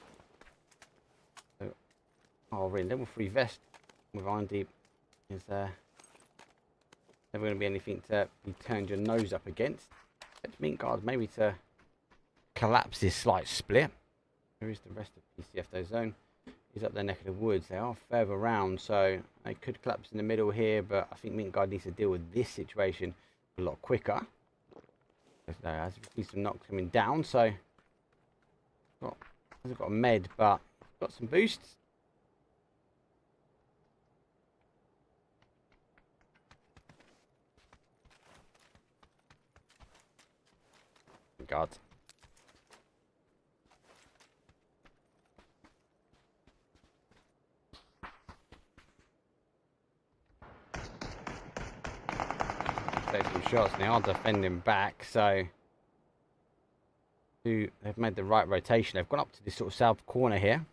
Oh, really? Level 3 vest with Iron Deep is never going to be anything to be turned your nose up against. Mintguard maybe to collapse this slight split. Where is the rest of PCF though? Zone is up their neck of the woods. They are further round, so they could collapse in the middle here, but I think Mintguard needs to deal with this situation a lot quicker. As you see some knocks coming down, so hasn't got a med, but got some boosts. God. Take some shots and they are defending back, so they've made the right rotation. They've gone up to this sort of south corner here.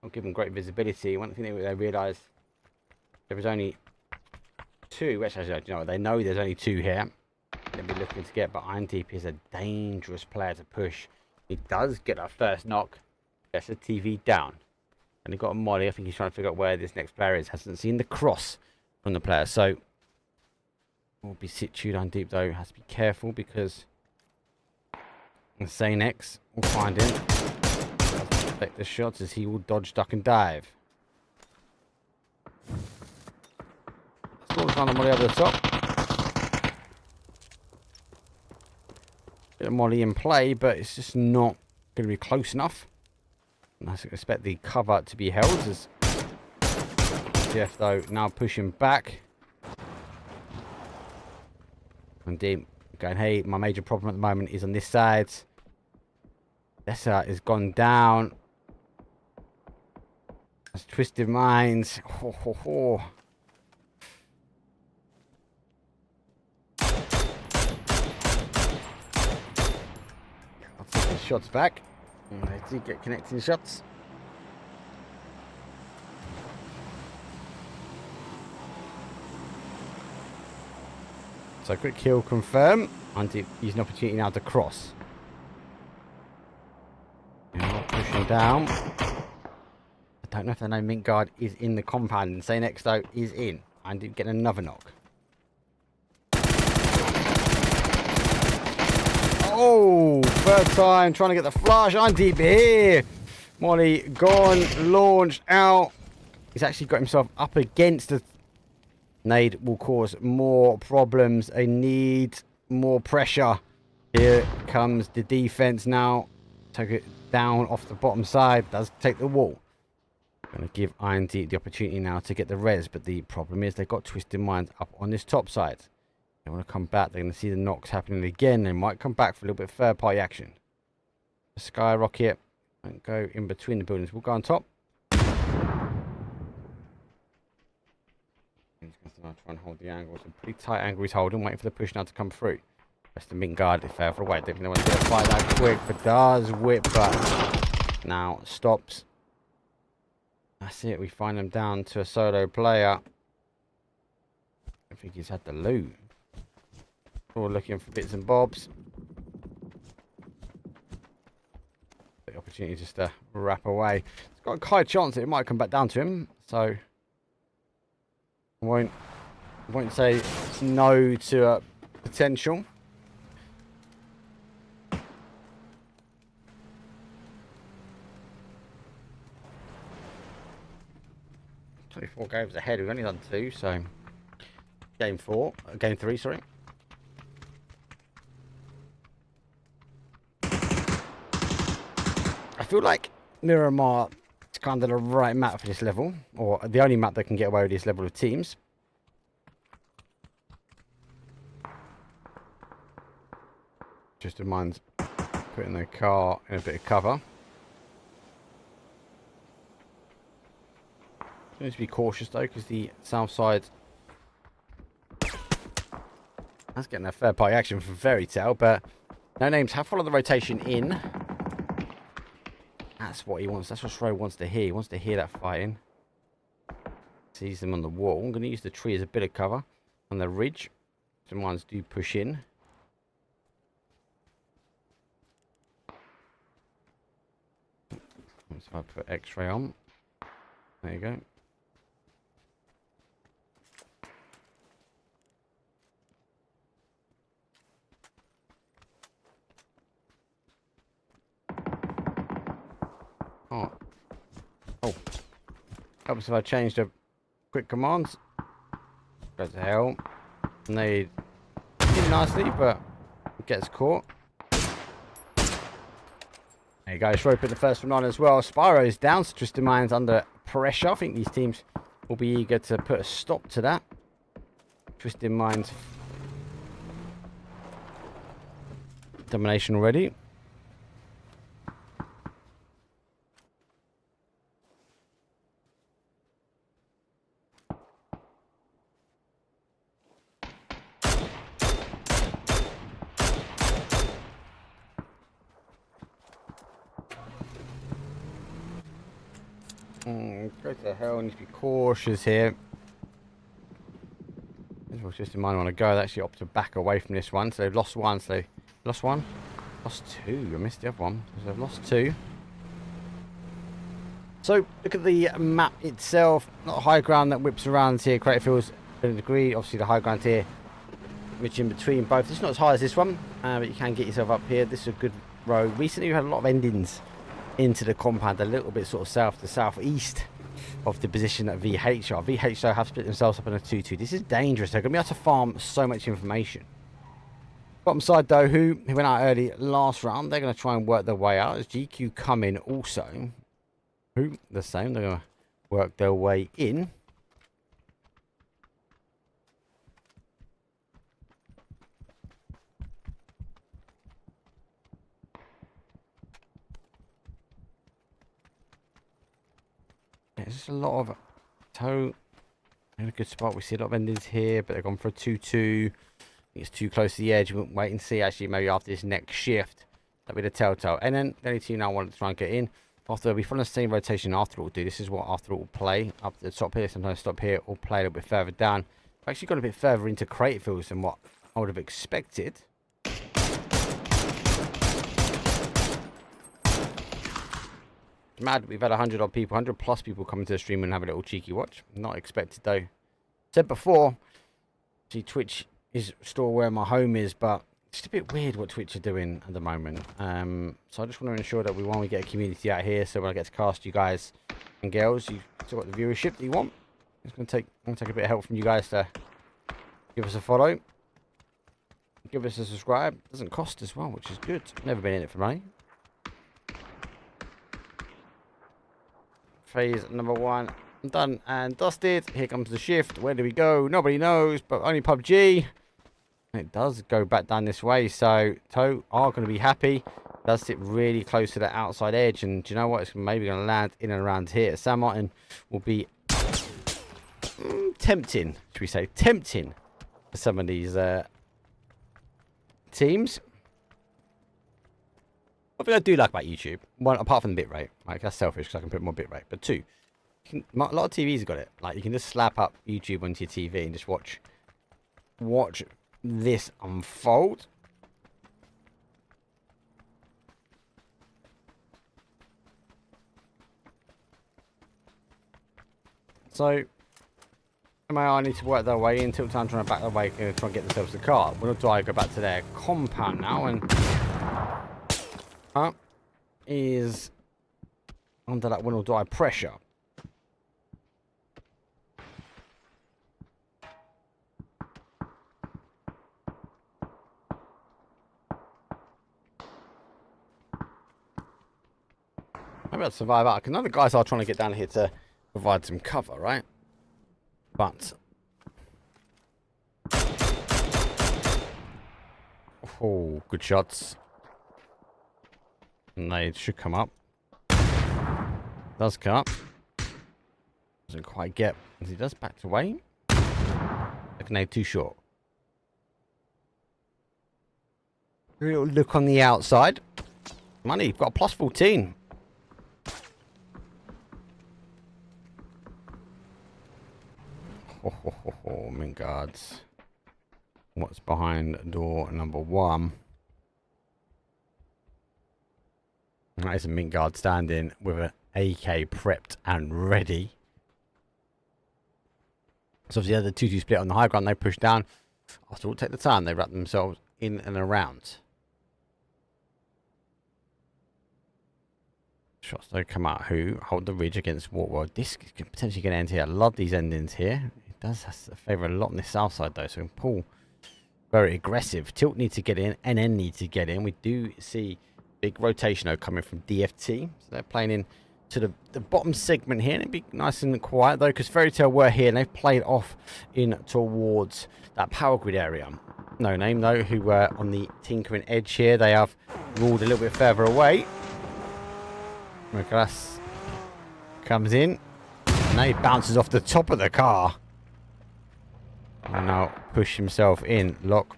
Not giving great visibility. One thing they realise there is only two, which actually, you know, they know there's only two here. They'll be looking to get, but Iron Deep is a dangerous player to push. He does get that first knock, gets the TV down, and he got a molly. I think he's trying to figure out where this next player is. Hasn't seen the cross from the player, so will be situated. Iron Deep though has to be careful because Insane X will find him. Expect the shots as he will dodge, duck, and dive. Still trying to molly over the top. Bit of molly in play, but it's just not going to be close enough. And I expect the cover to be held as Jeff though now pushing back. And Deep going, hey, my major problem at the moment is on this side. Dessa is gone down. That's Twisted Minds. Ho, ho, ho. I'll take his shots back. And they do get connecting shots. So quick kill confirm. And use an opportunity now to cross. Pushing down. I don't know if they know Mintguard is in the compound. And Say Next though is in. And getting another knock. Oh, third time trying to get the flush. Iron Deep here. Molly gone, launched out. He's actually got himself up against the nade. Will cause more problems. They need more pressure. Here comes the defense now. Take it down off the bottom side. Does take the wall. Going to give Iron Deep the opportunity now to get the res, but the problem is they've got Twisted Minds up on this top side. They want to come back. They're going to see the knocks happening again. They might come back for a little bit of third party action. The skyrocket and go in between the buildings. We'll go on top. He's going to try and hold the angle. It's a pretty tight angle he's holding, waiting for the push now to come through. Rest of Mintguard further away. Don't think they want to fight that quick, but does whip back. Now stops. That's it. We find them down to a solo player. I think he's had the loot. We're looking for bits and bobs. The opportunity just to wrap away. It's got a high chance that it might come back down to him. So I won't say no to a potential. 24 games ahead. We've only done 2, so game 3, sorry. I feel like Miramar is kind of the right map for this level, or the only map that can get away with this level of teams. Twisted Minds putting their car in a bit of cover. Need to be cautious though, because the south side that's getting a third party action from Fairy Tale, but NONAMES have followed the rotation in. That's what he wants. That's what Shro wants to hear. He wants to hear that fighting. Sees them on the wall. I'm going to use the tree as a bit of cover on the ridge. Some ones do push in. So I put X-ray on. There you go. Oh. Helps if I change the quick commands. Go to hell. And they did nicely, but it gets caught. There you go. Shro put the first one on as well. Spyro's down. So Twisted Minds under pressure. I think these teams will be eager to put a stop to that. Twisted Minds domination already. Go to hell, need to be cautious here. This was just in mind want to go. They actually opt to back away from this one. So they've lost one. So they lost one. Lost two. I missed the other one. So they've lost two. So look at the map itself. Not a high ground that whips around here. Crater Fields to a degree. Obviously the high ground here, which in between both. It's not as high as this one, but you can get yourself up here. This is a good road. Recently we had a lot of endings into the compound, a little bit sort of south to southeast of the position that VH are. VH though have split themselves up in a 2-2. This is dangerous. They're going to be able to farm so much information. Bottom side though, who went out early last round, they're going to try and work their way out. As GQ come in also. Who the same, they're going to work their way in. There's just a lot of toe in a good spot. We see a lot of endings here, but they've gone for a 2-2. It's too close to the edge. We'll wait and see actually maybe after this next shift. That'll be the telltale. And then the only team now wanted to try and get in. After we follow the same rotation AfterAlt will do. This is what AfterAlt will play up the top here. Sometimes stop here or play a little bit further down. We've actually got a bit further into Crater Fields than what I would have expected. It's mad. We've had 100 odd people, 100 plus people coming to the stream and have a little cheeky watch. Not expected though. Said before, see, Twitch is still where my home is, but it's just a bit weird what Twitch are doing at the moment. So I just want to ensure that we get a community out here, so when I get to cast you guys and girls, you still got the viewership that you want. It's going to take a bit of help from you guys to give us a follow, give us a subscribe. Doesn't cost as well, which is good. Never been in it for money. Phase number 1 done and dusted. Here comes the shift. Where do we go? Nobody knows, but only PUBG. It does go back down this way, so Toe are going to be happy. It does sit really close to the outside edge, and do you know what? It's maybe going to land in and around here. Sam Martin will be tempting, should we say, tempting for some of these teams. One thing I do like about YouTube, one apart from the bitrate, like that's selfish because I can put more bitrate, but two, a lot of TVs have got it. Like you can just slap up YouTube onto your TV and just watch this unfold. So I need to work their way in. Tilt time trying to back their way and try and get themselves the car. WINORDIE go back to their compound now and is under that WINORDIE pressure. Maybe I'll survive out. Because none of the guys are trying to get down here to provide some cover, right? But Oh, good shots. And they should come up. Does cut. Doesn't quite get as he does back away. Nade too short. A little look on the outside. Money, you've got a plus 14. Min guards. What's behind door number 1? That is a mint guard standing with an AK prepped and ready. So obviously the other 2-2 split on the high ground. They push down. After all, take the time. They wrap themselves in and around. Shots though come out who hold the ridge against Wartworld. This could potentially get an end here. I love these endings here. It does favour a lot on this south side though. So we can pull very aggressive. Tilt needs to get in. NN needs to get in. We do see big rotation though coming from DFT. So they're playing in to the bottom segment here. And it'd be nice and quiet though, because Fairy Tail were here and they've played off in towards that power grid area. No name though, who were on the tinkering edge here. They have ruled a little bit further away. Nicholas comes in. And now he bounces off the top of the car. And now push himself in. Lock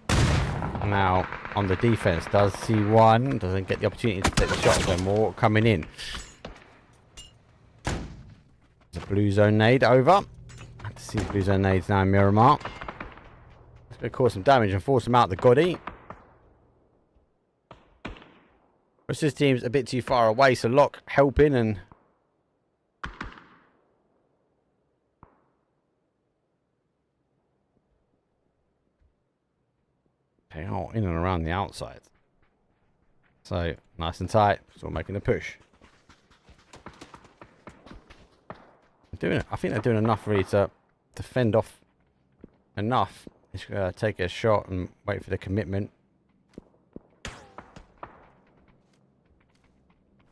now on the defense. Does see one. Doesn't get the opportunity to take the shot. There more coming in. There's a blue zone nade over. Have to see blue zone nades now in Miramar. It's going to cause some damage and force him out the Gotti. But this team's a bit too far away, so Locke helping and okay, oh, in and around the outside. So nice and tight, still making a push. Doing it. I think they're doing enough really to fend off enough. Just take a shot and wait for the commitment.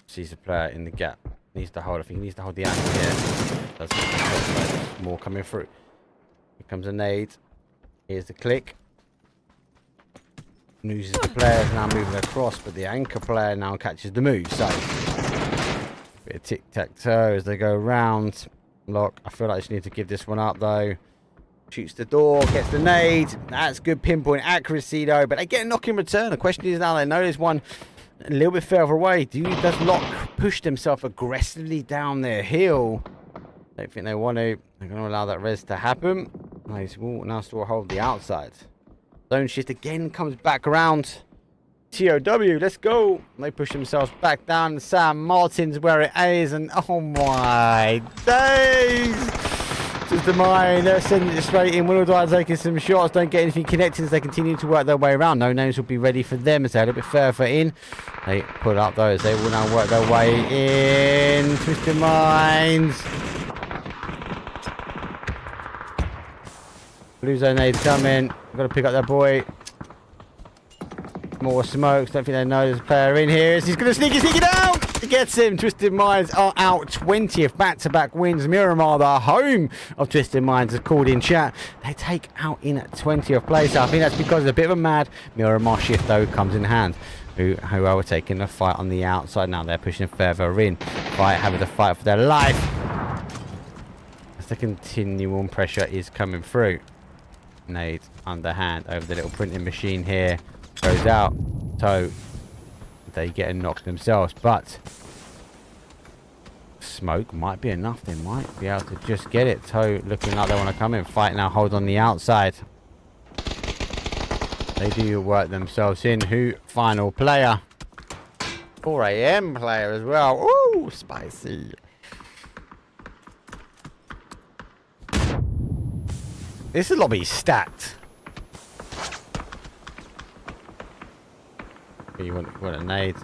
Sees the player in the gap. Needs to hold. I think he needs to hold the angle here. That's more coming through. Here comes a nade. Here's the click. Loses the players now moving across, but the anchor player now catches the move. So bit of tic-tac-toe as they go around. Lock. I feel like I just need to give this one up though. Shoots the door, gets the nade. That's good pinpoint accuracy though, but they get a knock in return. The question is now they know there's one a little bit further away. Does Locke push themselves aggressively down their hill? Don't think they want to. They're going to allow that res to happen. Nice. Will now still hold the outside. Zone shift again comes back around. TOW, let's go. They push themselves back down. Sam Martin's where it is, and oh my days! Just the mine. They're sending it straight in. WINORDIE taking some shots. Don't get anything connected as they continue to work their way around. No names will be ready for them as they're a little bit further in. They put up those. They will now work their way in. Twisted Minds. Blue zone nades coming. We've got to pick up that boy. More smokes. Don't think they know there's a player in here. He's going to sneak it out. He gets him. Twisted Minds are out 20th back-to-back wins. Miramar, the home of Twisted Minds, is called in chat. They take out in 20th place. I think that's because a bit of a mad Miramar shift, though, comes in hand. Who are taking the fight on the outside. Now they're pushing further in. Having to fight for their life. As the continual pressure is coming through. Nade underhand over the little printing machine here. Goes out. So they get a knock themselves, but smoke might be enough. They might be able to just get it. Toe looking like they want to come in. Fight now. Hold on the outside. They do work themselves in. Who? Final player. 4 AM player as well. Ooh, spicy. This lobby is stacked. You want a nade.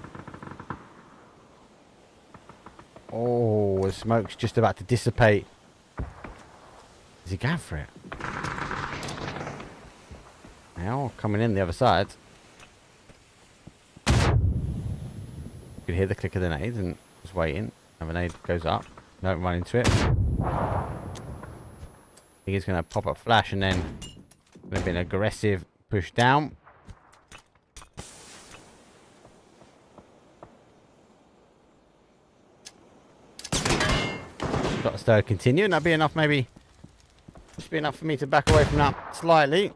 Oh, the smoke's just about to dissipate. Is he going for it? Now coming in the other side. You can hear the click of the nade and just waiting. Another nade goes up. Don't run into it. I think he's going to pop a flash and then going to be an aggressive push down. Got us to continue, and that'd be enough maybe. Just be enough for me to back away from that slightly.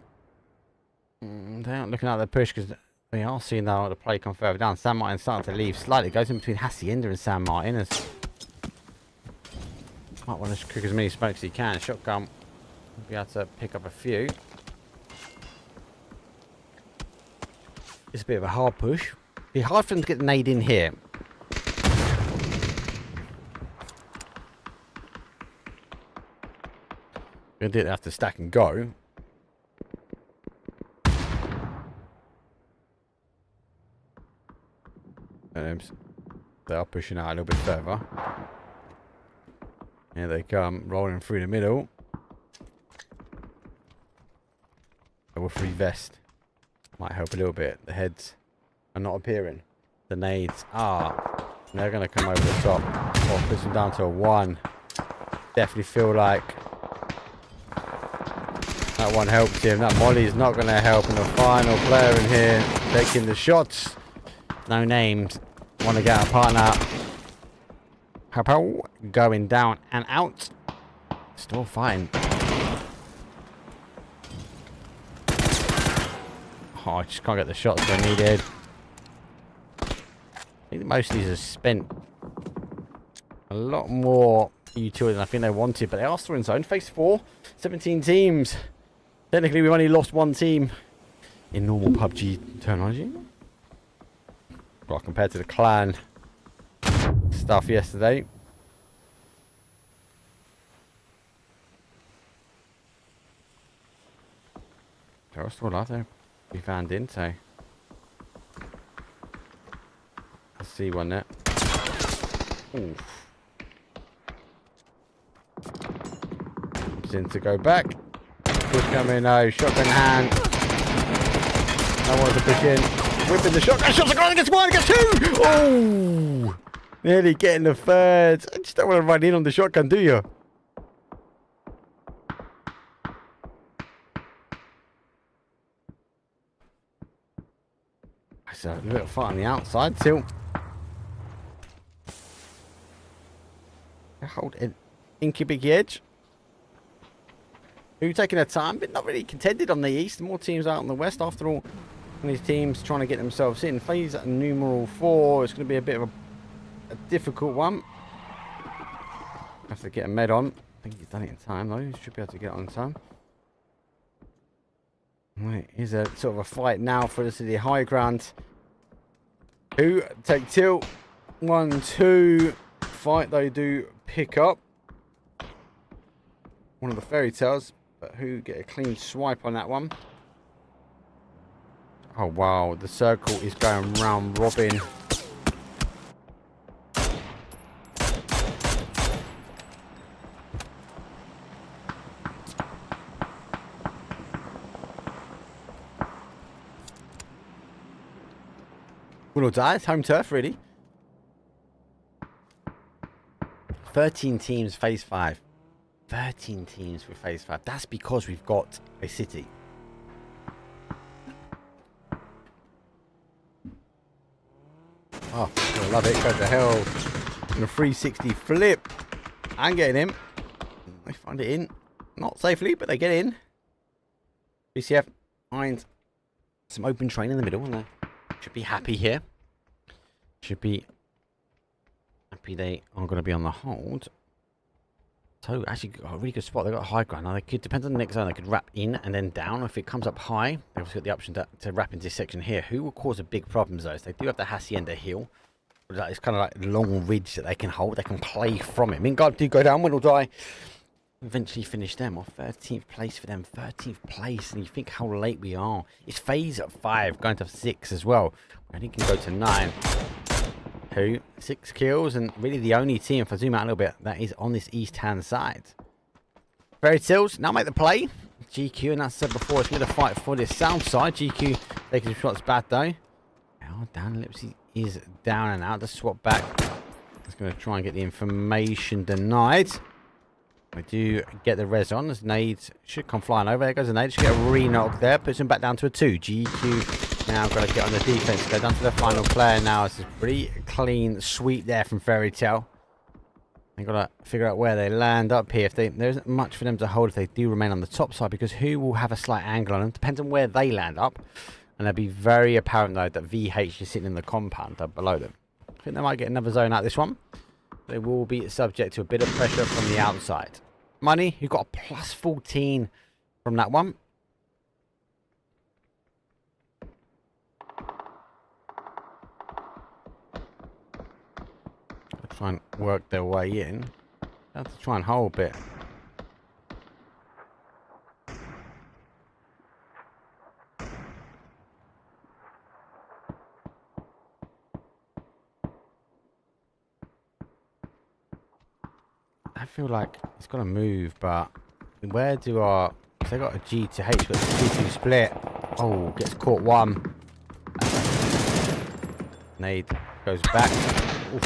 They're not looking at the push because they are seeing now the play come further down. San Martin starting to leave slightly. Goes in between Hacienda and San Martin. As might want to cook as many smokes as he can. Shotgun will be able to pick up a few. It's a bit of a hard push. It'd be hard for them to get the nade in here. They did have to stack and go. They are pushing out a little bit further. Here they come, rolling through the middle. Double free vest. Might help a little bit. The heads are not appearing. The nades are. They're going to come over the top. Or push them down to a 1. Definitely feel like that one helped him. That molly is not going to help. And the final player in here taking the shots. No names. Want to get a partner. Hapo going down and out. Still fine. Oh, I just can't get the shots I needed. I think most of these are spent a lot more utility than I think they wanted, but they are still in zone. Phase 4, 17 teams. Technically, we've only lost 1 team in normal PUBG terminology. Well, compared to the clan stuff yesterday. They're still alive there. We found in, so let's see one there. Oof. In to go back. Push coming, no. Shotgun hand. No one to push in. Whipping the shotgun. Shots are going against 1, against 2. Oh! Nearly getting the third. I just don't want to run in on the shotgun, do you? So a little fight on the outside still. Hold an inky edge. Who taking their time, but not really contended on the east. More teams out on the west. After all, these teams trying to get themselves in. Phase numeral 4. It's going to be a bit of a difficult one. Have to get a med on. I think he's done it in time though. He should be able to get it on time. Right, here's a sort of a fight now for the high ground. Who take tilt? 1, 2. Fight they do pick up. One of the fairy tales, but who get a clean swipe on that one? Oh wow, the circle is going round robin. WINORDIE, it's home turf really. 13 teams phase 5. 13 teams for phase 5. That's because we've got a city. Oh, I love it. Go to hell. And a 360 flip. And getting him. They find it in. Not safely, but they get in. PCF finds some open train in the middle. And they should be happy here. Should be happy they are going to be on the hold. So actually got a really good spot. They've got a high ground. Now they could, depends on the next zone, they could wrap in and then down. If it comes up high, they've also got the option to wrap into this section here. Who will cause a big problem though? So they do have the Hacienda hill. It's kind of like a long ridge that they can hold. They can play from it. Mingard do go down, WINORDIE eventually finish them off. 13th place for them. 13th place. And you think how late we are. It's phase 5, going to 6 as well. I think it can go to 9. Who? 6 kills, and really the only team, if I zoom out a little bit, that is on this east-hand side. Fairy Tales now make the play. GQ, and that's said before, it's going to fight for this south side. GQ taking some shots bad though. Now down, Lipsy is down and out. Let's swap back. It's going to try and get the information denied. We do get the res on. As nades should come flying over. There goes the nade. Should get a re-knock there. Puts him back down to a 2. GQ now got to get on the defense. Go down to the final player now. It's a pretty clean sweep there from Fairy Tale. They've got to figure out where they land up here. If there isn't much for them to hold if they do remain on the top side, because who will have a slight angle on them depends on where they land up. And it'll be very apparent though that VH is sitting in the compound up below them. I think they might get another zone out this one. They will be subject to a bit of pressure from the outside. Money, you've got a plus 14 from that one. They'll try and work their way in. They have to try and hold a bit. I feel like it's got to move, but where do our... So they got a G to H, but it's a 2-2 split. Oh, gets caught one. Nade goes back. Oof.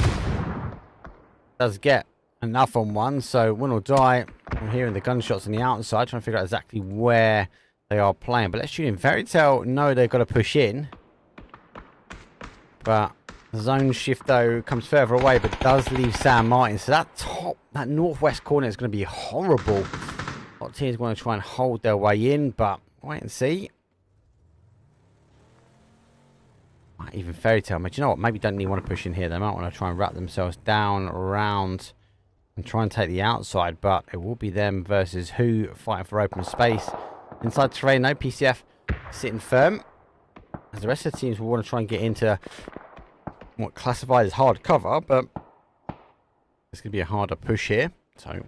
Does get enough on one, so win or die. I'm hearing the gunshots on the outside, trying to figure out exactly where they are playing. But let's shoot in. Fairy Tale, no, they've got to push in. But the zone shift, though, comes further away, but does leave San Martin. So that top, that northwest corner is going to be horrible. A lot of teams want to try and hold their way in, but wait and see. Might even Fairy Tale, but you know what? Maybe don't even want to push in here. They might want to try and wrap themselves down around and try and take the outside, but it will be them versus who fighting for open space. Inside terrain, no PCF sitting firm. As the rest of the teams will want to try and get into what classified as hard cover, but it's going to be a harder push here. So,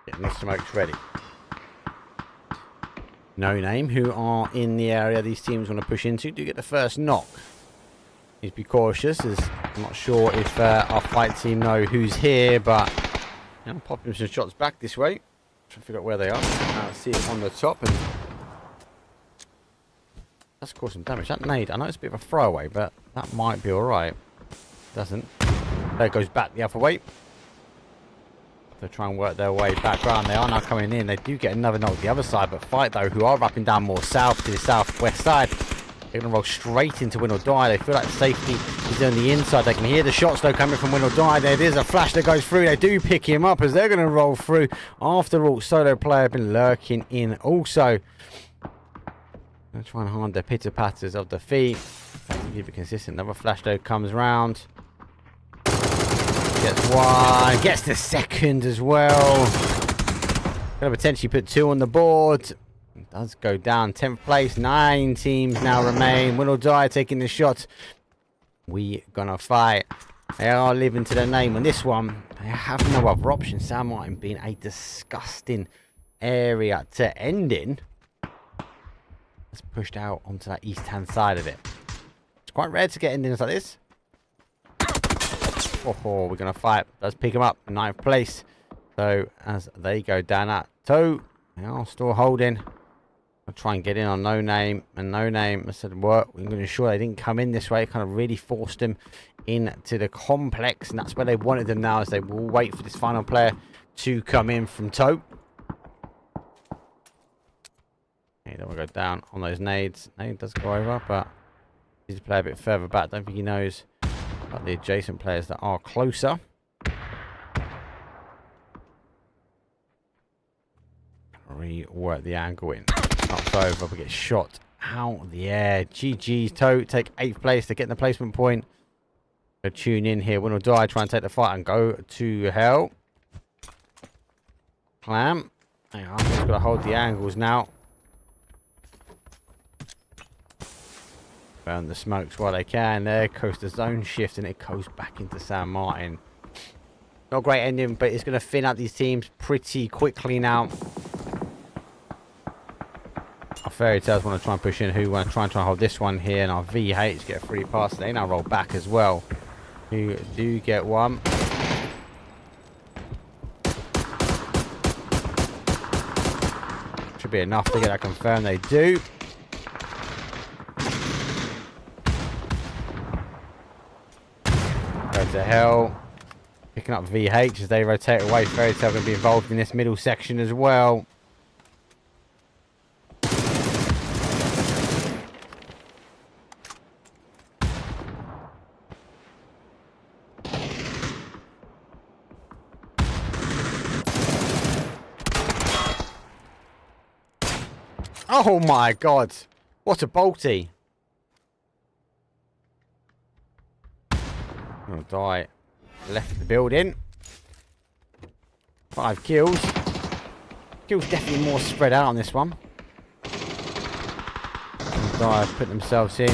getting the smokes ready. No Name, who are in the area these teams want to push into, do get the first knock. Need to be cautious, as I'm not sure if our fight team know who's here, but you know, popping some shots back this way. Trying to figure out where they are. See it on the top, and that's caused some damage. That nade, I know it's a bit of a throwaway, but that might be alright. Doesn't. There goes back the other way. They try and work their way back around. They are now coming in. They do get another knock the other side, but Fight though, who are wrapping down more south to the southwest side, they're going to roll straight into Win or Die. They feel like safety is on the inside. They can hear the shots though coming from Win or Die. There it is, a flash that goes through. They do pick him up as they're going to roll through. AfterAlt solo player been lurking in also. Going to try and hide their pitter patters of defeat. Keep it consistent. Another flash though comes round. Gets one, gets the second as well. Gonna potentially put 2 on the board. It does go down 10th place. 9 teams now remain. Win or Die taking the shot. We gonna fight. They are living to their name on this one. They have no other option. San Martin being a disgusting area to end in. It's pushed out onto that east hand side of it. It's quite rare to get endings like this. Oh, we're going to fight. Let's pick them up. 9th place. So, as they go down at toe, they are still holding. I'll try and get in on No Name. And No Name, I said, work. We're going to ensure they didn't come in this way. Kind of really forced them into the complex. And that's where they wanted them now, as they will wait for this final player to come in from toe. Okay, then we'll go down on those nades. Nade does go over, but he's to play a bit further back. Don't think he knows about the adjacent players that are closer. Rework the angle in. Up over, but get shot out of the air. GG's Toe take 8th place. They're getting the placement point. Go tune in here. Win or Die. Try and take the fight and go to hell. Clam. Hang on. Just got to hold the angles now. Burn the smokes while they can. There goes the zone shift, and it goes back into San Martin. Not a great ending, but it's going to thin out these teams pretty quickly now. Our Fairy Tales want to try and push in. Who want to try and hold this one here, and our VH get a free pass. They now roll back as well. Who do get one. Should be enough to get that confirmed. They do. Go to hell. Picking up VH as they rotate away. Fairy Tale going to be involved in this middle section as well. Oh my god. What a bolty. Oh, die. Left the building. 5 kills. Kills definitely more spread out on this one. Die put themselves in.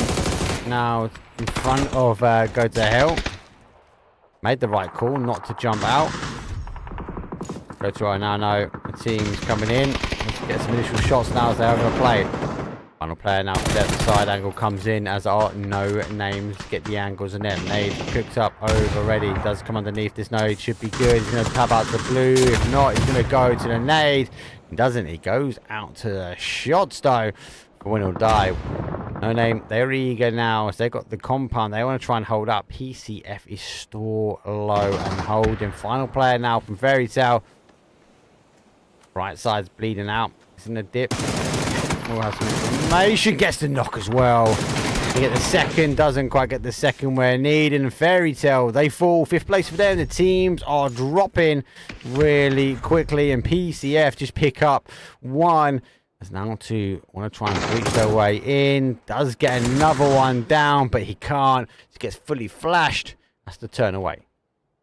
Now in front of Go to Hell. Made the right call not to jump out. Go to I now know the team's coming in. Let's get some initial shots now as they are going to play. Final player now to the side angle comes in as our NONAMES get the angles and then nade picked up over ready. Does come underneath this node. Should be good. He's going to tap out to blue. If not, he's going to go to the nade. He doesn't. He goes out to the shots though. Win or die. NONAME, they're eager now as they've got the compound. They want to try and hold up. PCF is store low and holding. Final player now from Fairy Tale. Right side's bleeding out. It's in the dip. We'll have some information. Gets the knock as well. They get the second. Doesn't quite get the second where needed. And Fairy Tale, they fall. 5th place for them. The teams are dropping really quickly. And PCF just pick up 1. There's now 2. Want to try and breach their way in. Does get another one down, but he can't. Just gets fully flashed. That's the turn away.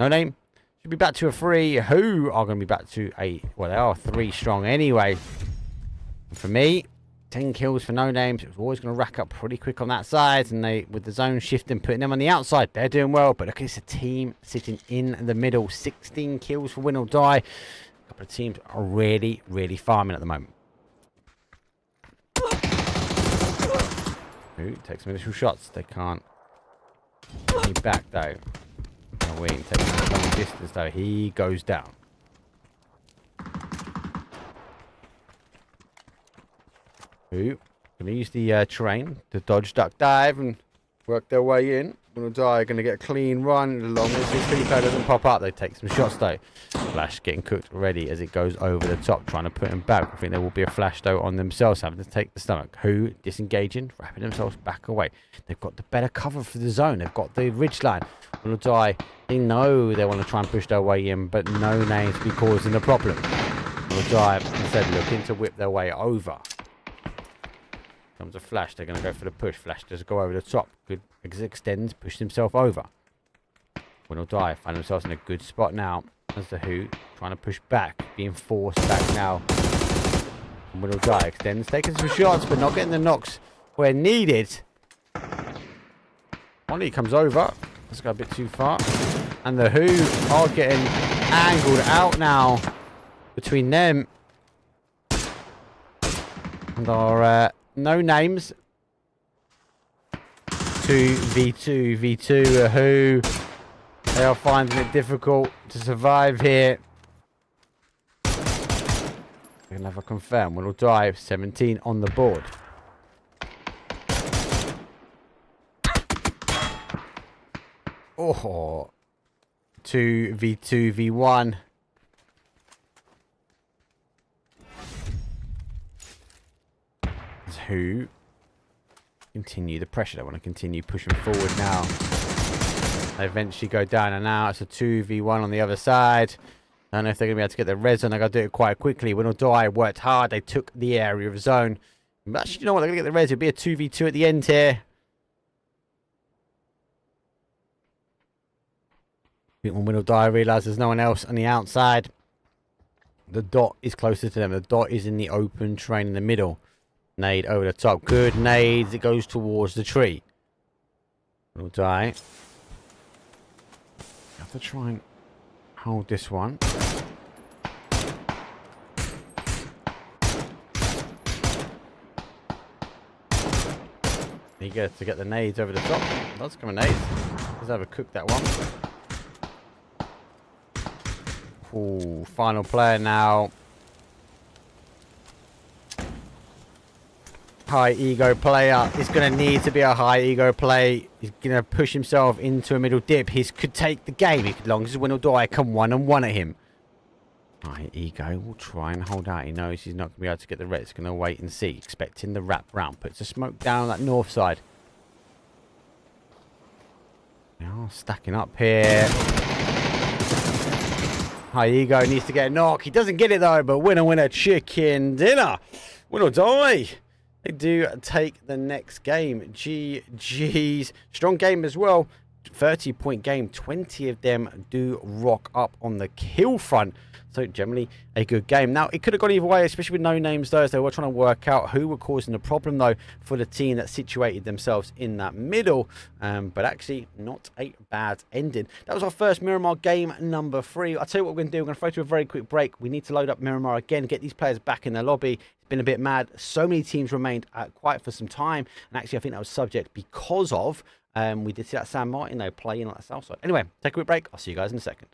NONAME should be back to a 3. Who are going to be back to a... Well, they are 3 strong anyway. And for me, 10 kills for NONAMES. It was always going to rack up pretty quick on that side. And they, with the zone shifting, putting them on the outside, they're doing well. But look, it's a team sitting in the middle. 16 kills for Win or Die. A couple of teams are really, really farming at the moment. Ooh, take some initial shots. They can't. He's back though. No wing. Takes some long distance though. He goes down. Ooh, gonna use the terrain to dodge, duck, dive, and work their way in. Gonna die. Gonna get a clean run. As long as his free player doesn't pop up, they take some shots though. Flash getting cooked already as it goes over the top, trying to put him back. I think there will be a flash though on themselves, having to take the stomach. Who disengaging, wrapping themselves back away. They've got the better cover for the zone. They've got the ridge line. Gonna die. They know they want to try and push their way in, but NONAMES to be causing the problem. Gonna die instead, looking to whip their way over. Comes a flash. They're going to go for the push. Flash does go over the top. Good extends. Push himself over. Win or die. Find themselves in a good spot now. As the Who trying to push back. Being forced back now. And Win or die. Extends. Taking some shots. But not getting the knocks where needed. Only comes over. Let's go a bit too far. And the Who are getting angled out now. Between them. And our... NONAMES 2v2 v2 Who they are finding it difficult to survive here. We're gonna have a confirm. We'll dive 17 on the board. Oh, 2v2 v1. Who continue the pressure. They want to continue pushing forward now. They eventually go down and now it's a 2v1 on the other side. I don't know if they're going to be able to get the res on. They got to do it quite quickly. Win or Die worked hard. They took the area of zone. But actually, you know what? They're going to get the res. It'll be a 2v2 at the end here. When Win or Die realise there's no one else on the outside. The dot is closer to them. The dot is in the open terrain in the middle. Nade over the top. Good nades. It goes towards the tree. Will die. Have to try and hold this one. Eager to get the nades over the top. Lots of nades. Let's overcook that one. Ooh, final player now. High ego player. It's going to need to be a high ego play. He's going to push himself into a middle dip. He could take the game. He could, long as Win or Die come 1-on-1 at him. High ego will try and hold out. He knows he's not going to be able to get the red. He's going to wait and see. Expecting the wrap round. Puts a smoke down that north side. Now stacking up here. High ego needs to get a knock. He doesn't get it though, but winner chicken dinner. WINORDIE. They do take the next game. GG's. Strong game as well. 30-point game. 20 of them do rock up on the kill front. So generally a good game. Now, it could have gone either way, especially with no names though, as they were trying to work out who were causing the problem though for the team that situated themselves in that middle. But actually not a bad ending. That was our first Miramar game number 3. I'll tell you what we're going to do. We're going to throw to a very quick break. We need to load up Miramar again, get these players back in the lobby. It's been a bit mad. So many teams remained quiet for some time. And actually, I think that was subject because of, we did see that San Martin though playing on that south side. Anyway, take a quick break. I'll see you guys in a second.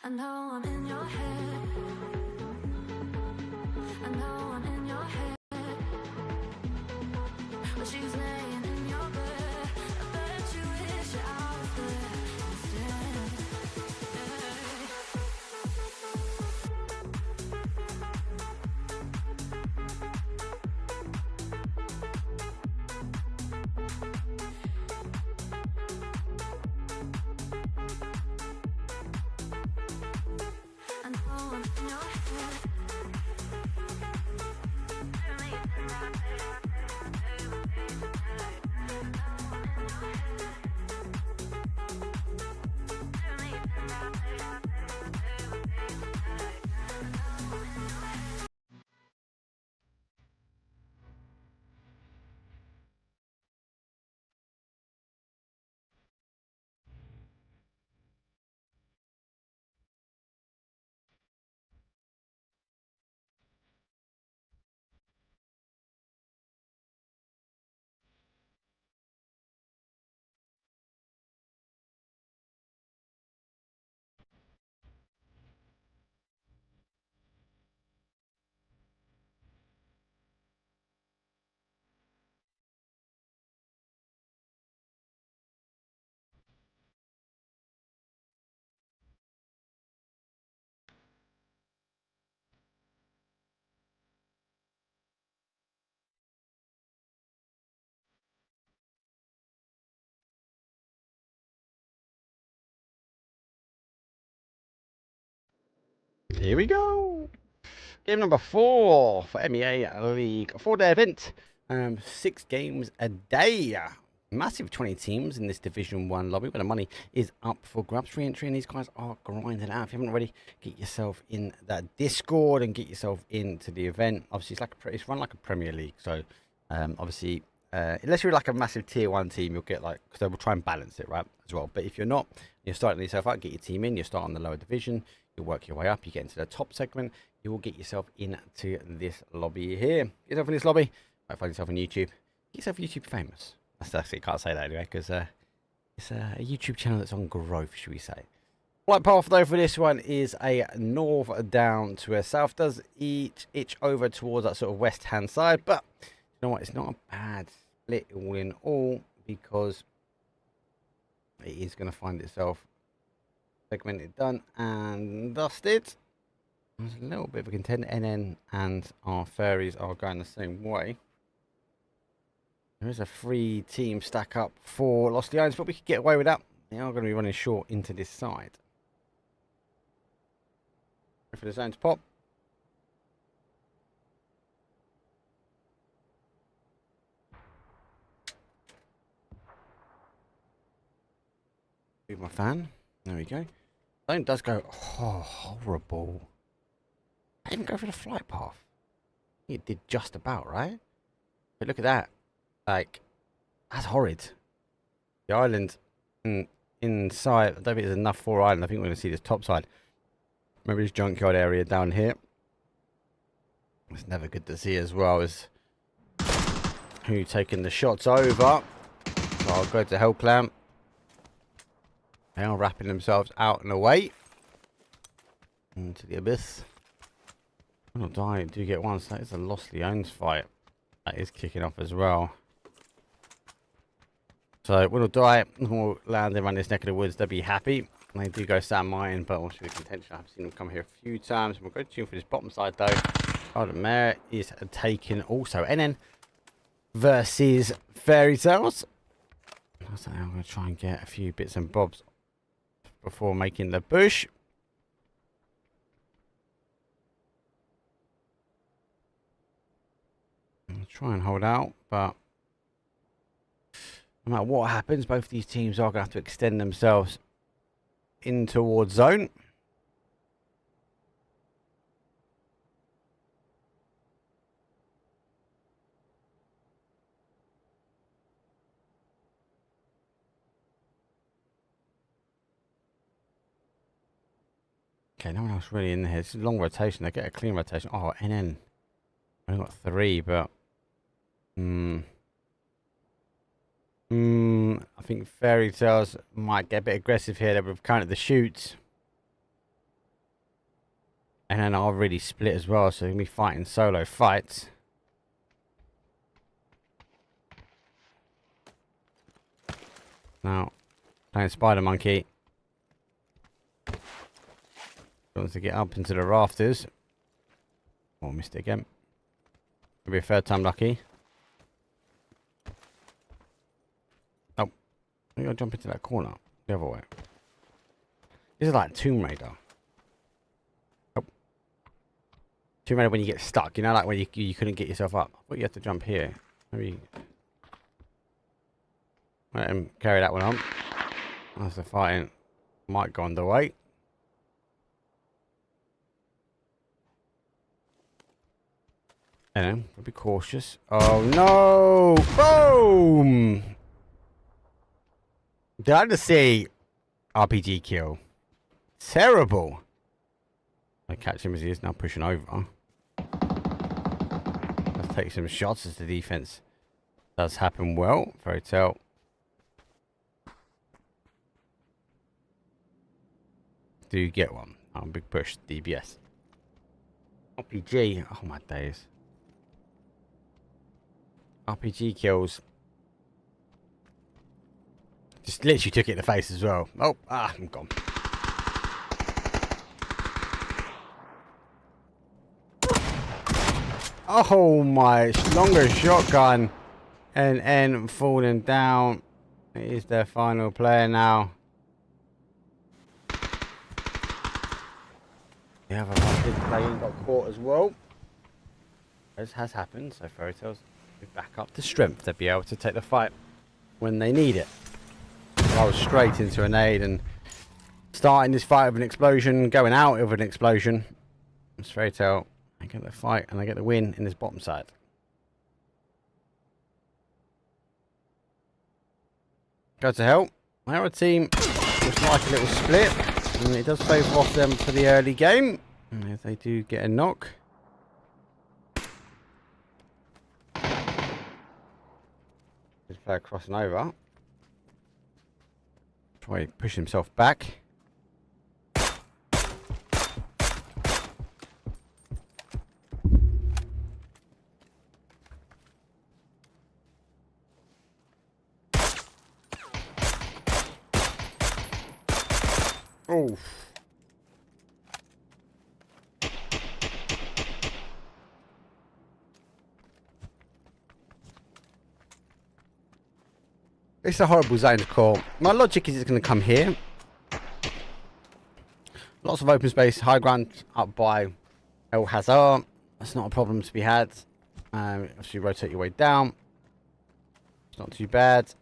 I know I'm in your head. I know I'm in your head. But she's laying in your bed. Here we go. Game number 4 for MEA League. A 4-day event. 6 games a day. Massive 20 teams in this Division 1 lobby where the money is up for grabs. Free entry, and these guys are grinding out. If you haven't already, get yourself in that Discord and get yourself into the event. Obviously, it's like it's run like a Premier League. So, obviously, unless you're like a massive tier 1 team, you'll get like, because they will try and balance it, right, as well. But if you're not, you're starting yourself out, get your team in, you start on the lower division, you work your way up, you get into the top segment, you will get yourself into this lobby here. Get yourself in this lobby, might find yourself on YouTube, get yourself YouTube famous. That's actually, can't say that anyway, because it's a YouTube channel that's on growth, should we say. Right path though for this one is a north down to a south. Does itch over towards that sort of west hand side, but you know what, it's not a bad split all in all, because it is going to find itself segmented, done and dusted. There's a little bit of a contender. NN and our fairies are going the same way. There is a 3-team stack up for Lost Lions, but we could get away with that. They are going to be running short into this side. Wait for the zone to pop. Move my fan. There we go. Zone does go. Oh, horrible. I didn't go for the flight path. It did just about, right? But look at that. Like, that's horrid. The island inside, I don't think there's enough for island. I think we're going to see this top side. Maybe this junkyard area down here. It's never good to see as well as who taking the shots over. So I'll go to Hellclamp. They are wrapping themselves out and away into the abyss. I'm not dying. Do get one. So that is a Lost Leones fight. That is kicking off as well. So we'll die. We'll land around this neck of the woods. They'll be happy. And they do go sand mine, but also the contention. I've seen them come here a few times. We'll go tune for this bottom side though. Oh, the mayor is taken also. And then versus Fairy Tales. I'm going to try and get a few bits and bobs before making the push. I'll try and hold out, but no matter what happens, both these teams are going to have to extend themselves in towards zone. Okay, no one else really in here. It's a long rotation. They get a clean rotation. Oh, NN. I only got 3, but I think Fairy Tales might get a bit aggressive here. They've counted the shoots. And then I'll really split as well, so they're going to be fighting solo fights. Now, playing Spider Monkey. Wants to get up into the rafters. Oh, missed it again. Could be a third time lucky. Oh, I gotta jump into that corner the other way. This is like Tomb Raider. Oh. Do you remember when you get stuck? You know, like when you couldn't get yourself up. I thought you had to jump here. Maybe let him carry that one on. As the fighting might go underway. We'll be cautious. Oh no! Boom! Did I just see RPG kill? Terrible. I catch him as he is now pushing over. Let's take some shots as the defense does happen well. Fairy tale. Do you get one? Oh, big push. DBS. RPG. Oh my days. RPG kills. Just literally took it in the face as well. Oh, I'm gone. Oh my, longer shotgun. And falling down. It is their final player now. The other one did play and got caught as well. As has happened, so Fairy Tales be back up to strength to be able to take the fight when they need it. I was straight into a nade and starting this fight with an explosion, going out of an explosion. It's Fairy Tale. I get the fight and I get the win in this bottom side. Go to hell. Our team looks like a little split. And it does favour off them for the early game. And if they do get a knock. This player crossing over. Try to push himself back. Oh. It's a horrible zone to call. My logic is it's going to come here. Lots of open space, high ground up by El Hazard. That's not a problem to be had. Obviously rotate your way down. It's not too bad.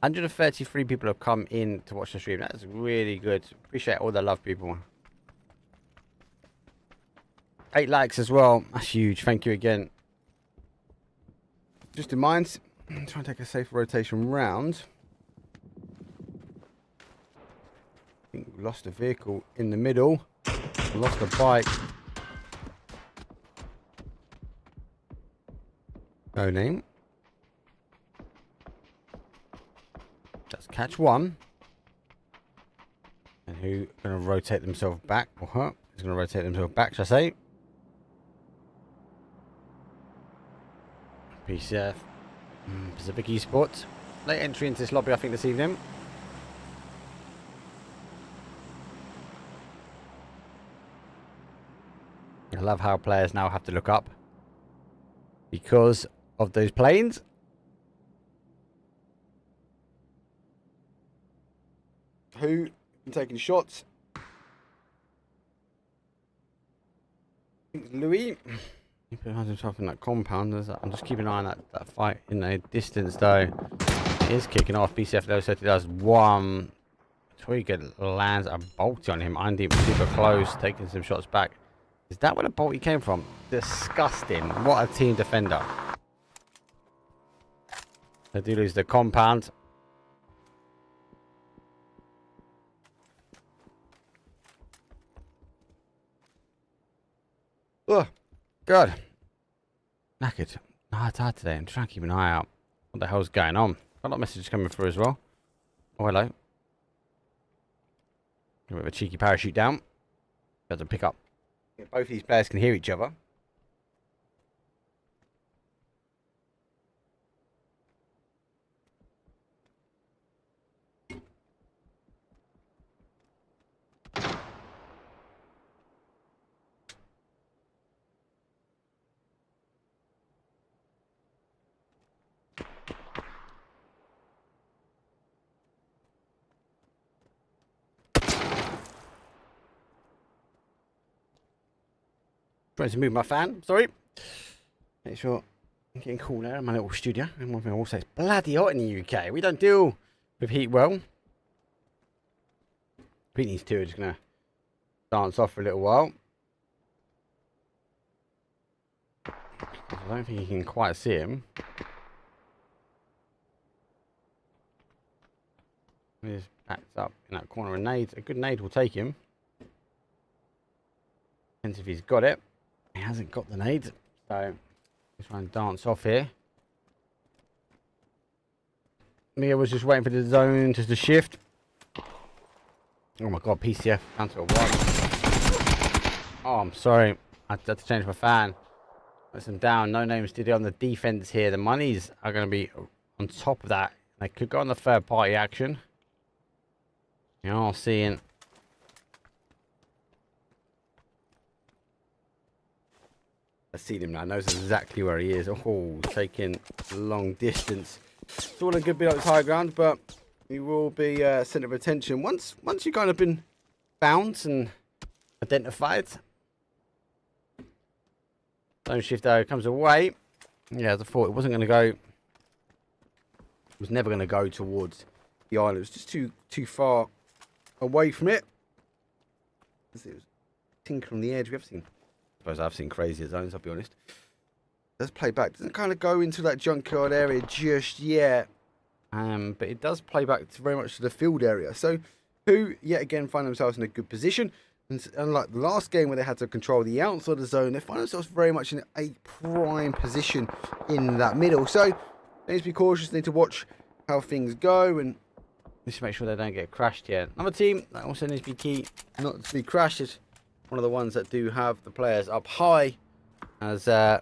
$133 people have come in to watch the stream. That's really good. Appreciate all the love, people. 8 likes as well. That's huge. Thank you again. Just in mind, I'm trying to take a safe rotation round. I think we lost a vehicle in the middle. We lost a bike. No name. Let's catch one. And who going to rotate themselves back? Or her? Who's going to rotate themselves back, shall I say? PCF. Pacific Esports. Late entry into this lobby, I think, this evening. I love how players now have to look up because of those planes. Who taking shots? I think it's Louis. He put himself in that compound. I'm just keeping an eye on that fight in the distance, though. It is kicking off. BCF level 30 does one. Twigger lands a bolty on him. Andy super close, taking some shots back. Is that where the bolty came from? Disgusting. What a team defender. They do lose the compound. Oh, good. Knackered. No, it's hard today. I'm trying to keep an eye out. What the hell's going on? Got a lot of messages coming through as well. Oh, hello. A bit of a cheeky parachute down. Got to pick up. Both these players can hear each other. Trying to move my fan. Sorry. Make sure I'm getting cool there in my little studio. And one thing also, it's bloody hot in the UK. We don't deal with heat well. I think these two are just going to dance off for a little while. I don't think you can quite see him. He's backed up in that corner. A good nade will take him. Depends if he's got it. He hasn't got the nade. So, let's try and dance off here. MEA was just waiting for the zone just to shift. Oh my god, PCF down to a 1. Oh, I'm sorry. I had to change my fan. Let them down. NONAMES did it on the defense here. The monies are going to be on top of that. They could go on the third party action. You know, seeing. I see him now. Knows exactly where he is. Oh, taking long distance. It's all a good bit on high ground, but he will be centre of attention once you kind of been found and identified. Zone shift though comes away. Yeah, as I thought, it wasn't going to go. It was never going to go towards the island. It was just too far away from it. It was tinkering on the edge. I suppose I've seen crazier zones, I'll be honest. Does play back. Doesn't kind of go into that junkyard area just yet. But it does play back very much to the field area. So, who yet again find themselves in a good position. And unlike the last game where they had to control the outside of the zone, they find themselves very much in a prime position in that middle. So, they need to be cautious. They need to watch how things go and just make sure they don't get crashed here. Another team that also needs to be key not to be crashed is one of the ones that do have the players up high as TOW.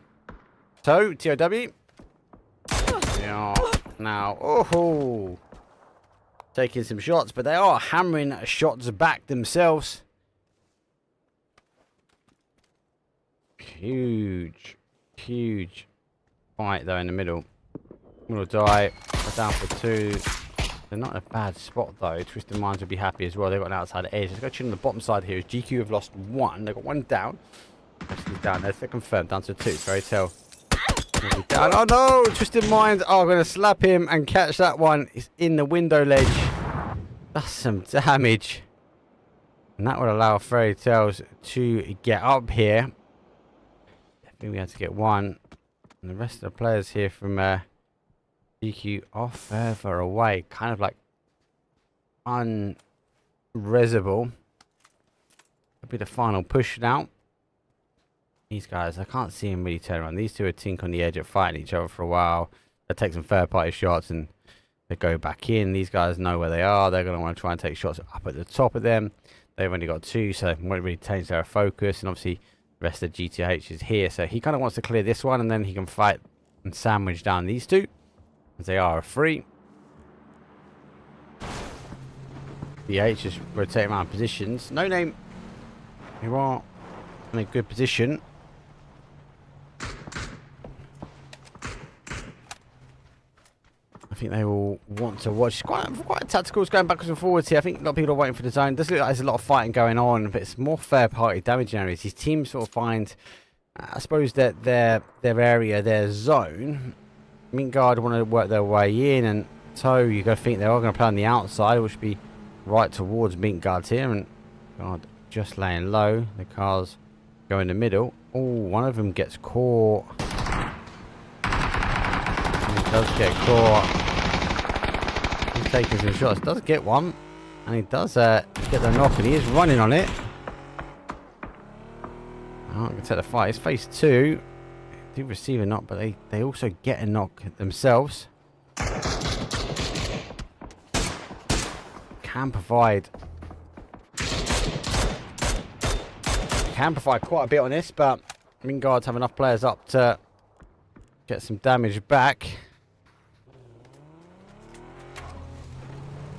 Yeah, now, oh, taking some shots, but they are hammering shots back themselves. Huge fight though in the middle. WINORDIE down for 2. They're not in a bad spot though. Twisted Minds would be happy as well. They've got an outside edge. Let's go chill on the bottom side here. GQ have lost 1. They've got 1 down. Actually down there. They're confirmed. Down to 2. Fairy Tale. Down. Oh no! Twisted Minds are going to slap him and catch that one. It's in the window ledge. That's some damage. And that would allow Fairy Tales to get up here. I think we had to get 1. And the rest of the players here from GQ are further away. Kind of like unresable. That'll be the final push now. These guys, I can't see them really turn around. These two are tink on the edge of fighting each other for a while. They take some third party shots and they go back in. These guys know where they are. They're going to want to try and take shots up at the top of them. They've only got 2, so they won't really change their focus. And obviously, the rest of GTH is here. So he kind of wants to clear this one and then he can fight and sandwich down these 2. As they are free. DH just rotating around positions. NONAME, you are in a good position. I think they will want to watch. Quite tactical, going backwards and forwards here. I think a lot of people are waiting for the zone. It does look like there's a lot of fighting going on, but it's more third party damage areas. These teams sort of find, I suppose, that their area, their zone. Mintguard want to work their way in, and TOW, you got to think they are going to play on the outside, which would be right towards Mintguard here. And God, just laying low. The cars go in the middle. Oh, one of them gets caught. He does get caught. He's taking some shots. Does get one, and he does get the knock, and he is running on it. I'm going to take the fight. It's phase 2. Do receive a knock, but they also get a knock themselves. Can provide quite a bit on this, but Mintguards have enough players up to get some damage back.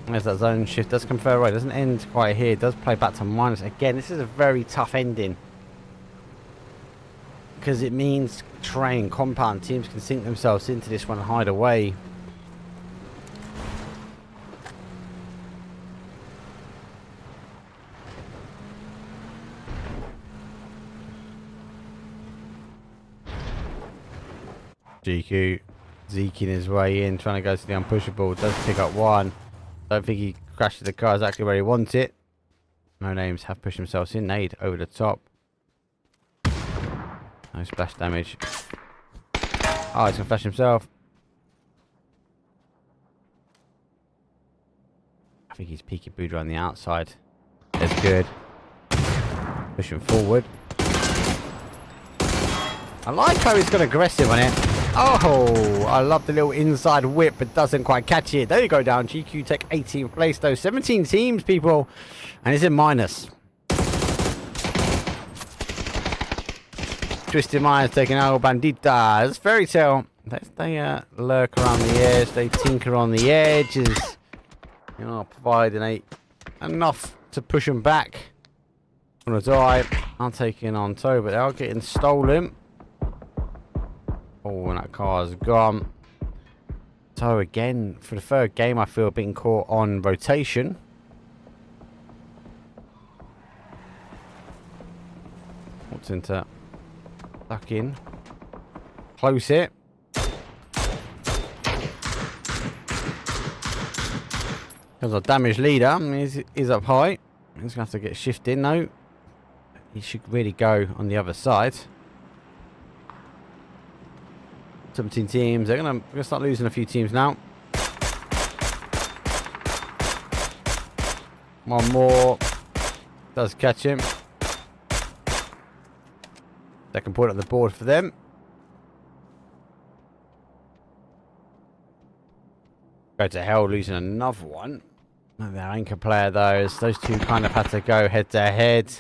There's that zone shift. Does come further away. Doesn't end quite here. Does play back to minus again. This is a very tough ending. Because it means train compound teams can sink themselves into this one and hide away. GQ zeking his way in, trying to go to the unpushable. Does pick up one. Don't think he crashes the car exactly where he wants it. No names have pushed themselves in. Nade over the top. No splash damage. Oh, he's gonna flash himself. I think he's peeky booed on the outside. That's good. Pushing forward. I like how he's got aggressive on it. Oh, I love the little inside whip, but doesn't quite catch it. There you go down. GQ take 18th place though. 17 teams, people. And it's in minus. Twisted Minds taking out Banditas. Fairy Tale. They lurk around the edge. They tinker on the edges. You know, providing enough to push them back. On a dive. I'm taking on toe, but they are getting stolen. Oh, and that car's gone. So again, for the third game, I feel being caught on rotation. What's into tuck in, close it. Because our damage leader is up high. He's gonna have to get shifted. No, he should really go on the other side. 17 teams. They're gonna start losing a few teams now. One more. Does catch him. Second point on the board for them. Go to hell, losing another one. Their anchor player, though, those two kind of had to go head to head.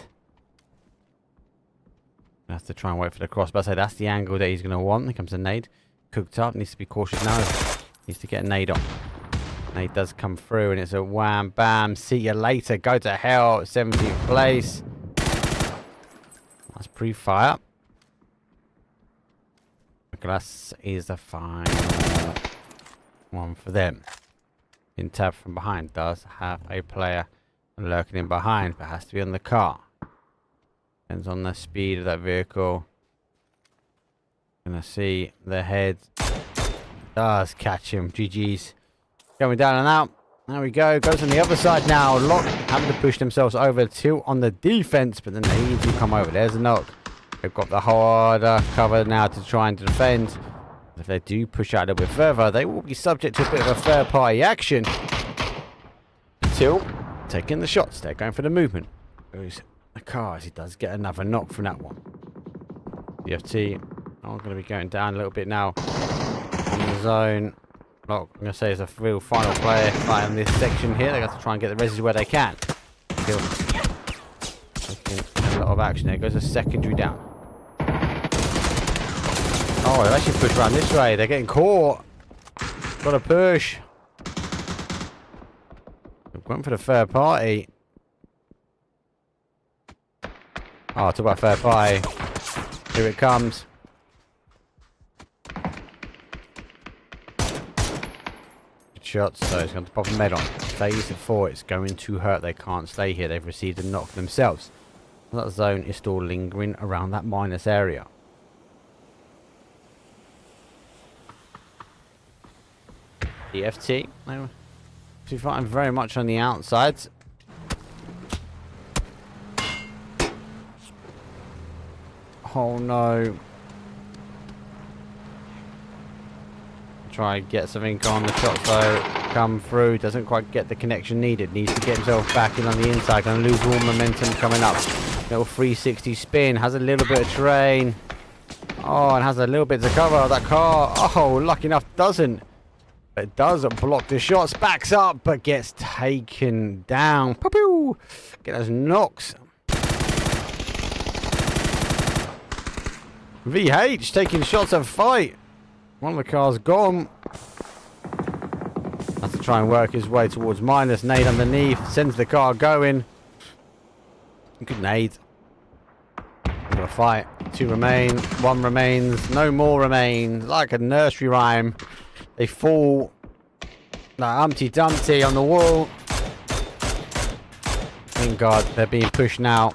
Have to try and wait for the cross. But I say that's the angle that he's going to want. Here comes a nade. Cooked up. Needs to be cautious now. Needs to get a nade on. Nade does come through, and it's a wham, bam. See you later. Go to hell. 17th place. That's pre-fire. Glass is the final one for them. In tab from behind does have a player lurking in behind, but has to be on the car. Depends on the speed of that vehicle. Gonna see the head. Does catch him. GG's. Going down and out. There we go. Goes on the other side now. Lock having to push themselves over. Two on the defense, but then they need to come over. There's a knock. They've got the harder cover now to try and defend. If they do push out a little bit further, they will be subject to a bit of a third-party action. Until taking the shots. They're going for the movement. Goes the car as he does get another knock from that one. DFT are going to be going down a little bit now. On the zone. Look, I'm going to say it's a real final player fight in this section here. They got to try and get the reses where they can. Still taking a lot of action there. Goes a secondary down. Oh, they've actually pushed around this way. They're getting caught. Got to push. They've gone for the third party. Oh, talk about third party. Here it comes. Good shots. So it's going to pop a med on. Phase 4. It's going to hurt. They can't stay here. They've received a knock themselves. That zone is still lingering around that minus area. DFT. She's fighting very much on the outside. Oh no. Try and get something on the shot though. Come through. Doesn't quite get the connection needed. Needs to get himself back in on the inside. Gonna lose all momentum coming up. Little 360 spin. Has a little bit of terrain. Oh, and has a little bit to cover that car. Oh, lucky enough doesn't. It does block the shots, backs up, but gets taken down. Poo-poo! Get those knocks. VH taking shots and fight. One of the cars gone. Has to try and work his way towards minus. Nade underneath, sends the car going. Good nade. Got a fight. 2 remain, 1 remains, no more remain. Like a nursery rhyme. They fall like Humpty Dumpty on the wall. Thank God they're being pushed now.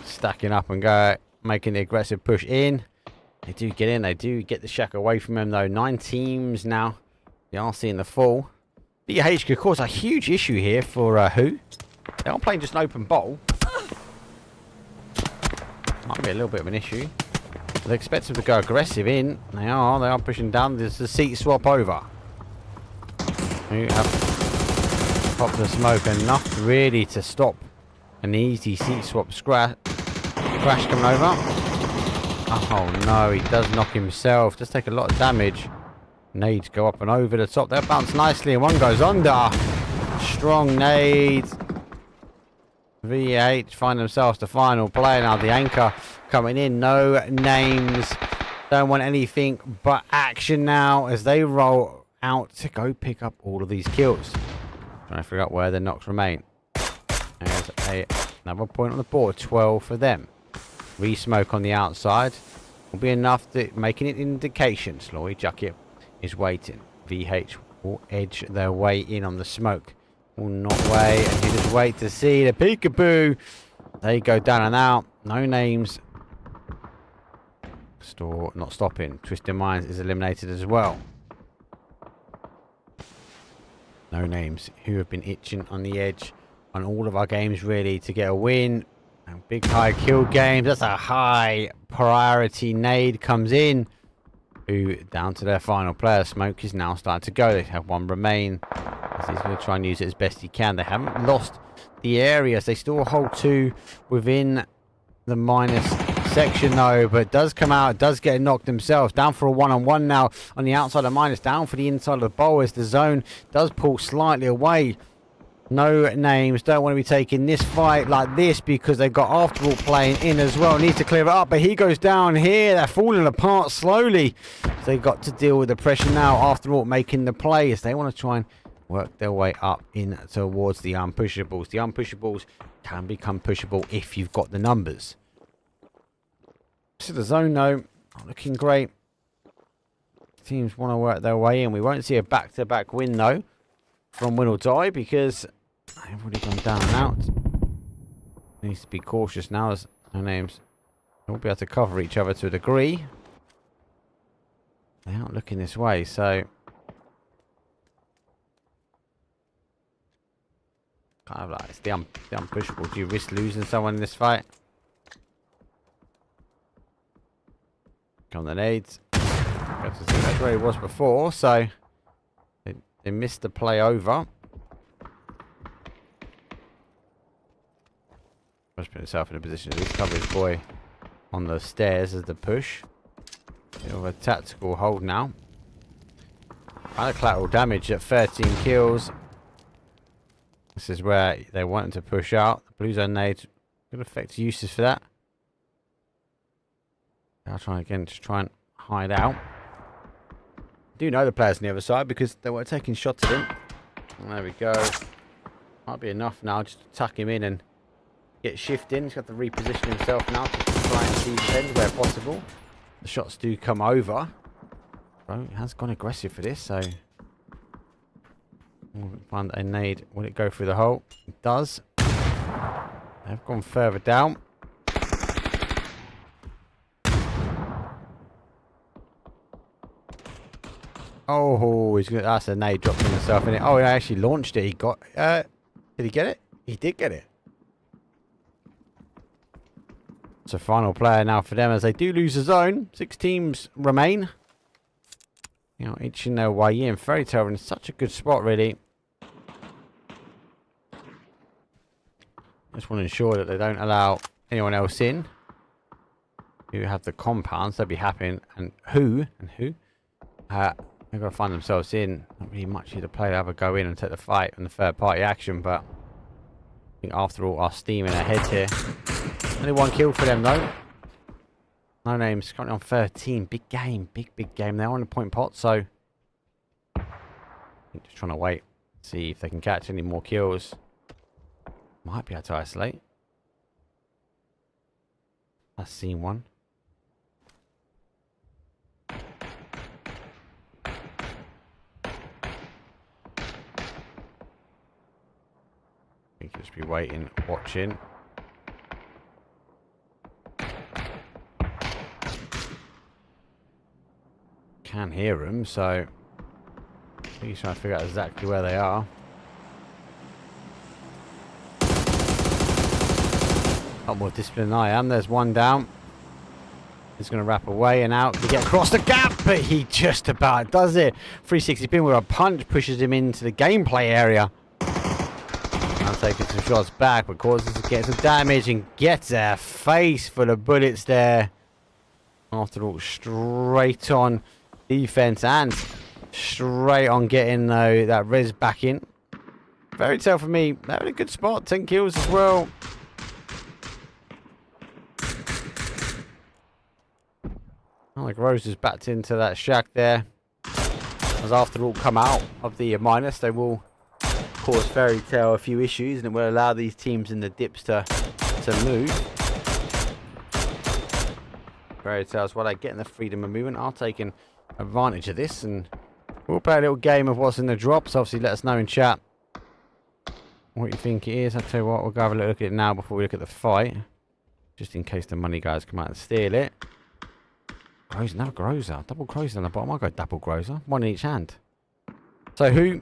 Stacking up and go, making the aggressive push in. They do get in. They do get the shack away from him, though. 9 teams now. The RC in the fall. BH could cause a huge issue here for who? They aren't playing just an open bowl. Might be a little bit of an issue. They expect them to go aggressive in. They are pushing down. There's the seat swap over. Who have popped the smoke enough really to stop an easy seat swap crash coming over. Oh no, he does knock himself. Just take a lot of damage. Nades go up and over the top. They'll bounce nicely and one goes under. Strong nades. VH find themselves the final play now. The anchor coming in. No names. Don't want anything but action now as they roll out to go pick up all of these kills. Trying to figure out where the knocks remain. There's another point on the board. 12 for them. Re-smoke on the outside will be enough to making an indication. Slowy Jacket is waiting. VH will edge their way in on the smoke. Will not wait, and you just wait to see the peekaboo. They go down and out. No names. Store not stopping. Twisted Minds is eliminated as well. No names who have been itching on the edge on all of our games really to get a win. And big high kill games. That's a high priority nade comes in. Who down to their final player. Smoke is now starting to go. They have one remain. As he's going to try and use it as best he can. They haven't lost the areas. They still hold 2 within the minus section though. But it does come out. It does get knocked themselves. Down for a one-on-one now on the outside of minus. Down for the inside of the bowl as the zone does pull slightly away. No names. Don't want to be taking this fight like this because they've got AfterAlt playing in as well. Needs to clear it up, but he goes down here. They're falling apart slowly. So they've got to deal with the pressure now. AfterAlt making the play as they want to try and work their way up in towards the unpushables. The unpushables can become pushable if you've got the numbers. So the zone though, not looking great. Teams want to work their way in. We won't see a back-to-back win though from WINORDIE because they've already gone down and out. Needs to be cautious now as no names will be able to cover each other to a degree. They aren't looking this way, so kind of like it's the unpushable. Do you risk losing someone in this fight? Come on the nades. That's where he was before, so they missed the play over. Just put himself in a position to cover his boy on the stairs as the push. Bit of a tactical hold now. Kind of collateral damage at 13 kills. This is where they wanted to push out. The blue zone nades. Good effective uses for that. I'll try again to try and hide out. Do know the players on the other side because they were taking shots at him. And there we go. Might be enough now just to tuck him in and get shifting. He's got to reposition himself now to try and defend where possible. The shots do come over. Bro, he has gone aggressive for this, so we'll find a nade. Will it go through the hole? It does. They've gone further down. Oh, he's gonna. That's a nade dropping himself in it. Oh, he actually launched it. He got. Did he get it? He did get it. So final player now for them as they do lose the zone. 6 teams remain. You know, itching their way in. Fairy Tale in such a good spot, really. Just want to ensure that they don't allow anyone else in who have the compounds. They'll be happy. And who? They've got to find themselves in. Not really much here to play. They'll have a go in and take the fight and the third party action, but I think after all, our steaming ahead here. Only 1 kill for them though. No names. Currently on 13. Big game. Big game. They're on the point pot, so I think just trying to wait. See if they can catch any more kills. Might be able to isolate. I've seen one. I think just be waiting, watching. can hear them, so I think he's trying to figure out exactly where they are. Not more disciplined than I am. There's one down. He's going to wrap away and out to get across the gap, but he just about does it. 360 pin with a punch pushes him into the gameplay area. Now taking some shots back, but causes to get some damage and gets a face full of bullets there. After all, straight on defense and straight on getting that res back in. Fairy Tale for me, that was a good spot. 10 kills as well. Like Rose is backed into that shack there. As after all come out of the minus, they will cause Fairy Tale a few issues, and it will allow these teams in the dips to move. Fairy Tales, while they're getting the freedom of movement, are taking advantage of this, and we'll play a little game of what's in the drops. Obviously, let us know in chat what you think it is. I'll tell you what, we'll go have a look at it now before we look at the fight, just in case the money guys come out and steal it. Groza, no Groza. Double Groza on the bottom. I'll go double Groza. One in each hand. So who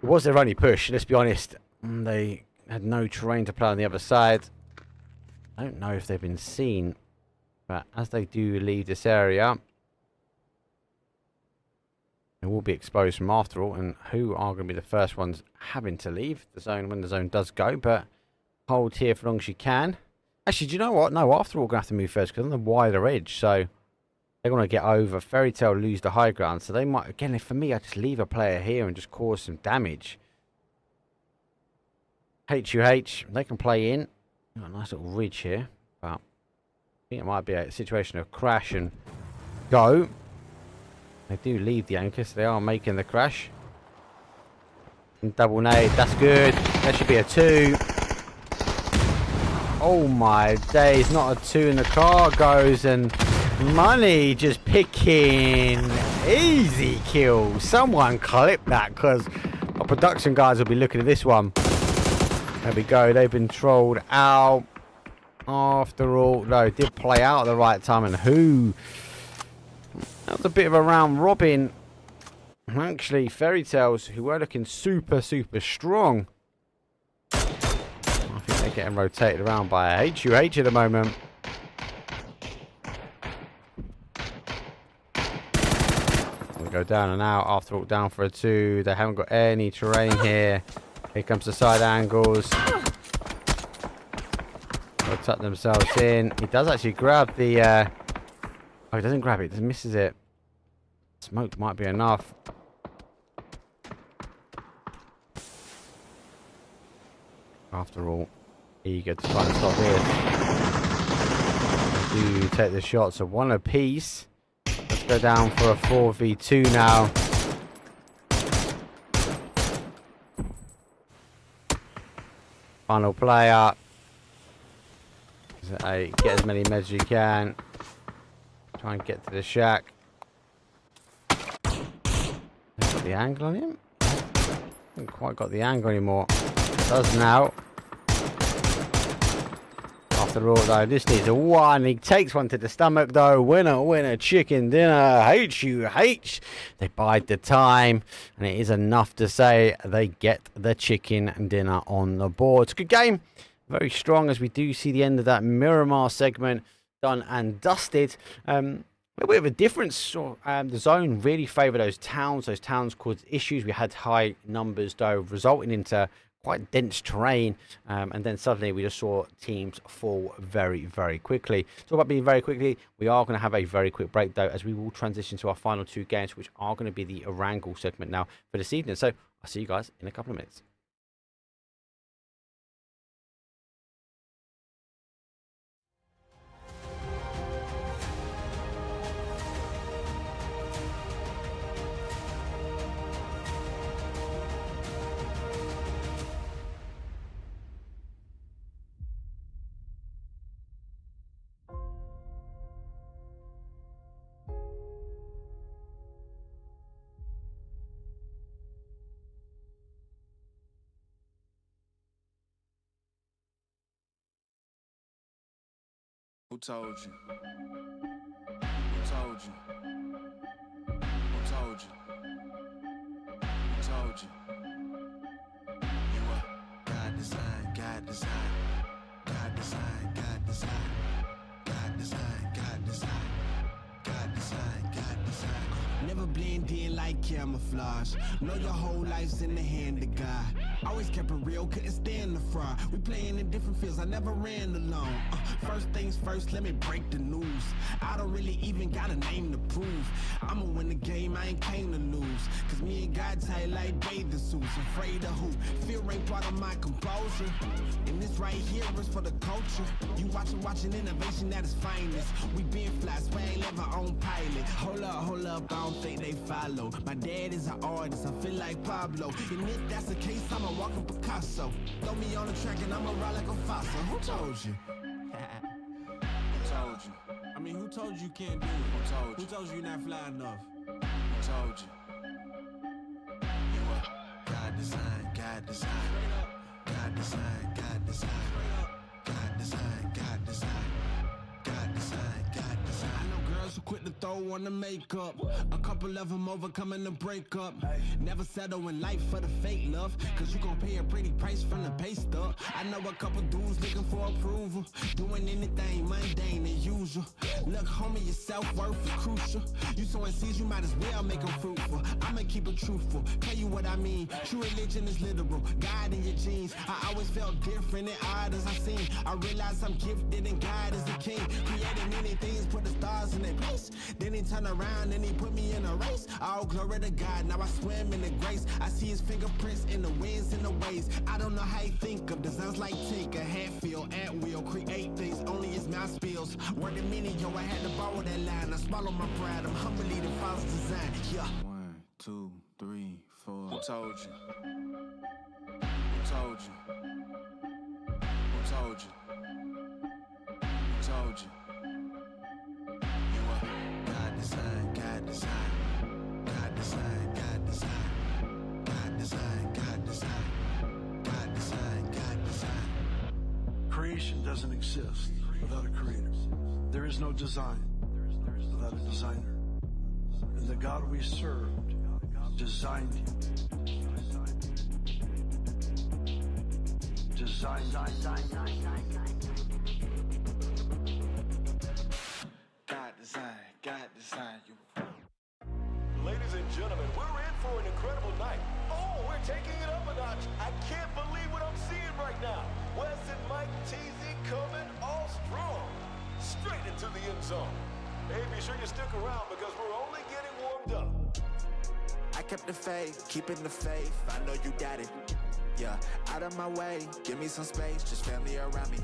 was their only push? Let's be honest. They had no terrain to play on the other side. I don't know if they've been seen. But as they do leave this area, they will be exposed from AfterAlt. And who are going to be the first ones having to leave the zone when the zone does go. But hold here for long as you can. Actually, do you know what? No, AfterAlt we're going to have to move first because on the wider edge. So they're going to get over. Fairy Tale lose the high ground. So they might, again, for me, I just leave a player here and just cause some damage. HUH, they can play in. Got a nice little ridge here. But I think it might be a situation of crash and go. They do leave the anchor, so they are making the crash. And double nade, that's good. That should be a 2. Oh my days, not a 2 in the car goes, and money just picking easy kill. Someone clip that, because our production guys will be looking at this one. There we go, they've been trolled out. AfterAlt, though, did play out at the right time, and who? That was a bit of a round robin. Actually, Fairy Tales, who were looking super strong, I think they're getting rotated around by HUH at the moment. We go down and out. AfterAlt down for a 2. They haven't got any terrain here. Here comes the side angles. They'll tuck themselves in. He does actually grab the... Oh, he doesn't grab it. He just misses it. Smoke might be enough. AfterAlt, eager to try and stop this. They do take the shot, so 1 apiece. Let's go down for a 4v2 now. Final player. Get as many meds as you can. Try and get to the shack. Got the angle on him? Haven't quite got the angle anymore. Does now. AfterAlt, though, this needs a 1. He takes one to the stomach, though. Winner, chicken dinner. HUH. They bide the time, and it is enough to say they get the chicken dinner on the board. It's a good game. Very strong, as we do see the end of that Miramar segment done and dusted. A bit of a difference. The zone really favoured those towns. Those towns caused issues. We had high numbers, though, resulting into quite dense terrain, and then suddenly we just saw teams fall very quickly. So about being very quickly, we are going to have a very quick break, though, as we will transition to our final 2 games, which are going to be the Erangel segment now for this evening. So I'll see you guys in a couple of minutes. Who told you? Who told you? Who told you? You are God design, God design, God design, God design, God design, God design, God design, God design. Never blend in like camouflage. Know your whole life's in the hand of God. Always kept it real, couldn't stand the fraud. We playing in different fields, I never ran alone. First things first, let me break the news. I don't really even got a name to prove. I'ma win the game, I ain't came to lose. Cause me and God tight like bathing suits. Afraid of who? Fear ain't part of my composure. And this right here is for the culture. You watching innovation at its finest. We been fly, swag, live our own pilot. Hold up, I don't think they follow. My dad is an artist, I feel like Pablo. And if that's the case, I'm a walking Picasso. Throw me on the track and I'ma ride like a fossil. Who told you? Who told you? I mean, who told you can't do it? Who told you? Who told you you're not fly enough? Who told you? You are God design, God design, God design, God design, God design, God design, God design, God design. I know girls who quit to throw on the makeup. A couple of them overcoming the breakup. Never settle in life for the fake love. Cause you gon' pay a pretty price from the pay stub. I know a couple dudes looking for approval. Doing anything mundane as usual. Look, homie, your self-worth is crucial. You sowing seeds, you might as well make them fruitful. I'ma keep it truthful, tell you what I mean. True religion is literal, God in your genes. I always felt different and odd as I seen. I realized I'm gifted and God is the king. Created many things, put the stars in their place. Then he turned around and he put me in a race. All glory to God, now I swim in the grace. I see his fingerprints in the winds and the waves. I don't know how he think of designs like Tinker, Hatfield, at will. Create things only as my spills. Word to many, yo, I had to borrow that line. I swallow my pride, I'm humbly the false design. Yeah. 1, 2, 3, 4. Who told you? Who told you? Who told you? Who told you? You are God design, God design, God design, God design, God design, God design, God design, God design. Creation doesn't exist without a creator. There is no design without a designer. And the God we served designed you. Designed God design you. Ladies and gentlemen, we're in for an incredible night. Oh, we're taking it up a notch. I can't believe what I'm seeing right now. Wes and Mike TZ coming all strong. Straight into the end zone. Hey, be sure you stick around because we're only getting warmed up. I kept the faith, keeping the faith. I know you got it. Yeah, out of my way, give me some space, just family around me.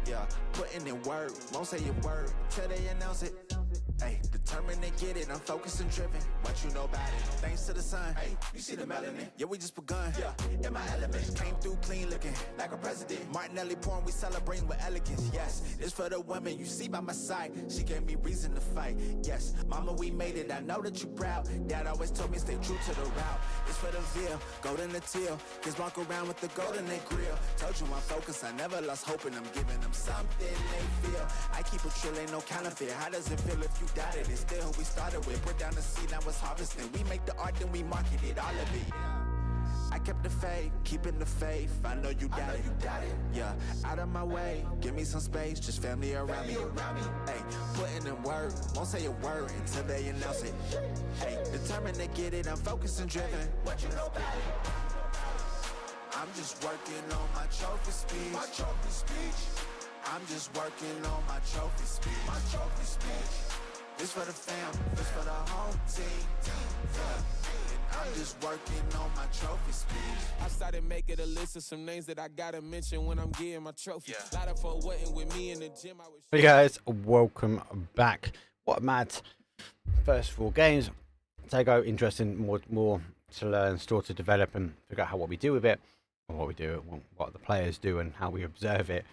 Yeah, putting in work, won't say a word till they announce it. Hey, determined to get it, I'm focused and driven. What you know about it? Thanks to the sun. Hey, you see the melanin? Yeah, we just begun. Yeah, in my element. Came through clean looking, like a president. Martinelli porn, we celebrating with elegance. Yes, it's for the women you see by my side. She gave me reason to fight. Yes, mama, we made it. I know that you proud. Dad always told me stay true to the route. It's for the veal, golden the teal. Kids walk around with the golden they grill. Told you I'm focused, I never lost hope, and I'm giving them something they feel. I keep it trill, ain't no counterfeit. How does it feel if you doubted it? Still who we started with. Put down the seed, now it's harvesting. We make the art, then we market it, all of it. I kept the faith, keeping the faith. I know you got it. Yeah, out of my way, give me some space, just family around me. Hey, putting in work, won't say a word until they announce it. Hey, determined to get it, I'm focused and driven. What you know about it? I'm just working on my trophy speech. My trophy speech. I'm just working on my trophy speech. My trophy speech. This for the fam, this for the home team. Yeah. I'm just working on my trophy speech. I started making a list of some names that I gotta mention when I'm getting my trophy. Lot of folk wasn't with me in the gym. I was. Hey guys, welcome back. What a mad first 4 games. So go interesting, more to learn, still to develop and figure out what we do with it, or what we do, what the players do, and how we observe it.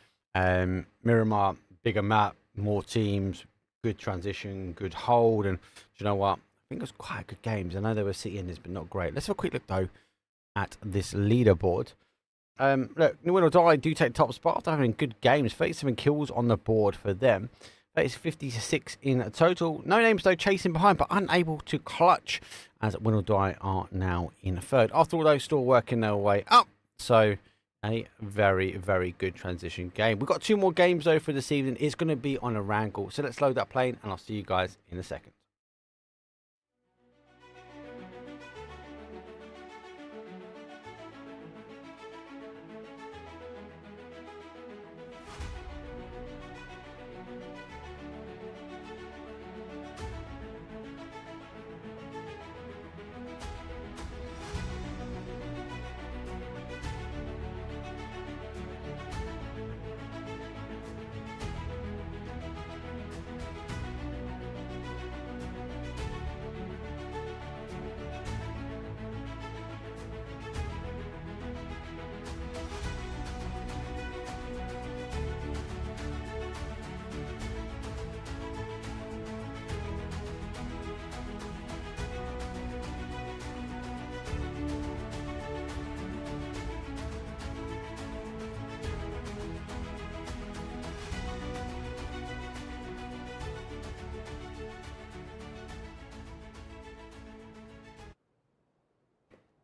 Miramar, bigger map, more teams, good transition, good hold, and do you know what? I think it was quite good games. I know they were City in this, but not great. Let's have a quick look though at this leaderboard. Look, WINORDIE do take top spot after having good games. 37 kills on the board for them. That is 56 in total. No names though chasing behind, but unable to clutch as WINORDIE are now in third. After all, though, still working their way up. So a very, very good transition game. We've got 2 more games though for this evening. It's going to be on a wrangle. So let's load that plane and I'll see you guys in a second.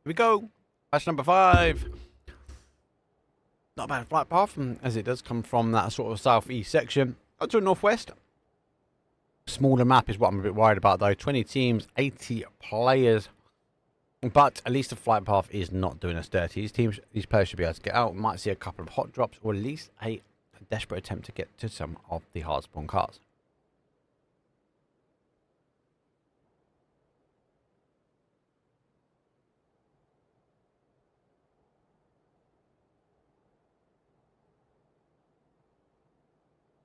Here we go. Match number 5. Not a bad flight path, as it does come from that sort of southeast section up to the northwest. Smaller map is what I'm a bit worried about though. 20 teams, 80 players. But at least the flight path is not doing us dirty. These players should be able to get out. We might see a couple of hot drops or at least a desperate attempt to get to some of the hard spawn cars.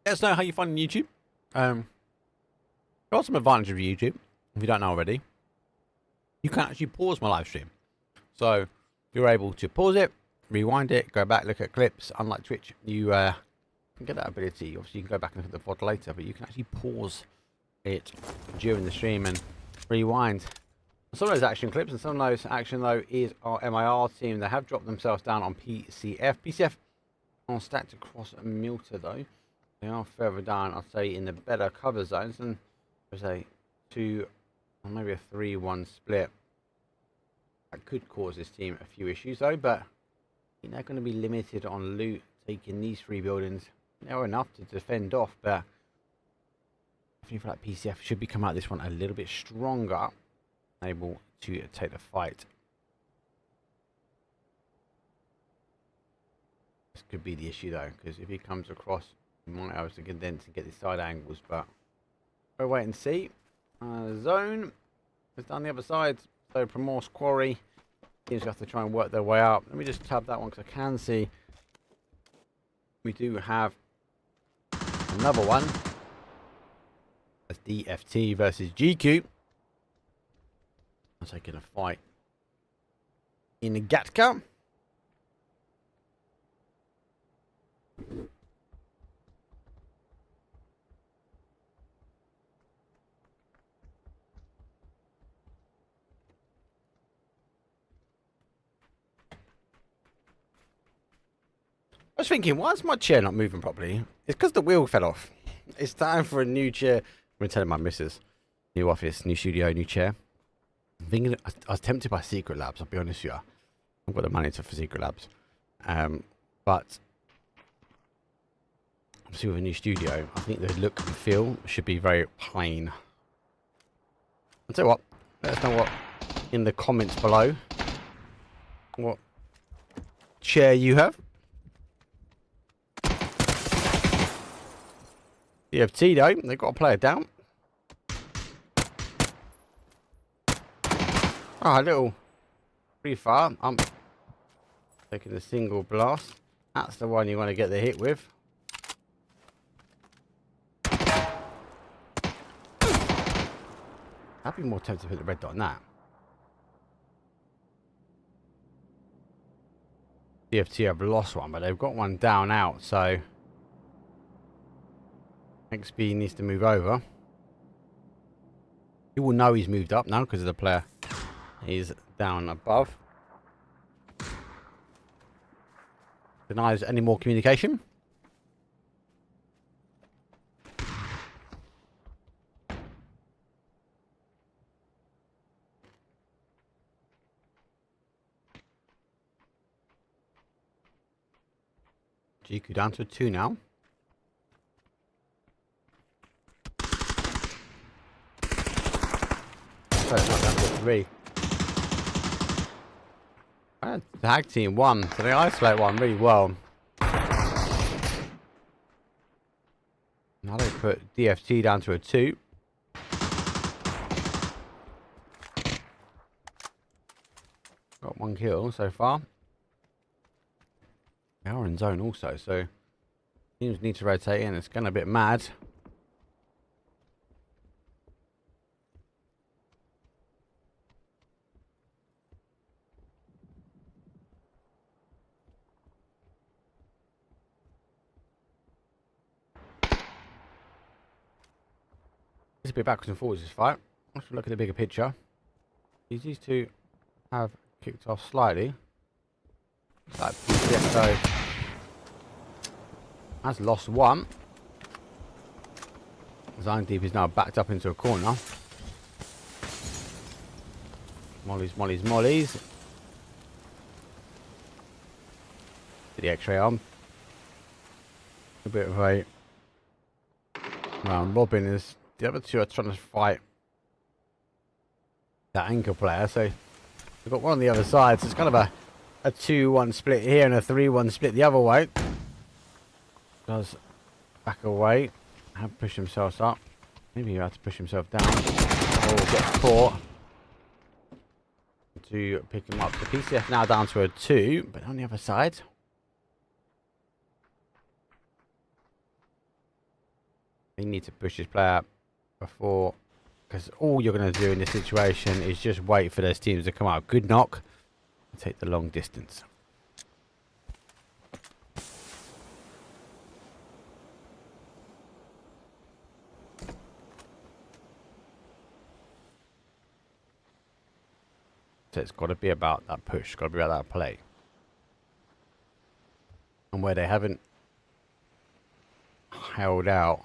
Let us know how you find YouTube. There are some advantages of YouTube, if you don't know already. You can actually pause my live stream. So you're able to pause it, rewind it, go back, look at clips. Unlike Twitch, you can get that ability. Obviously, you can go back and look at the VOD later, but you can actually pause it during the stream and rewind. Some of those action clips and some of those action, though, is our MEA team. They have dropped themselves down on PCF. PCF are stacked across a Milta, though. They are further down, I'd say, in the better cover zones. And there's a 2 or maybe a 3-1 split. That could cause this team a few issues, though. But I think they're going to be limited on loot, taking these 3 buildings. They're enough to defend off, but I feel like PCF should be coming out this one a little bit stronger, able to take the fight. This could be the issue, though, because if he comes across, he might have to condense and get the side angles, but we'll wait and see. Zone is down the other side, so Primorse Quarry teams have to try and work their way up. Let me just tab that one because I can see we do have another one. That's DFT versus GQ. I'm taking a fight in the Gatka. I was thinking, why is my chair not moving properly? It's because the wheel fell off. It's time for a new chair. I'm going to tell my missus. New office, new studio, new chair. I'm thinking, I was tempted by Secret Labs, I'll be honest with you. I've got the money for Secret Labs. But obviously with a new studio, I think the look and feel should be very plain. I'll tell you what, let us know what in the comments below what chair you have. DFT though, they've got to play it down. Oh, a little pretty far. I'm taking a single blast. That's the one you want to get the hit with. I'd be more tempted to put the red dot on that. DFT have lost one, but they've got one down out, so XB needs to move over. He will know he's moved up now because the player is down above. Denies any more communication. GQ down to a 2 now. Oh, it's not down to a 3. Tag team won, so they isolate one really well. Now they put DFT down to a 2. Got 1 kill so far. They are in zone also, so teams need to rotate in. It's going a bit mad. It's a bit backwards and forwards this fight. Let's look at the bigger picture. These two have kicked off slightly. That PCF has lost 1. Zion Deep is now backed up into a corner. Mollies. The X-ray arm. A bit of a round robin is. The other two are trying to fight that anchor player, so we've got one on the other side, so it's kind of a 2-1 split here and a 3-1 split the other way. Does back away, have pushed themselves up. Maybe he had to push himself down. Or gets caught to pick him up. The PCF now down to a 2, but on the other side. They need to push this player before, because all you're going to do in this situation is just wait for those teams to come out. Good knock. Take the long distance. So it's got to be about that push, got to be about that play. And where they haven't held out,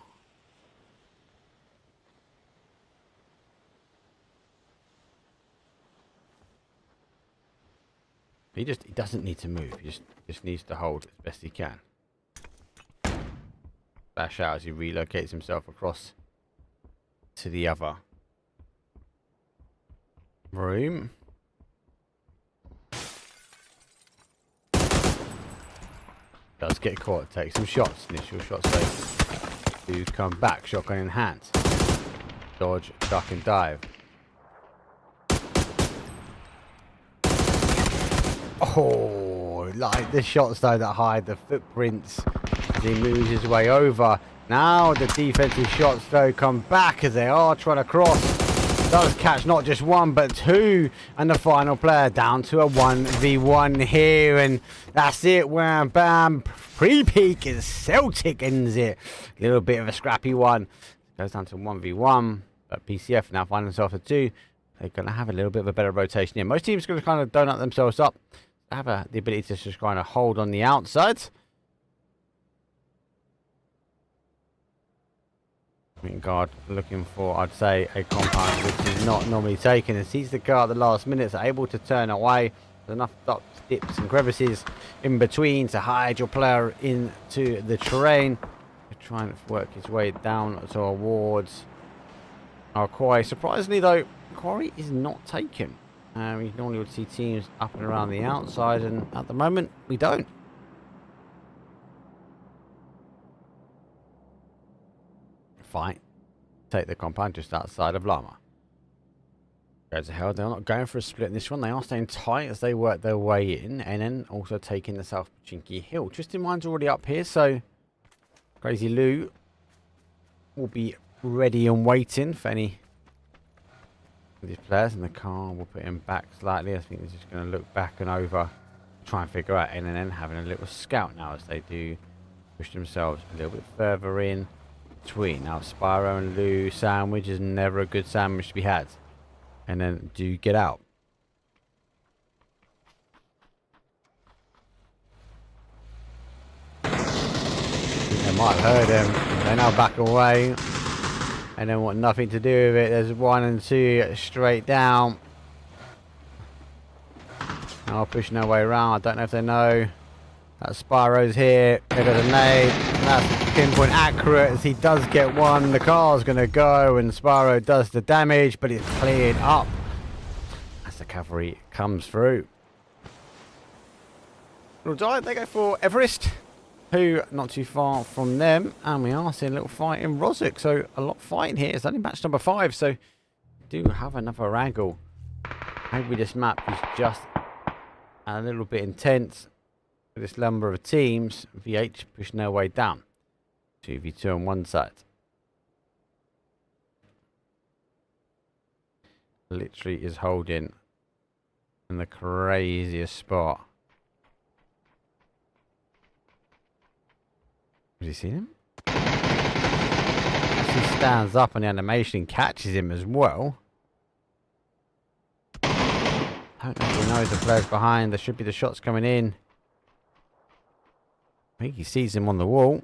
he doesn't need to move. He just needs to hold as best he can. Bash out as he relocates himself across to the other room. Does get caught. Takes some shots. Initial shots to come back. Shotgun in hand. Dodge, duck and dive. Oh, like the shots though that hide the footprints as he moves his way over. Now the defensive shots though come back as they are trying to cross. Does catch not just 1 but 2, and the final player down to a 1v1 here, and that's it. Wham bam, pre-peak as Celtic ends it. A little bit of a scrappy one. Goes down to 1v1, but PCF now find themselves at 2. They're going to have a little bit of a better rotation here. Most teams are going to kind of donut themselves up. Have the ability to just kind of hold on the outside. Guard looking for, I'd say, a compound which is not normally taken, and sees the guard at the last minute, able to turn away. There's enough dips and crevices in between to hide your player into the terrain. They're trying to work his way down towards our Quarry. Surprisingly though, Quarry is not taken. We normally would see teams up and around the outside, and at the moment we don't. Fight. Take the compound just outside of Llama. Goes ahead. They're not going for a split in this one. They are staying tight as they work their way in, and then also taking the South Pachinki Hill. Twisted Mind's already up here, so Crazy Lou will be ready and waiting for any of these players in the car. We'll put him back slightly. I think they're just going to look back and over, try and figure out NNN having a little scout now as they do push themselves a little bit further in between. Now Spyro and Lou sandwich is never a good sandwich to be had, and then do get out. They might have heard him. They now back away and then want nothing to do with it. There's 1 and 2 straight down. Now pushing their way around. I don't know if they know Spyro's here. There goes a nade. And that's pinpoint accurate as he does get one. The car's going to go and Spyro does the damage, but it's cleared up as the cavalry comes through. They go for Everest, who not too far from them, and we are seeing a little fight in Rozhok. So a lot of fighting here. It's only match number 5, so we do have another angle. Maybe this map is just a little bit intense for this number of teams. VH pushing their way down. 2v2 on one side. Literally is holding in the craziest spot. Has he seen him? He stands up and the animation catches him as well. Don't know if he knows the players behind. There should be the shots coming in. I think he sees him on the wall.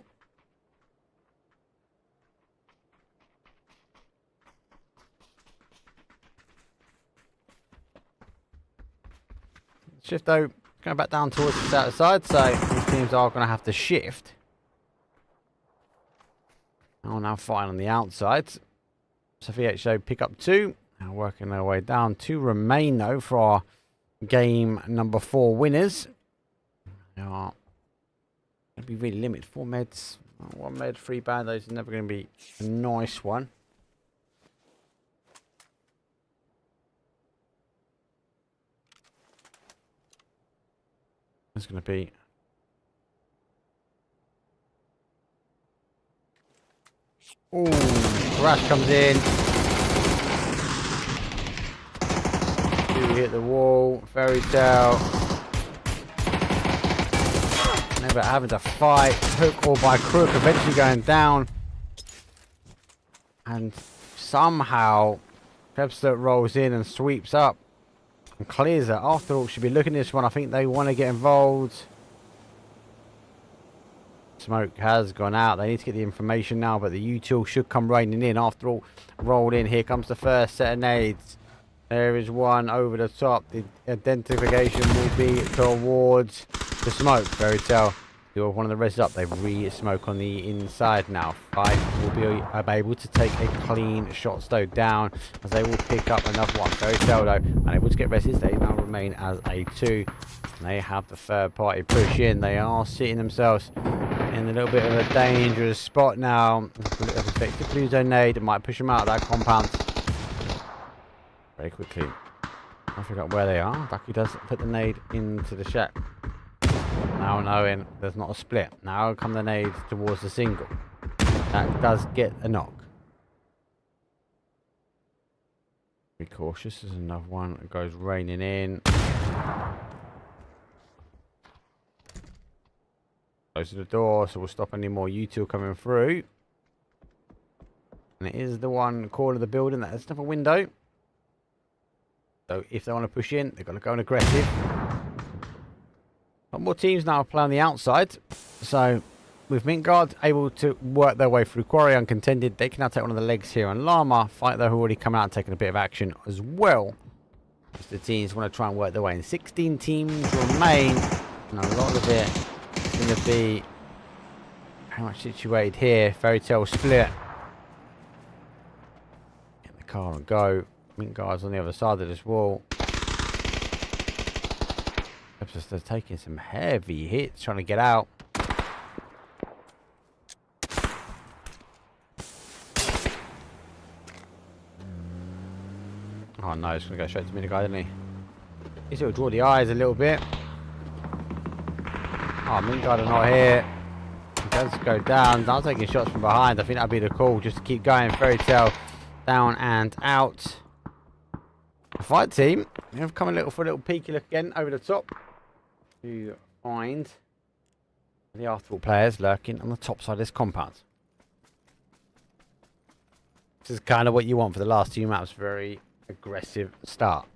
Shift though, going back down towards the south side, so these teams are going to have to shift. Now fighting on the outside. So VHO pick up 2. Now working their way down. 2 remain though for our game number 4 winners. They are going to be really limited. 4 meds. 1 med, 3 bandos is never going to be a nice one. It's going to be ooh, Crash comes in. 2 hit the wall. Fairy Tale. Never having to fight. Hook or by crook, eventually going down. And somehow Pepster rolls in and sweeps up and clears it. AfterAlt should be looking at this one. I think they want to get involved. Smoke has gone out. They need to get the information now, but the util should come raining in. AfterAlt rolled in. Here comes the first set of nades. There is one over the top. The identification will be towards the smoke. Fairy Tale. Do one of the rests up. They've re-smoke on the inside now. 5 will be able to take a clean shot though down as they will pick up another one. Fairy Tale though unable to get rested. They now remain as a 2. And they have the third party push in. They are sitting themselves in a little bit of a dangerous spot now. Effective blue zone nade. It might push them out of that compound very quickly. I forgot where they are. Baku does put the nade into the shack. Now knowing there's not a split. Now come the nades towards the single. That does get a knock. Be cautious. There's another one that goes raining in. Close to the door, so we'll stop any more util coming through. And it is the one corner of the building that has another window. So if they want to push in, they've got to go in aggressive. A lot more teams now play on the outside. So with Mintguard able to work their way through Quarry uncontended, they can now take one of the legs here on Llama. Fight though, who already come out and taking a bit of action as well. As the teams want to try and work their way in. 16 teams remain, and a lot of it is going to be very much situated here. Fairy Tale split. Get the car and go. Mintguard's on the other side of this wall. They're taking some heavy hits trying to get out. Oh no, it's going to go straight to Mintguard, isn't he? He's going to draw the eyes a little bit. Oh, Mintguard are not here. He does go down. Now taking shots from behind. I think that'd be the call just to keep going. Fairy Tale down and out. The fight team have come for a little peeky look again over the top to find the AfterAlt players lurking on the top side of this compound. This is kind of what you want for the last 2 maps. Very aggressive start.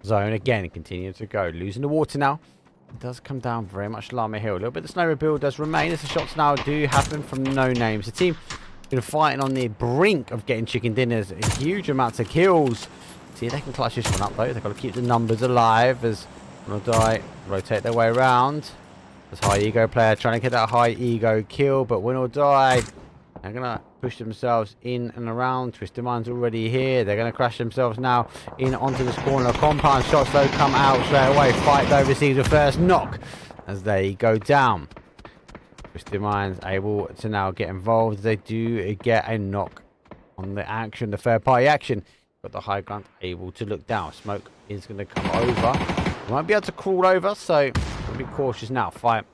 Zone again, continuing to go. Losing the water now. It does come down very much Llama Hill. A little bit of the snow rebuild does remain as the shots now do happen from NONAMES. The team been fighting on the brink of getting chicken dinners. A huge amount of kills. See if they can clutch this one up though. They've got to keep the numbers alive as WINORDIE rotate their way around. This high ego player trying to get that high ego kill, but win or die. They're going to push themselves in and around. Twisted Mind's already here. They're going to crash themselves now in onto this corner. Compound shots though come out straight away. Fight though receives a first knock as they go down. Twisted Mind's able to now get involved. They do get a knock on the action, the third party action. But the high ground able to look down. Smoke is going to come over. Won't be able to crawl over, so we'll be cautious now. Fight.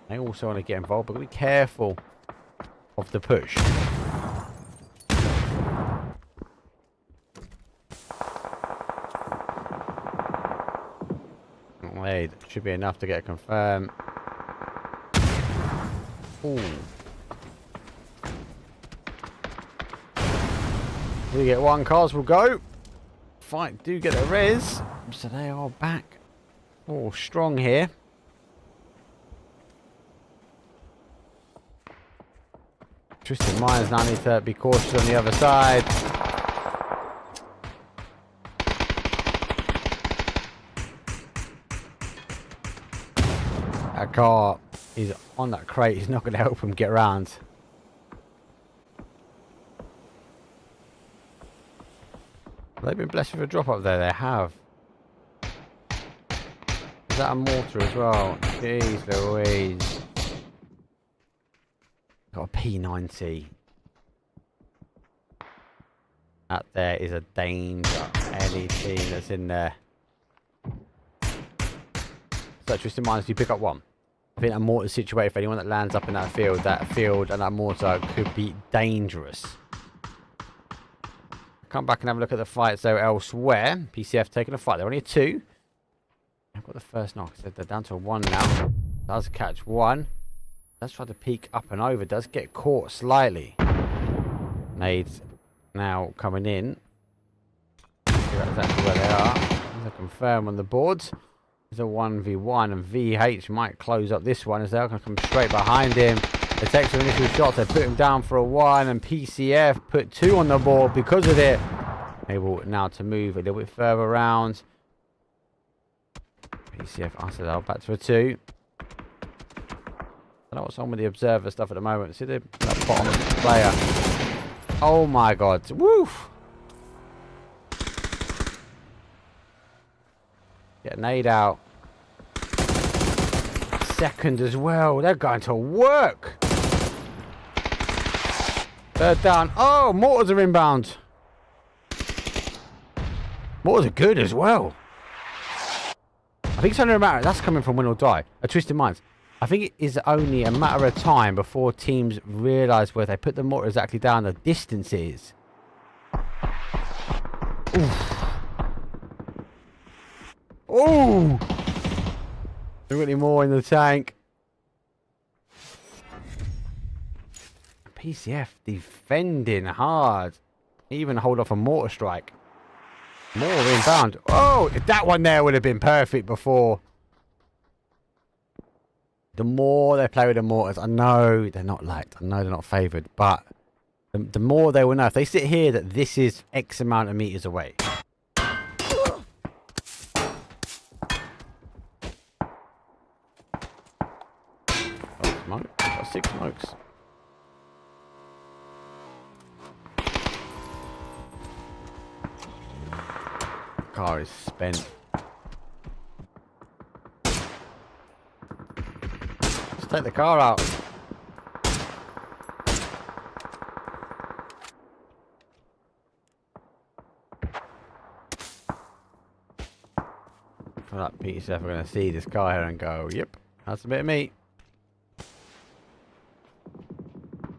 They also want to get involved, but be careful of the push. Wait, should be enough to get confirmed. Ooh. We get one, cars will go. Fight do get a res, so they are back. Oh, strong here. Twisted Minds now need to be cautious on the other side. That car is on that crate. He's not going to help him get around. They've been blessed with a drop up there. They have. Is that a mortar as well? Jeez Louise. Got a P90. That there is a danger. Any team that's in there. So Twisted Minds, you pick up one. I think a mortar situated for anyone that lands up in that field and that mortar could be dangerous. Come back and have a look at the fights though elsewhere. PCF taking a fight. They're only a 2. I've got the first knock. So they're down to a 1 now. Does catch 1. Does try to peek up and over. Does get caught slightly. Nades now coming in. Figure out exactly where they are. There's a confirm on the boards. There's a 1v1 and VH might close up this one as they're going to come straight behind him. They take some initial shots, they put him down for a 1 and PCF put 2 on the board because of it. Able now to move a little bit further around. PCF answers out back to a 2. I don't know what's on with the observer stuff at the moment. See the bottom player. Oh my god. Woof! Get a nade out. Second as well. They're going to work. Third down. Oh, mortars are inbound. Mortars are good as well. I think it's only a matter. That's coming from Win or Die. A Twisted Minds. I think it is only a matter of time before teams realise where they put the mortar exactly down the distances. Oof. Oh! Don't got any more in the tank. PCF defending hard. Even hold off a mortar strike. More inbound. Oh, that one there would have been perfect before. The more they play with the mortars, I know they're not liked. I know they're not favoured. But the more they will know. If they sit here that this is X amount of meters away. Smoke. Got 6 smokes. Car is spent. Let's take the car out. For that PCF, we're going to see this car here and go, yep, that's a bit of meat.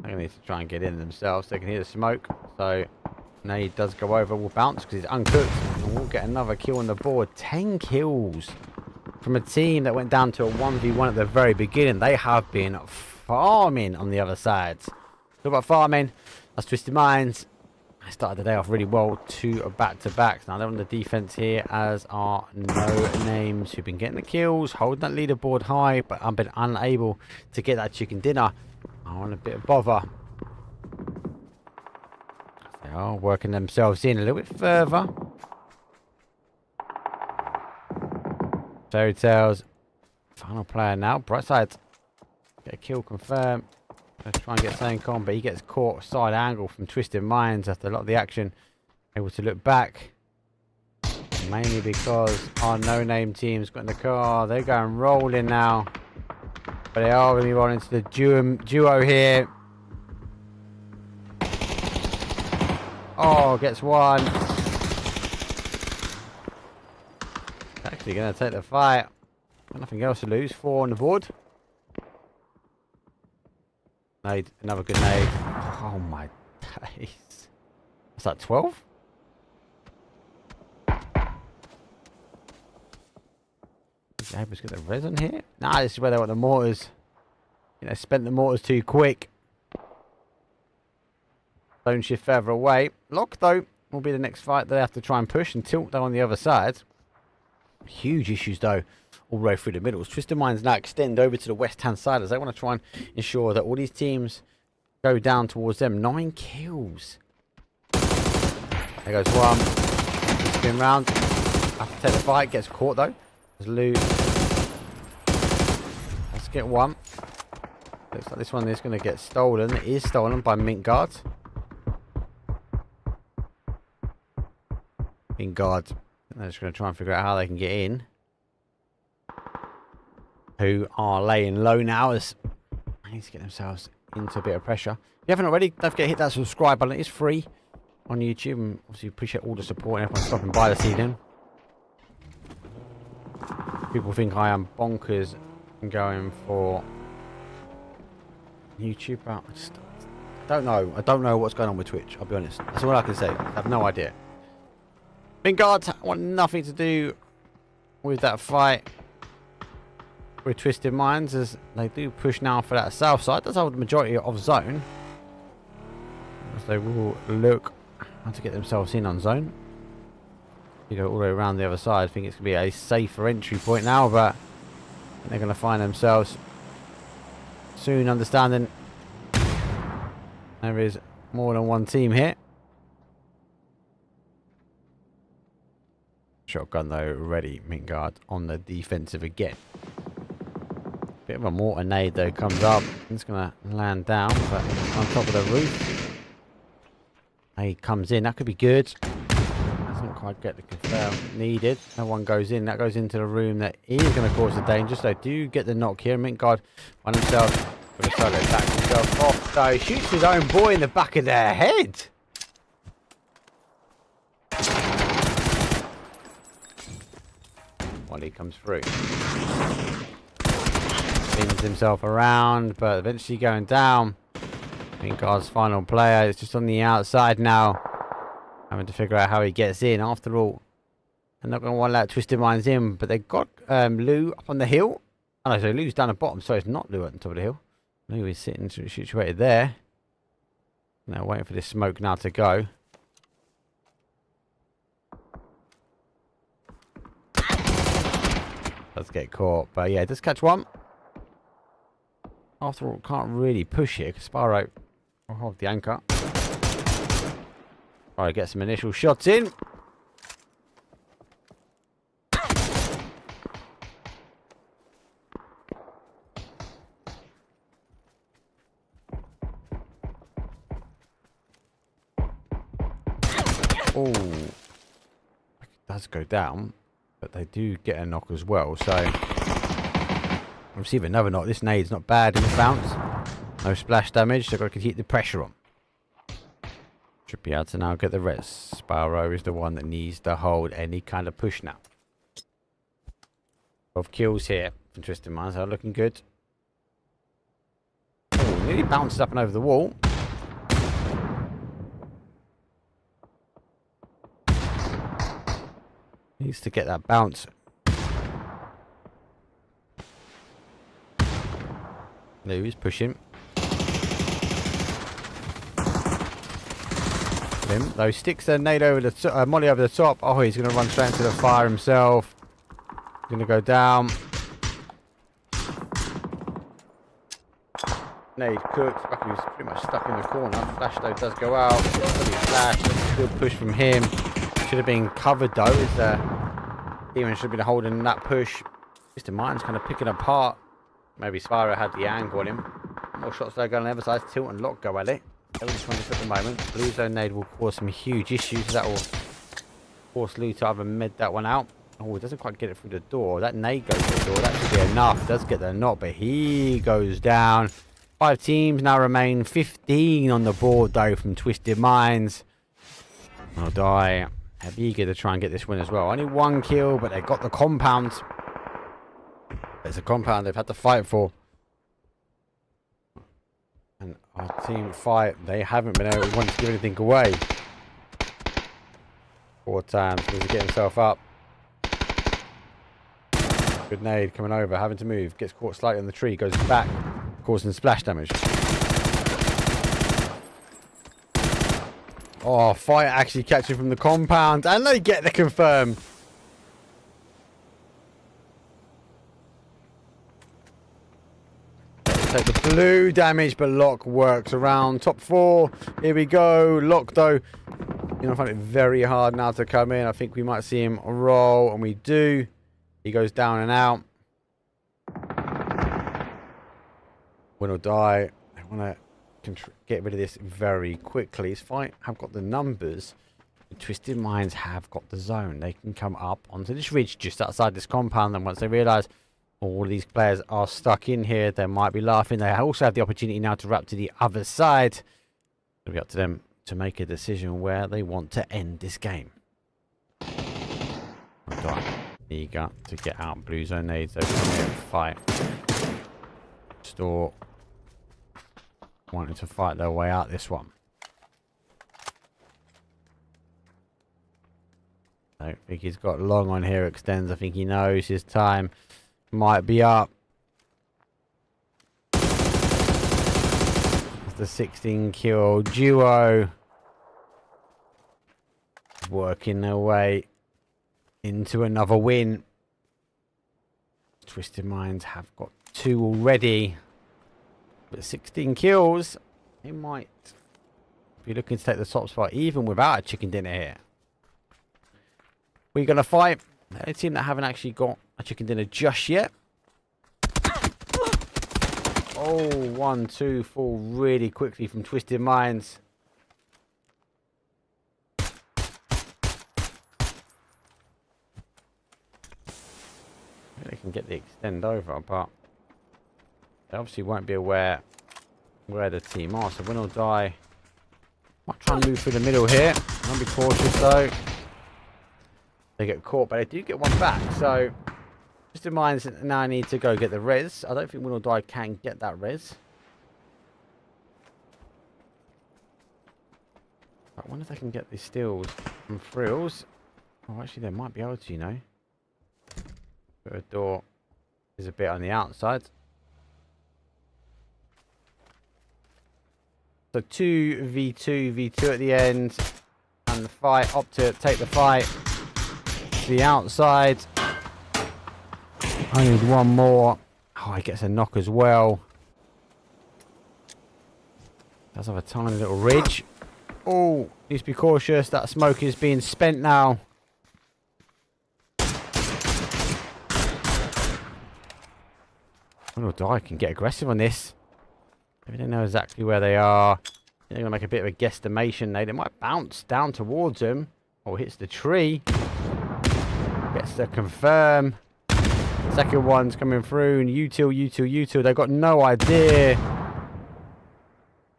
They need to try and get in themselves. They can hear the smoke. So Nade does go over. Will bounce because he's uncooked. And we'll get another kill on the board. 10 kills from a team that went down to a 1v1 at the very beginning. They have been farming on the other side. Talk about farming. That's Twisted Minds. I started the day off really well. 2 back-to-backs. Now they're on the defense here, as are NONAMES, who've been getting the kills, holding that leaderboard high, but I've been unable to get that chicken dinner. I'm on a bit of bother. They are working themselves in a little bit further. Fairy Tales, final player now. Bright side, Get a kill confirmed. Let's try and get something on, but he gets caught side angle from Twisted Minds after a lot of the action. Able to look back. Mainly because our no-name team's got in the car. They're going rolling now. But they are going to be rolling into the duo here. Oh, gets one. Actually going to take the fight. Nothing else to lose. 4 on the board. Nade, another good nade. Oh my days. What's that, 12? Let's get the res on here. Nah, this is where they want the mortars. You know, spent the mortars too quick. Zone shift further away. Lock, though, will be the next fight. They have to try and push and tilt down on the other side. Huge issues, though, all the way through the middles. Twisted Minds now extend over to the west-hand side as they want to try and ensure that all these teams go down towards them. 9 kills. There goes one. Spin round. Have to take the fight. Gets caught, though. There's loot. Let's get one. Looks like this one is going to get stolen. It is stolen by Mint Guards. Mint Guards. They're just going to try and figure out how they can get in. Who are laying low now as they need to get themselves into a bit of pressure. If you haven't already, don't forget to hit that subscribe button. It's free on YouTube. And obviously appreciate all the support and everyone stopping by this evening. People think I am bonkers and going for YouTube. I just don't know. I don't know what's going on with Twitch. I'll be honest. That's all I can say. I have no idea. Mint Guards want nothing to do with that fight with Twisted Minds as they do push now for that south side. That's hold the majority of zone. As they will look how to get themselves in on zone. You go all the way around the other side. I think it's going to be a safer entry point now, but they're going to find themselves soon understanding there is more than one team here. Shotgun though ready. Mint Guard on the defensive again. Bit of a mortar nade though comes up. It's going to land down, but on top of the roof. Nade comes in. That could be good. Doesn't quite get the confirm needed. No one goes in. That goes into the room that is going to cause the danger. So they do get the knock here. Mint Guard on himself. Going to solo back himself off. So he shoots his own boy in the back of their head. While he comes through. Spins himself around, but eventually going down. Mint Guard's final player. It's just on the outside now. Having to figure out how he gets in. After all, they're not going to want to let Twisted Minds in, but they've got Lou up on the hill. Oh no, so Lou's down the bottom, so it's not Lou at the top of the hill. Lou is sitting situated there. Now waiting for this smoke now to go. Let's get caught, but yeah, just catch one. After all, can't really push here because Sparrow will hold the anchor. Alright, get some initial shots in. Oh, it does go down, but they do get a knock as well. So receive another knock. This nade's not bad in the bounce. No splash damage. So got to keep the pressure on. Should be able to now get the res. Sparrow is the one that needs to hold any kind of push now. 12 kills here from Twisted Minds. Are looking good. Oh, nearly bounced up and over the wall. Needs to get that bounce. Lou is pushing. Those sticks then nade over the molly over the top. Oh, he's going to run straight into the fire himself. He's going to go down. Nade cooked. He was pretty much stuck in the corner. Flash though does go out. Flash. That's a good push from him. Should have been covered though. As Demon should have been holding that push. Twisted Minds kind of picking apart Maybe Spyro had the angle on him. More shots there going on the other side. Tilt and Lock go at it. This one just at the moment. Blue zone nade will cause some huge issues. That will force Lou to either med that one out. Oh, it doesn't quite get it through the door. That nade goes through the door. That should be enough. Does get the knock, but he goes down. 5 teams now remain. 15 on the board though from Twisted Minds. I'll die. They're eager to try and get this win as well. Only 1 kill, but they got the compound. There's a compound they've had to fight for. And our team fight, they haven't been able to want to give anything away. 4 times. Needs to get himself up. Good nade coming over, having to move. Gets caught slightly on the tree, goes back, causing splash damage. Oh, fire actually catching from the compound, and they get the confirm. Take the blue damage, but Lock works around. Top 4, here we go. Lock though, I find it very hard now to come in. I think we might see him roll, and we do. He goes down and out. Win or die. I want to get rid of this very quickly. It's fine. I've got the numbers. The Twisted Minds have got the zone. They can come up onto this ridge just outside this compound. And once they realise all these players are stuck in here, they might be laughing. They also have the opportunity now to wrap to the other side. It'll be up to them to make a decision where they want to end this game. Eager to get out. Blue zone nades over here and fight. Store wanting to fight their way out this one. I don't think he's got long on here. Extends. I think he knows his time might be up. It's the 16 kill duo working their way into another win. Twisted Minds have got 2 already, but 16 kills. They might be looking to take the top spot even without a chicken dinner here. We're gonna fight a team that haven't actually got a chicken dinner just yet. Oh, 1, 2 fall really quickly from Twisted Minds. They can get the extend over, but they obviously won't be aware where the team are. So win or die. Might try and move through the middle here. I'll be cautious though. They get caught, but they do get one back. So just in mind, now I need to go get the res. I don't think win or die can get that res. But I wonder if they can get these steals and frills. Oh, actually, they might be able to, you know. The door is a bit on the outside. So 2v2 at the end, and the fight. Opt to take the fight to the outside. I need one more. Oh, he gets a knock as well. Does have a tiny little ridge. Oh, needs to be cautious. That smoke is being spent now. Or die can get aggressive on this. They don't know exactly where they are. They're going to make a bit of a guesstimation. They might bounce down towards him. Or hits the tree. Gets the confirm. Second one's coming through. And util. They've got no idea.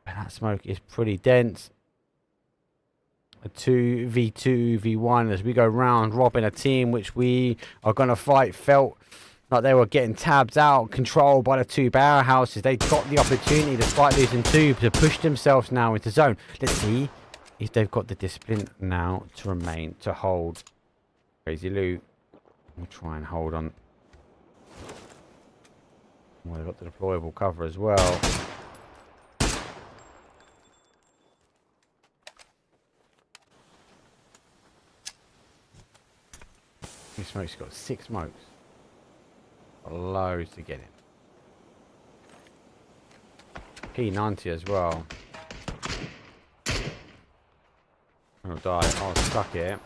But that smoke is pretty dense. A 2v1 as we go round robin a team which we are going to fight. Felt like they were getting tabbed out, controlled by the 2 powerhouses. They got the opportunity despite losing 2 to push themselves now into zone. Let's see if they've got the discipline now to remain, to hold. Crazy Lou will try and hold on. Well, they've got the deployable cover as well. This smoke's got 6 smokes. Loads to get in. P90 as well. I'll die. Oh, stuck here.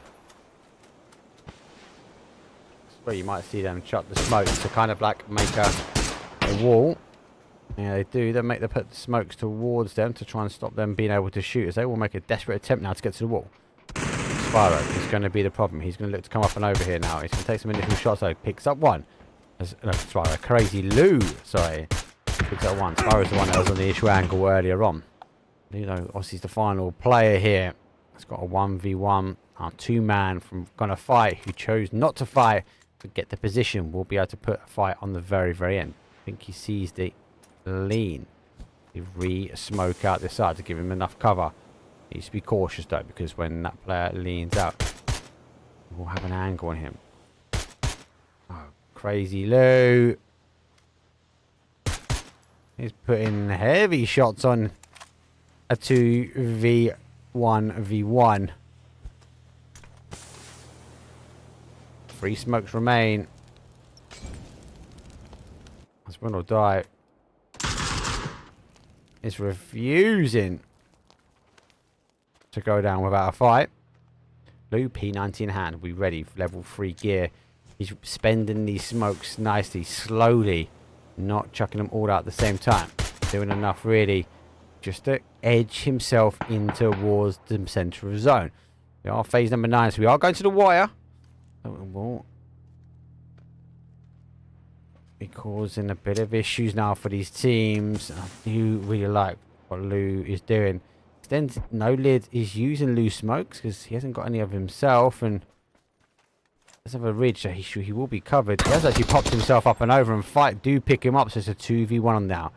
That's where you might see them chuck the smoke to kind of like make a A wall. Yeah, they do. They put the smokes towards them to try and stop them being able to shoot, as they will make a desperate attempt now to get to the wall. Spyro is going to be the problem. He's going to look to come up and over here now. He's going to take some initial shots. So he picks up one. No, Spyro. Crazy Lou. Sorry. Picks up one. Spyro's the one that was on the issue angle earlier on. You know, obviously he's the final player here. He's got a 1v1. Our two-man from Gonna Fight, who chose not to fight to get the position, will be able to put a fight on the very, very end. I think he sees the lean. He re-smoke out this side to give him enough cover. Needs to be cautious though, because when that player leans out, we'll have an angle on him. Oh, Crazy Lou. He's putting heavy shots on a 2v1v1. 3 smokes remain. That's win or die. Is refusing to go down without a fight. Lou, P90 in hand. We ready for level 3 gear. He's spending these smokes nicely, slowly. Not chucking them all out at the same time. Doing enough really just to edge himself in towards the centre of the zone. We are phase number 9, so we are going to the wire. We'll be causing a bit of issues now for these teams. I do really like what Lou is doing. Then No Lid is using Lou smokes because he hasn't got any of himself, and let's have a ridge, so he will be covered. He has actually popped himself up and over, and Fight do pick him up, so it's a 2v1 on now.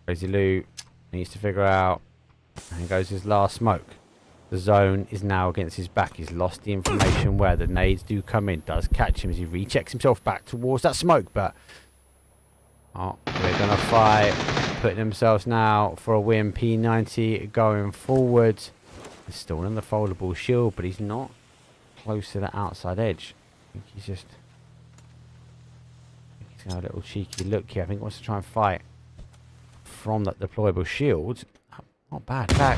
Crazy Lou needs to figure out, and goes his last smoke. The zone is now against his back. He's lost the information where the nades do come in. Does catch him as he rechecks himself back towards that smoke, but oh, they're gonna fight, putting themselves now for a win. P90 going forward. He's still in the foldable shield, but he's not close to the outside edge. I think he's just gonna have a little cheeky look here. I think he wants to try and fight from that deployable shield. Not bad back.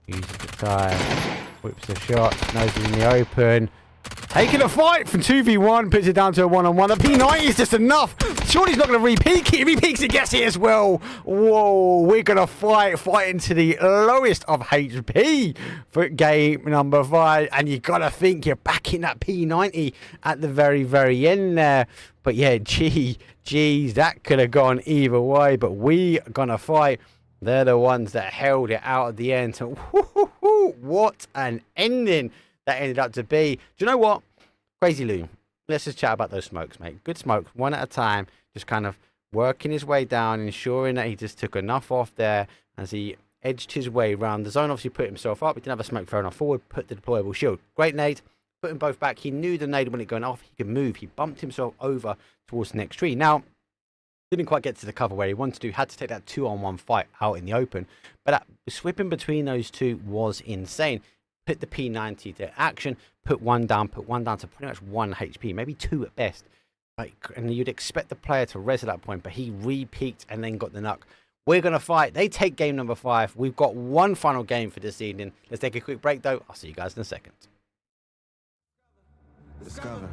Uses the tire, whips the shot, knows he's in the open. Taking a fight from 2v1, puts it down to a 1-on-1. The P90 is just enough. Surely he's not going to re-peek it. If he peeks, he gets it as well. Whoa, we're going to fighting to the lowest of HP for game number 5. And you got to think you're backing that P90 at the very, very end there. But yeah, geez, that could have gone either way. But we are going to fight. They're the ones that held it out at the end. So, what an ending that ended up to be. Do you know what? Crazy Lou. Let's just chat about those smokes, mate. Good smoke, one at a time. Just kind of working his way down, ensuring that he just took enough off there as he edged his way around the zone. Obviously put himself up. He didn't have a smoke thrown off forward. Put the deployable shield. Great nade. Put them both back. He knew the nade when it going off. He could move. He bumped himself over towards the next tree. Now, didn't quite get to the cover where he wanted to. Had to take that 2-on-1 fight out in the open. But that sweeping between those two was insane. Put the P90 to action. Put one down to pretty much 1 HP. Maybe 2 at best. And you'd expect the player to res at that point. But he re-peaked and then got the knock. We're going to fight. They take game number 5. We've got one final game for this evening. Let's take a quick break though. I'll see you guys in a second. Discover.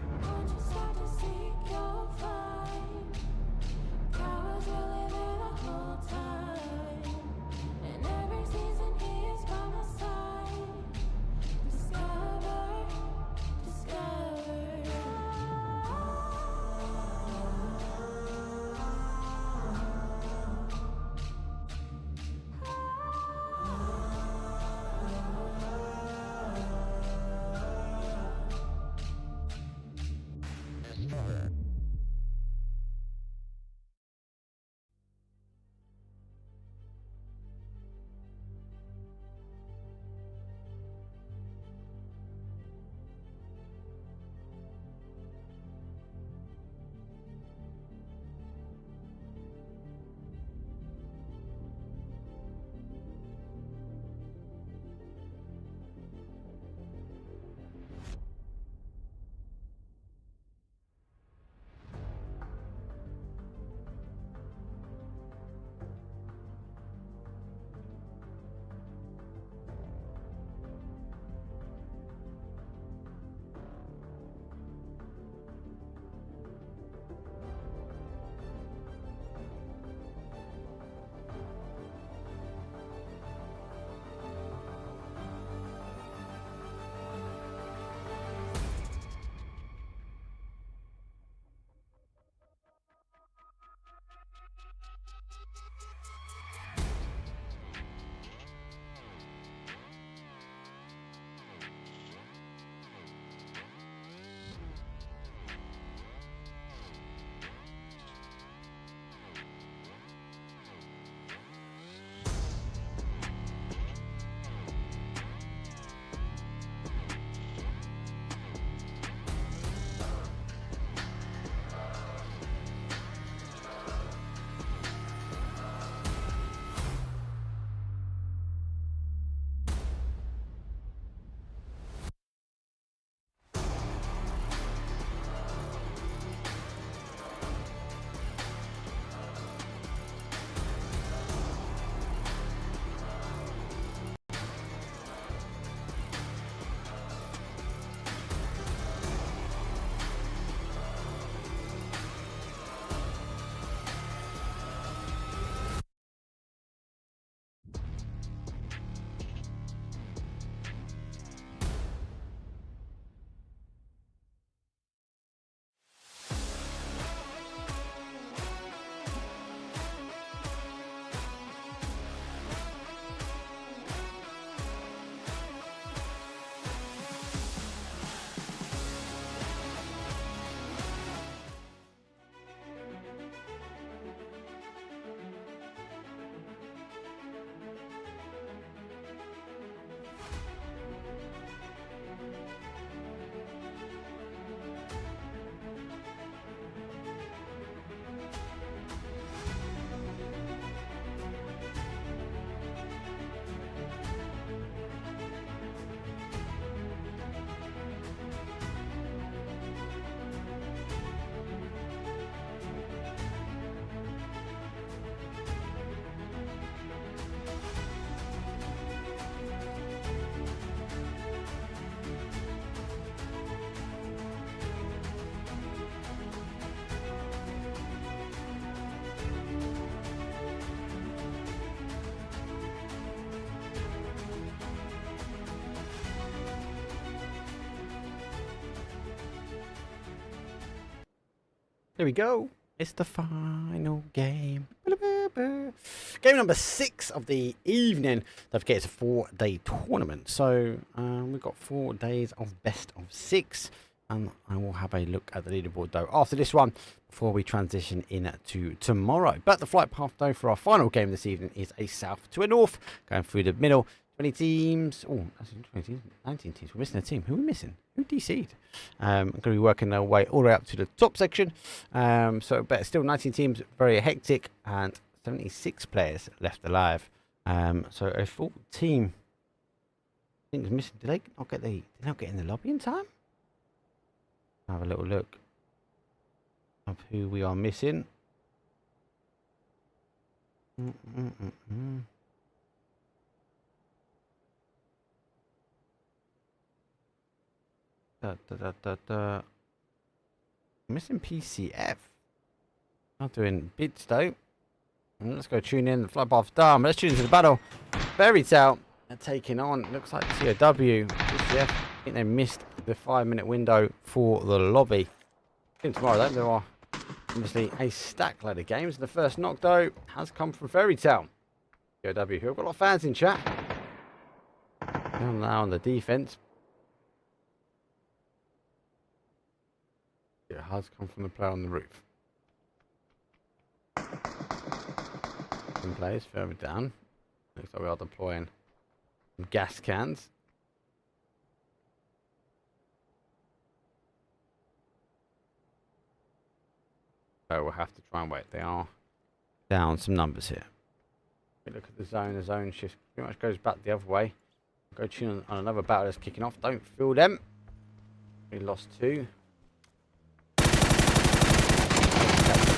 Here we go. It's the final game. Game number 6 of the evening. Don't forget, it's a 4-day tournament. So we've got 4 days of best of 6. And I will have a look at the leaderboard though after this one before we transition into tomorrow. But the flight path though for our final game this evening is a south to a north, going through the middle. 20 teams. Oh, that's 20 teams. 19 teams. We're missing a team. Who are we missing? Who DC'd? I'm going to be working our way all the way up to the top section. But still 19 teams, very hectic, and 76 players left alive. So a full team. I think is missing. Did they not get in the lobby in time? Have a little look of who we are missing. Missing PCF. Not doing bids though. Let's go tune in. The flight path done. Let's tune into the battle. Fairy Tale taking on. Looks like COW. PCF. I think they missed the 5-minute window for the lobby. Tomorrow though, there are obviously a stack load of games. The first knock though has come from Fairy Tale. COW, who have got a lot of fans in chat. Now on the defense. It has come from the player on the roof. Some players further down. Looks like we are deploying some gas cans. So we'll have to try and wait. They are down some numbers here. Look at the zone. The zone shift pretty much goes back the other way. Go tune on another battle that's kicking off. Don't feel them. We lost 2.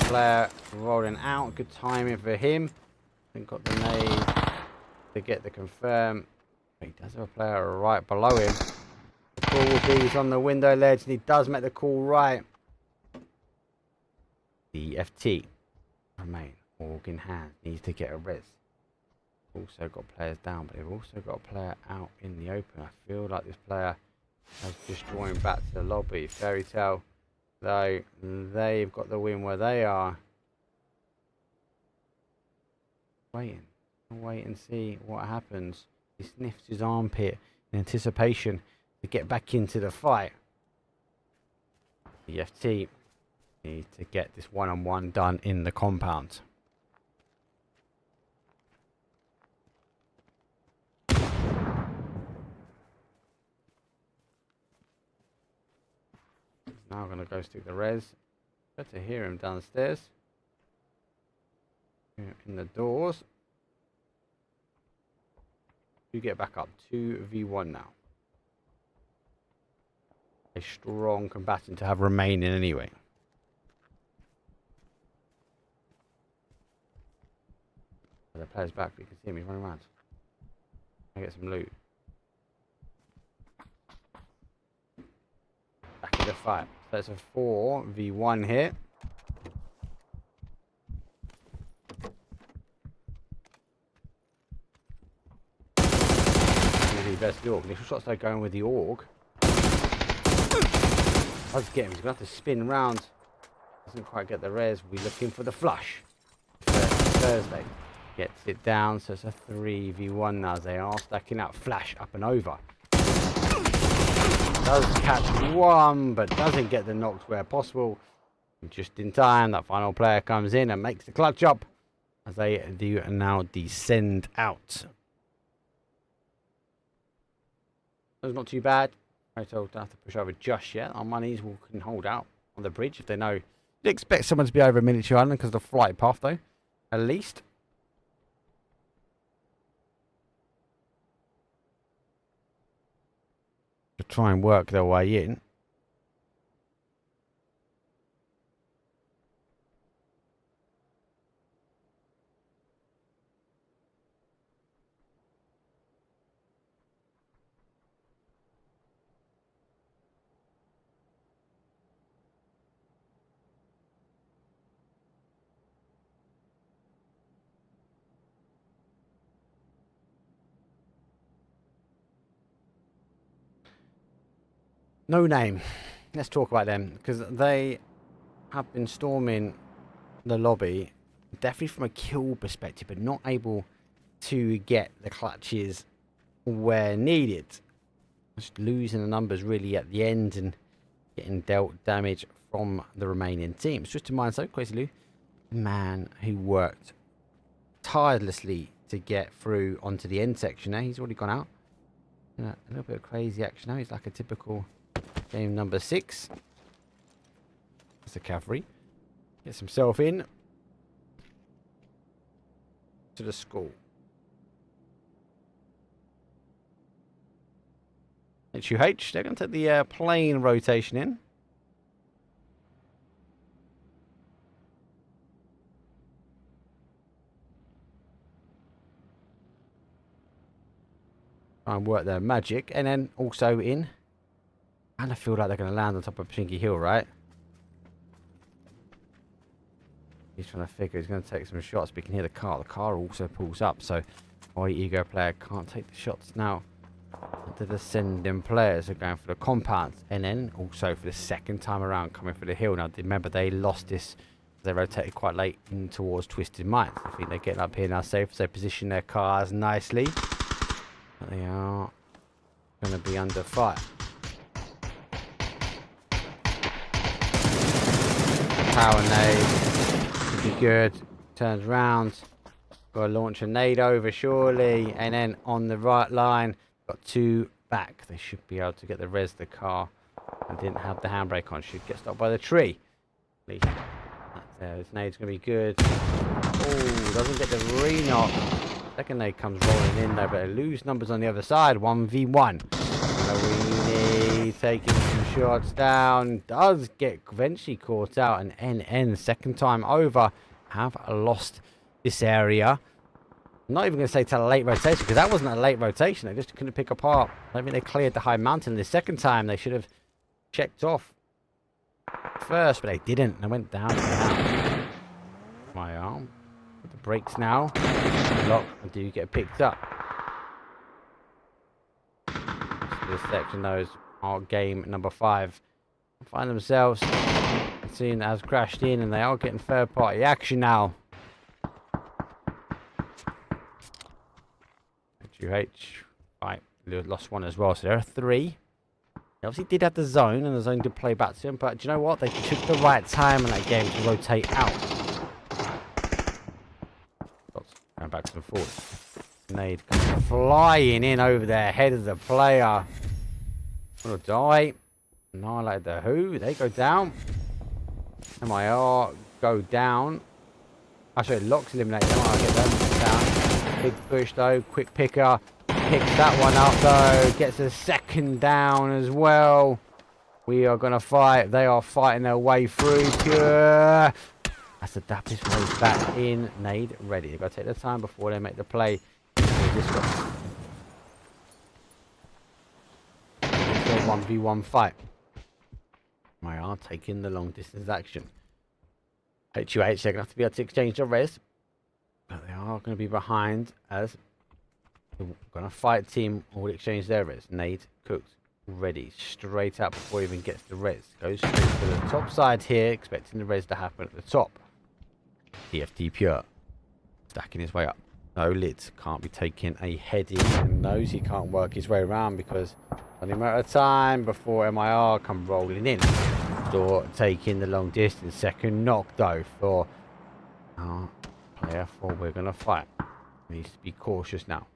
Player rolling out. Good timing for him. I think got the nade to get the confirm. He does have a player right below him. The call will be he's on the window ledge, and he does make the call right. The FT remain org in hand, needs to get a res. Also got players down, but they've also got a player out in the open. I feel like this player has just joined back to the lobby. Fairy Tale, though, they've got the win where they are. Wait and see what happens. He sniffs his armpit in anticipation to get back into the fight. The FT need to get this one-on-one done in the compound. Now I'm going to go stick the res. Better hear him downstairs. In the doors. You get back up. 2v1 now. A strong combatant to have remaining anyway. The player's back, but you can see me running around. I get some loot. Back in the fight. So it's a 4v1 here. Versus the org. Initial shots are going with the org. Let's get him. He's going to have to spin round. Doesn't quite get the res. We're looking for the flush. Thursday. Gets it down. So it's a 3v1 now. They are stacking out. Flash up and over. Does catch one, but doesn't get the knocks where possible. Just in time, that final player comes in and makes the clutch up as they do now descend out. That's not too bad. I don't have to push over just yet. Our monies can hold out on the bridge if they know. You expect someone to be over a miniature island because of the flight path, though. At least. To try and work their way in. No Name. Let's talk about them because they have been storming the lobby, definitely from a kill perspective, but not able to get the clutches where needed. Just losing the numbers really at the end and getting dealt damage from the remaining teams. Just to mind, so Crazy Lou, man who worked tirelessly to get through onto the end section there. He's already gone out. A little bit of crazy action now. He's like a typical game number 6. That's the cavalry. Gets himself in to the school. HUH, they're going to take the plane rotation in. Try and work their magic. And then also in. And I feel like they're going to land on top of Pinky Hill, right? He's trying to figure he's going to take some shots, but you can hear the car. The car also pulls up, so my ego player can't take the shots now. The descending players are going for the compounds, and then also for the second time around coming for the hill. Now remember, they lost this. They rotated quite late in towards Twisted Minds. I think they're getting up here now safe, so they position their cars nicely. But they are going to be under fire. Power nade should be good. Turns round. Got to launch a nade over surely, and then on the right line. Got 2 back. They should be able to get the res the car and didn't have the handbrake on. Should get stopped by the tree. At least that's there. This nade's going to be good. Oh, doesn't get the re-knock. Second nade comes rolling in though, but they lose numbers on the other side. 1v1. Weenie taking some shots down. Does get eventually caught out. And NN, second time over, have lost this area. I'm not even going to say to a late rotation, because that wasn't a late rotation. They just couldn't pick apart. I think they cleared the high mountain. The second time, they should have checked off first, but they didn't. They went down and down. My arm. With the brakes now. Lock. I do get picked up. This section, though, is our game number 5. Find themselves seeing that has crashed in, and they are getting third-party action now. Right, lost one as well, so there are 3. They obviously did have the zone, and the zone did play back to him, but do you know what? They took the right time in that game to rotate out. Going back and forth. Nade comes flying in over their head of the player. Gonna die. Annihilate the who? They go down. MIR go down. Actually, Locks eliminated them. I'll get them down. Big push though, quick picker, picks that one up though, gets a second down as well. We are going to fight, they are fighting their way through. Pure. That's the dappest way back in. Nade ready. They've got to take their time before they make the play. Just got 1v1 fight. They are taking the long distance action. HUH, they're going to have to be able to exchange the res. But they are going to be behind as they're going to fight team all exchange their res. Nade cooked, ready, straight up before he even gets the res. Goes straight to the top side here, expecting the res to happen at the top. TFT Pure, stacking his way up. No lids, can't be taking a heading, and knows he can't work his way around because only a matter of time before MIR come rolling in. So taking the long distance. Second knock though for player 4 we're going to fight. Needs to be cautious now.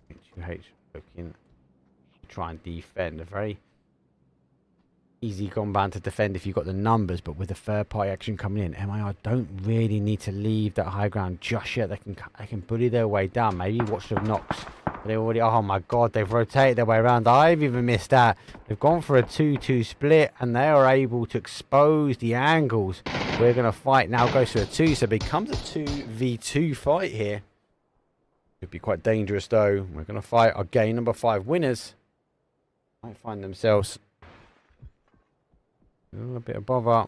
HUH looking to try and defend. A very easy combat to defend if you've got the numbers, but with the third party action coming in, MIR don't really need to leave that high ground just yet. They can bully their way down. Maybe watch the knocks. But they already, oh my god, they've rotated their way around. I've even missed that. They've gone for a 2-2 split and they are able to expose the angles. We're going to fight now, goes to a 2, so it becomes a 2v2 fight here. Could be quite dangerous though. We're going to fight our game number 5 winners. Might find themselves a little bit of bother.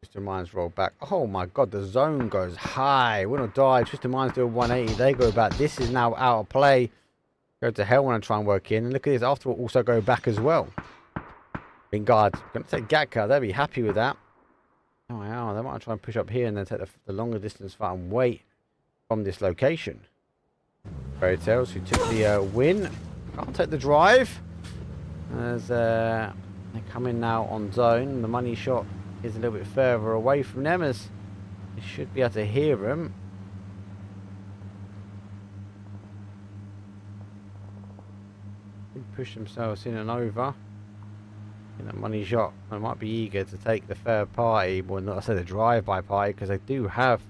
Twisted Minds roll back. Oh my god, the zone goes high. WINORDIE. Twisted Minds do a 180. They go back. This is now out of play. Go to hell when I try and work in. And look at this. AfterAlt also go back as well. Wingard. Going to take Gatka. They'll be happy with that. Oh, wow. They might try and push up here and then take the longer distance fight and wait from this location. Fairy Tales, who took the win. Can't take the drive. As they come in now on zone. The money shot is a little bit further away from them as they should be able to hear them. Push themselves in and over. In that money shot, they might be eager to take the third party, well, not I say the drive-by party, because they do have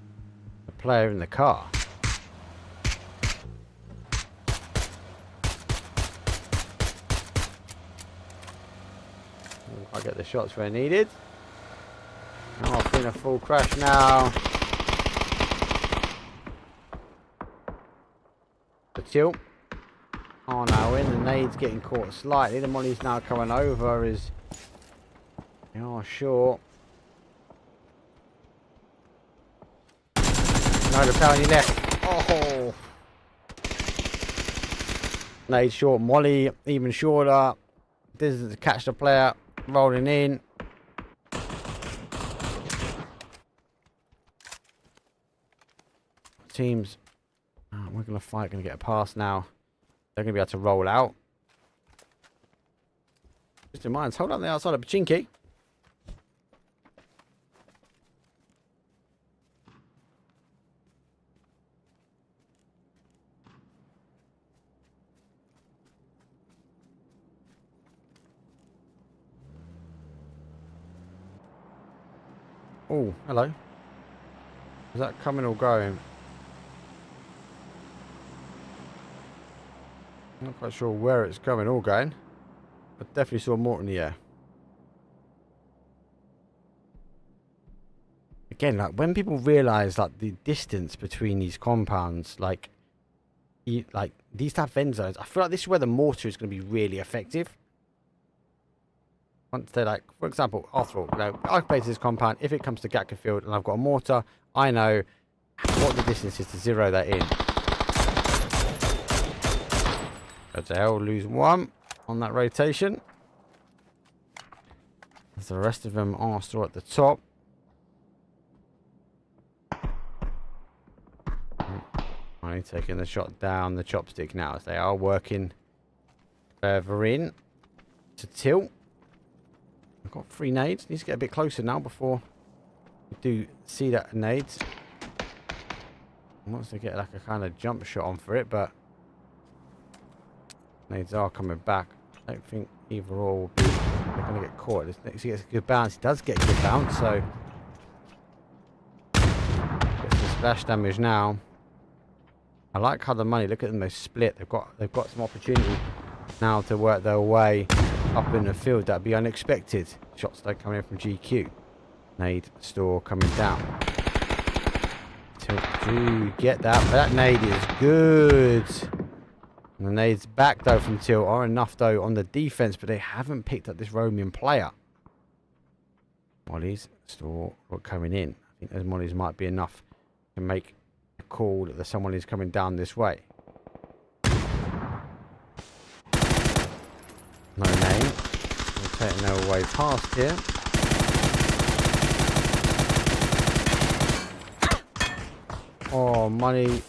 a player in the car. I get the shots where needed. Oh, in a full crash now. The tilt. Oh, now in the nade's getting caught slightly. The molly's now coming over is, oh, sure. No, the power on your left. Oh. Nade short, molly even shorter. Distance to catch the player rolling in. Teams, we're gonna fight, gonna get a pass now. They're going to be able to roll out. Just in mind, hold on the outside of Pachinki. Oh, hello. Is that coming or going? Not quite sure where it's going or going, but definitely saw more in the air. Again, like when people realise like the distance between these compounds, like these type of end zones, I feel like this is where the mortar is going to be really effective. Once they're like, for example, AfterAlt, you know, I place this compound. If it comes to Gatka field and I've got a mortar, I know what the distance is to zero that in. Go to hell, lose one on that rotation. As the rest of them are still at the top. Only taking the shot down the chopstick now as they are working further in to tilt. I've got 3 nades. Needs to get a bit closer now before we do see that nades. Once they get like a kind of jump shot on for it, but nades are coming back. I don't think either or will be, they're going to get caught. This next he gets a good bounce. He does get a good bounce, so gets the splash damage now. I like how the money, look at them, they split. They've got some opportunity now to work their way up in the field. That'd be unexpected. Shots like coming in from GQ. Nade store coming down. Do get that, but that nade is good. And the nades back though from Tilt are enough though on the defense, but they haven't picked up this Romian player. Mollies store coming in. I think those mollies might be enough to make a call that someone is coming down this way. No name. We're taking their way past here. Oh, money.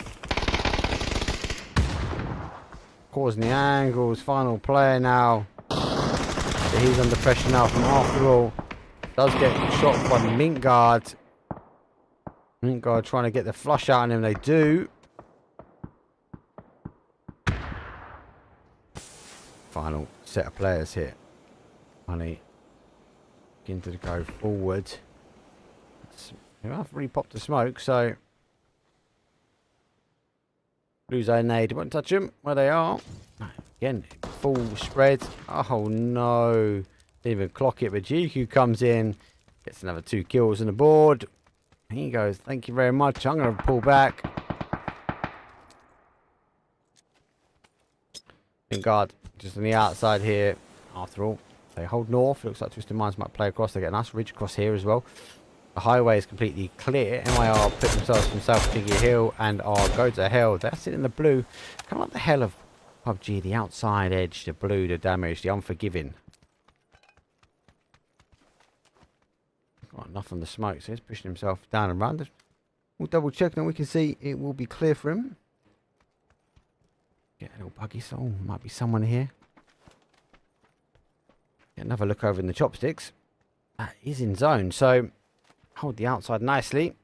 Causing the angles. Final player now. So he's under pressure now from AfterAlt. Does get shot by Minkguard. Minkguard trying to get the flush out on him. They do. Final set of players here. Money begin to go forward. They haven't really popped the smoke, so Blue's nade won't touch them where they are. Again, full spread. Oh no, didn't even clock it. But GQ comes in, gets another 2 kills on the board. He goes, thank you very much. I'm going to pull back. Minkguard just on the outside here. AfterAlt, they hold north. Looks like Twisted Minds might play across. They get a nice ridge across here as well. The highway is completely clear. MEA put themselves from South Figure Hill and are go to hell. They're sitting in the blue. Kind of like the hell of PUBG. The outside edge, the blue, the damage, the unforgiving. Got enough on the smoke, so he's pushing himself down and round. We'll double check and we can see it will be clear for him. Get a little buggy, so might be someone here. Get another look over in the chopsticks. That is in zone, so hold the outside nicely.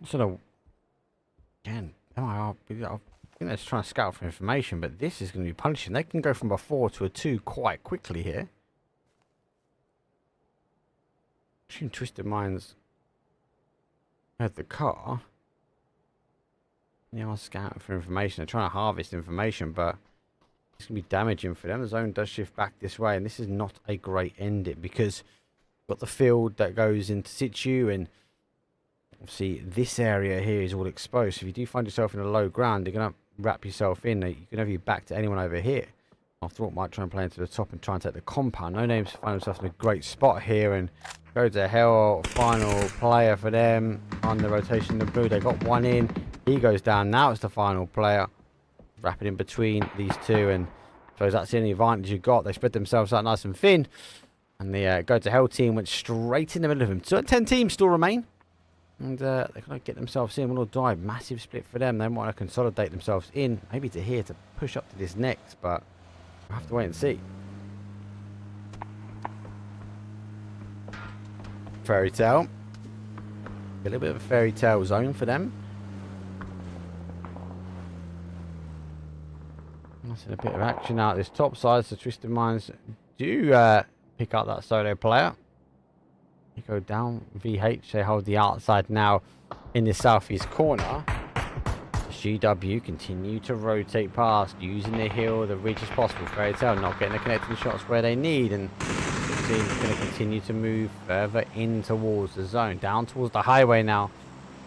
Sort of, again, I think they're just trying to scout for information, but this is going to be punishing. They can go from a 4 to a 2 quite quickly here. Twisted Minds had the car. They are scouting for information. They're trying to harvest information, but it's going to be damaging for them. The zone does shift back this way, and this is not a great ending because you've got the field that goes into situ, and obviously this area here is all exposed. So if you do find yourself in a low ground, you're going to wrap yourself in. You can have your back to anyone over here. AfterAlt might try and play into the top and try and take the compound. NONAMES find themselves in a great spot here and go to hell. Final player for them on the rotation. The blue, they got one in. He goes down. Now it's the final player. Wrapping in between these two, and so that's the only advantage you got. They spread themselves out nice and thin, and the go to hell team went straight in the middle of them. So 10 teams still remain. And they're going to get themselves in. Win or die. Massive split for them. They want to consolidate themselves in. Maybe to here to push up to this next. But we'll have to wait and see. Fairy tale. A little bit of a fairy tale zone for them. That's a bit of action out this top side. So Twisted Minds do pick up that solo player. You go down. VH, they hold the outside now in the southeast corner. GW continue to rotate past, using the hill, the ridge as possible. Fairy tale not getting the connecting shots where they need, and the team's going to continue to move further in towards the zone, down towards the highway now.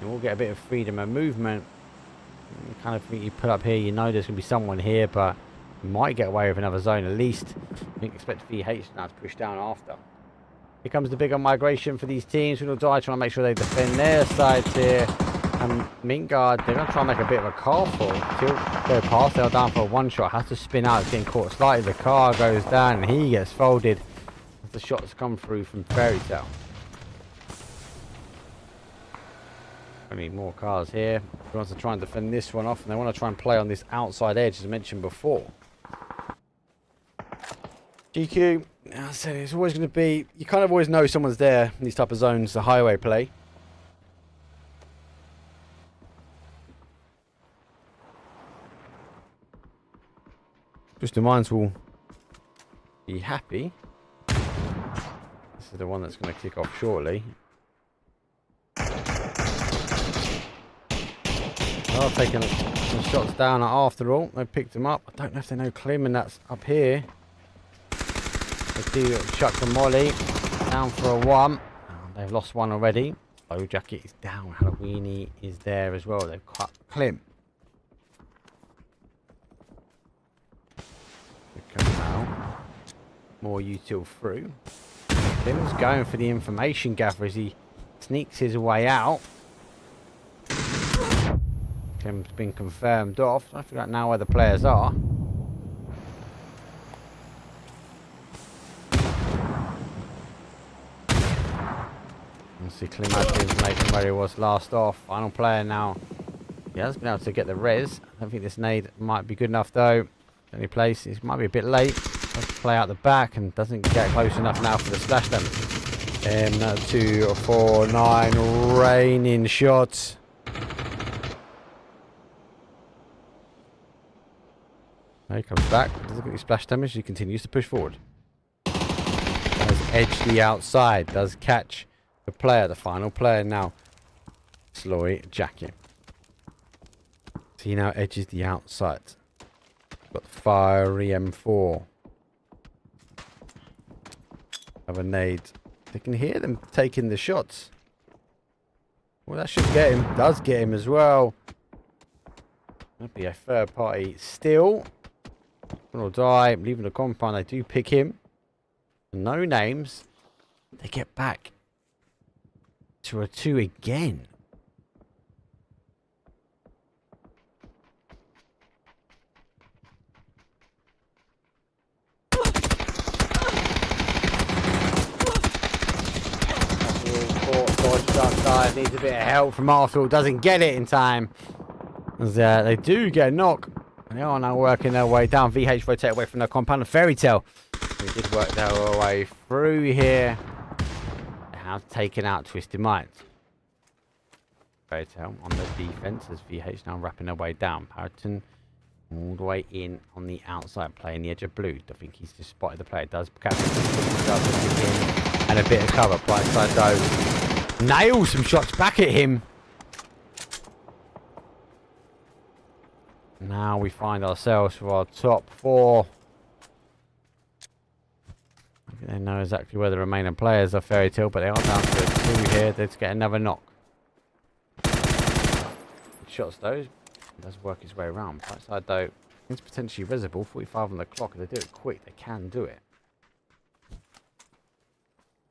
And we'll get a bit of freedom of movement. The kind of thing you put up here, you know there's going to be someone here, but you might get away with another zone at least. I think expect VH now to push down after. Here comes the bigger migration for these teams. Win or die, trying to make sure they defend their sides here. And Mintguard, they're going to try and make a bit of a car fall. He'll go past, they're down for a one shot. Has to spin out, it's getting caught slightly. The car goes down and he gets folded as the shots come through from Fairy Tale. I need more cars here. He wants to try and defend this one off, and they want to try and play on this outside edge as I mentioned before. GQ, I said it's always going to be, you kind of always know someone's there in these type of zones, the highway play. Just the Minds will be happy. This is the one that's going to kick off shortly. They're taking some shots down at AfterAlt. They picked him up. I don't know if they know Klim, and that's up here. They do chuck the molly down for a one. They've lost one already. Low jacket is down. Halloweeny is there as well. They've cut Klim. Now. More util through. Klim's going for the information gather as he sneaks his way out. Klim's been confirmed off. I figure out now where the players are. See Klim has the information where he was last off. Final player now. He has been able to get the res. I don't think this nade might be good enough though. Any place, it might be a bit late. Let's play out the back and doesn't get close enough now for the splash damage. M2, 4, 9, raining shots. He comes back, doesn't get any splash damage, he continues to push forward. Does edge the outside, does catch the player, the final player now. Slowy jacket. So he now edges the outside. Got the fiery M4. Have a nade. They can hear them taking the shots. Well, that should get him. Does get him as well. That'd be a third party still. Will die. Leaving the compound. They do pick him. No names. They get back to a 2 again. Needs a bit of help from AfterAlt. Doesn't get it in time. As, they do get a knock. And they are now working their way down. VH rotate away from the compound. And Fairy Tale. They did work their way through here. They have taken out Twisted Minds. Fairy Tale on the defense as VH now wrapping their way down. Paraton all the way in on the outside, playing the edge of blue. I think he's just spotted the player. Does catch him. And a bit of cover. Blind side though. Nails some shots back at him. Now we find ourselves for our top 4. They know exactly where the remaining players are, Fairy Tale, but they are down to a 2 here. Let's get another knock. Shots though. It does work his way around. Right side though, it's potentially visible. 45 on the clock. If they do it quick, they can do it.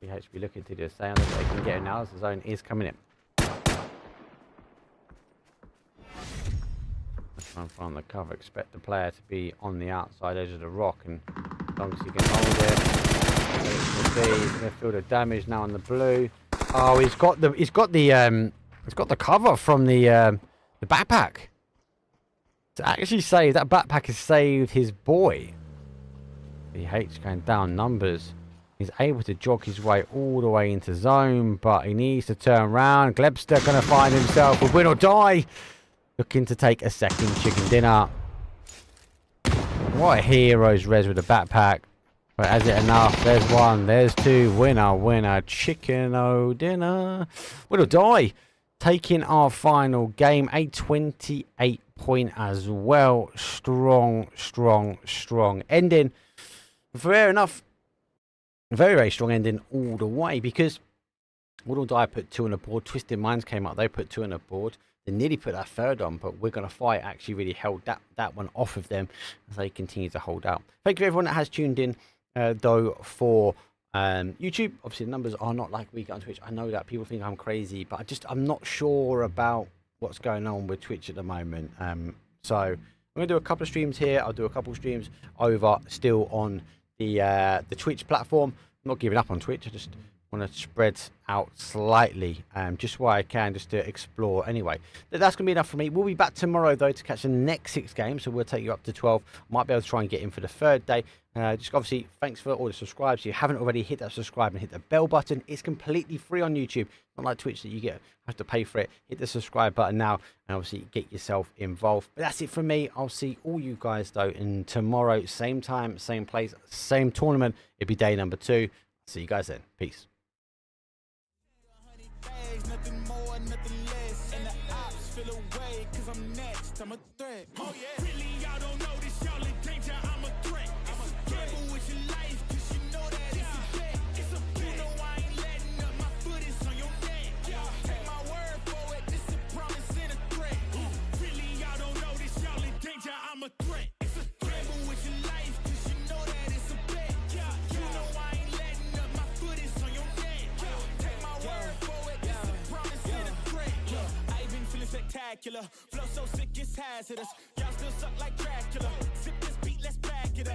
VHB looking to do the same. They can get him now as the zone is coming in. Try and find the cover. Expect the player to be on the outside edge of the rock, and as long as he can hold it, he's going to feel the damage now on the blue. Oh, he's got the cover from the backpack. To actually save that backpack has saved his boy. VH going down numbers. He's able to jog his way all the way into zone, but he needs to turn around. Glebster going to find himself with win or die. Looking to take a second chicken dinner. What a hero's res with a backpack. But is it enough? There's 1, there's 2. Winner, winner, chicken o dinner. Win or die. Taking our final game. A 28 point as well. Strong, strong, strong ending. Fair enough. Very, very strong ending all the way, because Win or Die put 2 on the board. Twisted Minds came up. They put 2 on the board. They nearly put that third on, but We're Gonna Fight actually really held that one off of them as they continue to hold out. Thank you everyone that has tuned in, though, for YouTube. Obviously, the numbers are not like we get on Twitch. I know that people think I'm crazy, but I'm not sure about what's going on with Twitch at the moment. So I'm going to do a couple of streams here. I'll do a couple of streams over still on the Twitch platform. I'm not giving up on Twitch. I just want to spread out slightly, just where I can, just to explore. Anyway, that's going to be enough for me. We'll be back tomorrow though to catch the next 6 games, so we'll take you up to 12. Might be able to try and get in for the 3rd day. Just obviously thanks for all the subscribes. If you haven't already, hit that subscribe and hit the bell button. It's completely free on YouTube, not like Twitch that you have to pay for it. Hit the subscribe button now and obviously get yourself involved. But that's it from me. I'll see all you guys though in tomorrow, same time, same place, same tournament. It'll be day number 2. See you guys then. Peace. Nothing more, nothing less. And the ops feel away, cause I'm next. I'm a threat. Oh yeah. Really, y'all don't know this, y'all in danger. I'm a threat. I'm a gamble with your life, cause you know that it's a bet. It's a bet. You know I ain't letting up, my foot is on your neck. Take my word for it, this a promise and a threat. Really, y'all don't know this, y'all in danger. I'm a threat. It's a gamble with your life, cause you know that it's a bet. You know I ain't letting up, my foot is on your neck. Take my word for it, this a promise and a threat. I ain't been feeling spectacular. Flow so sick it's hazardous. Y'all still suck like Dracula. Sip this beat, let's back it up.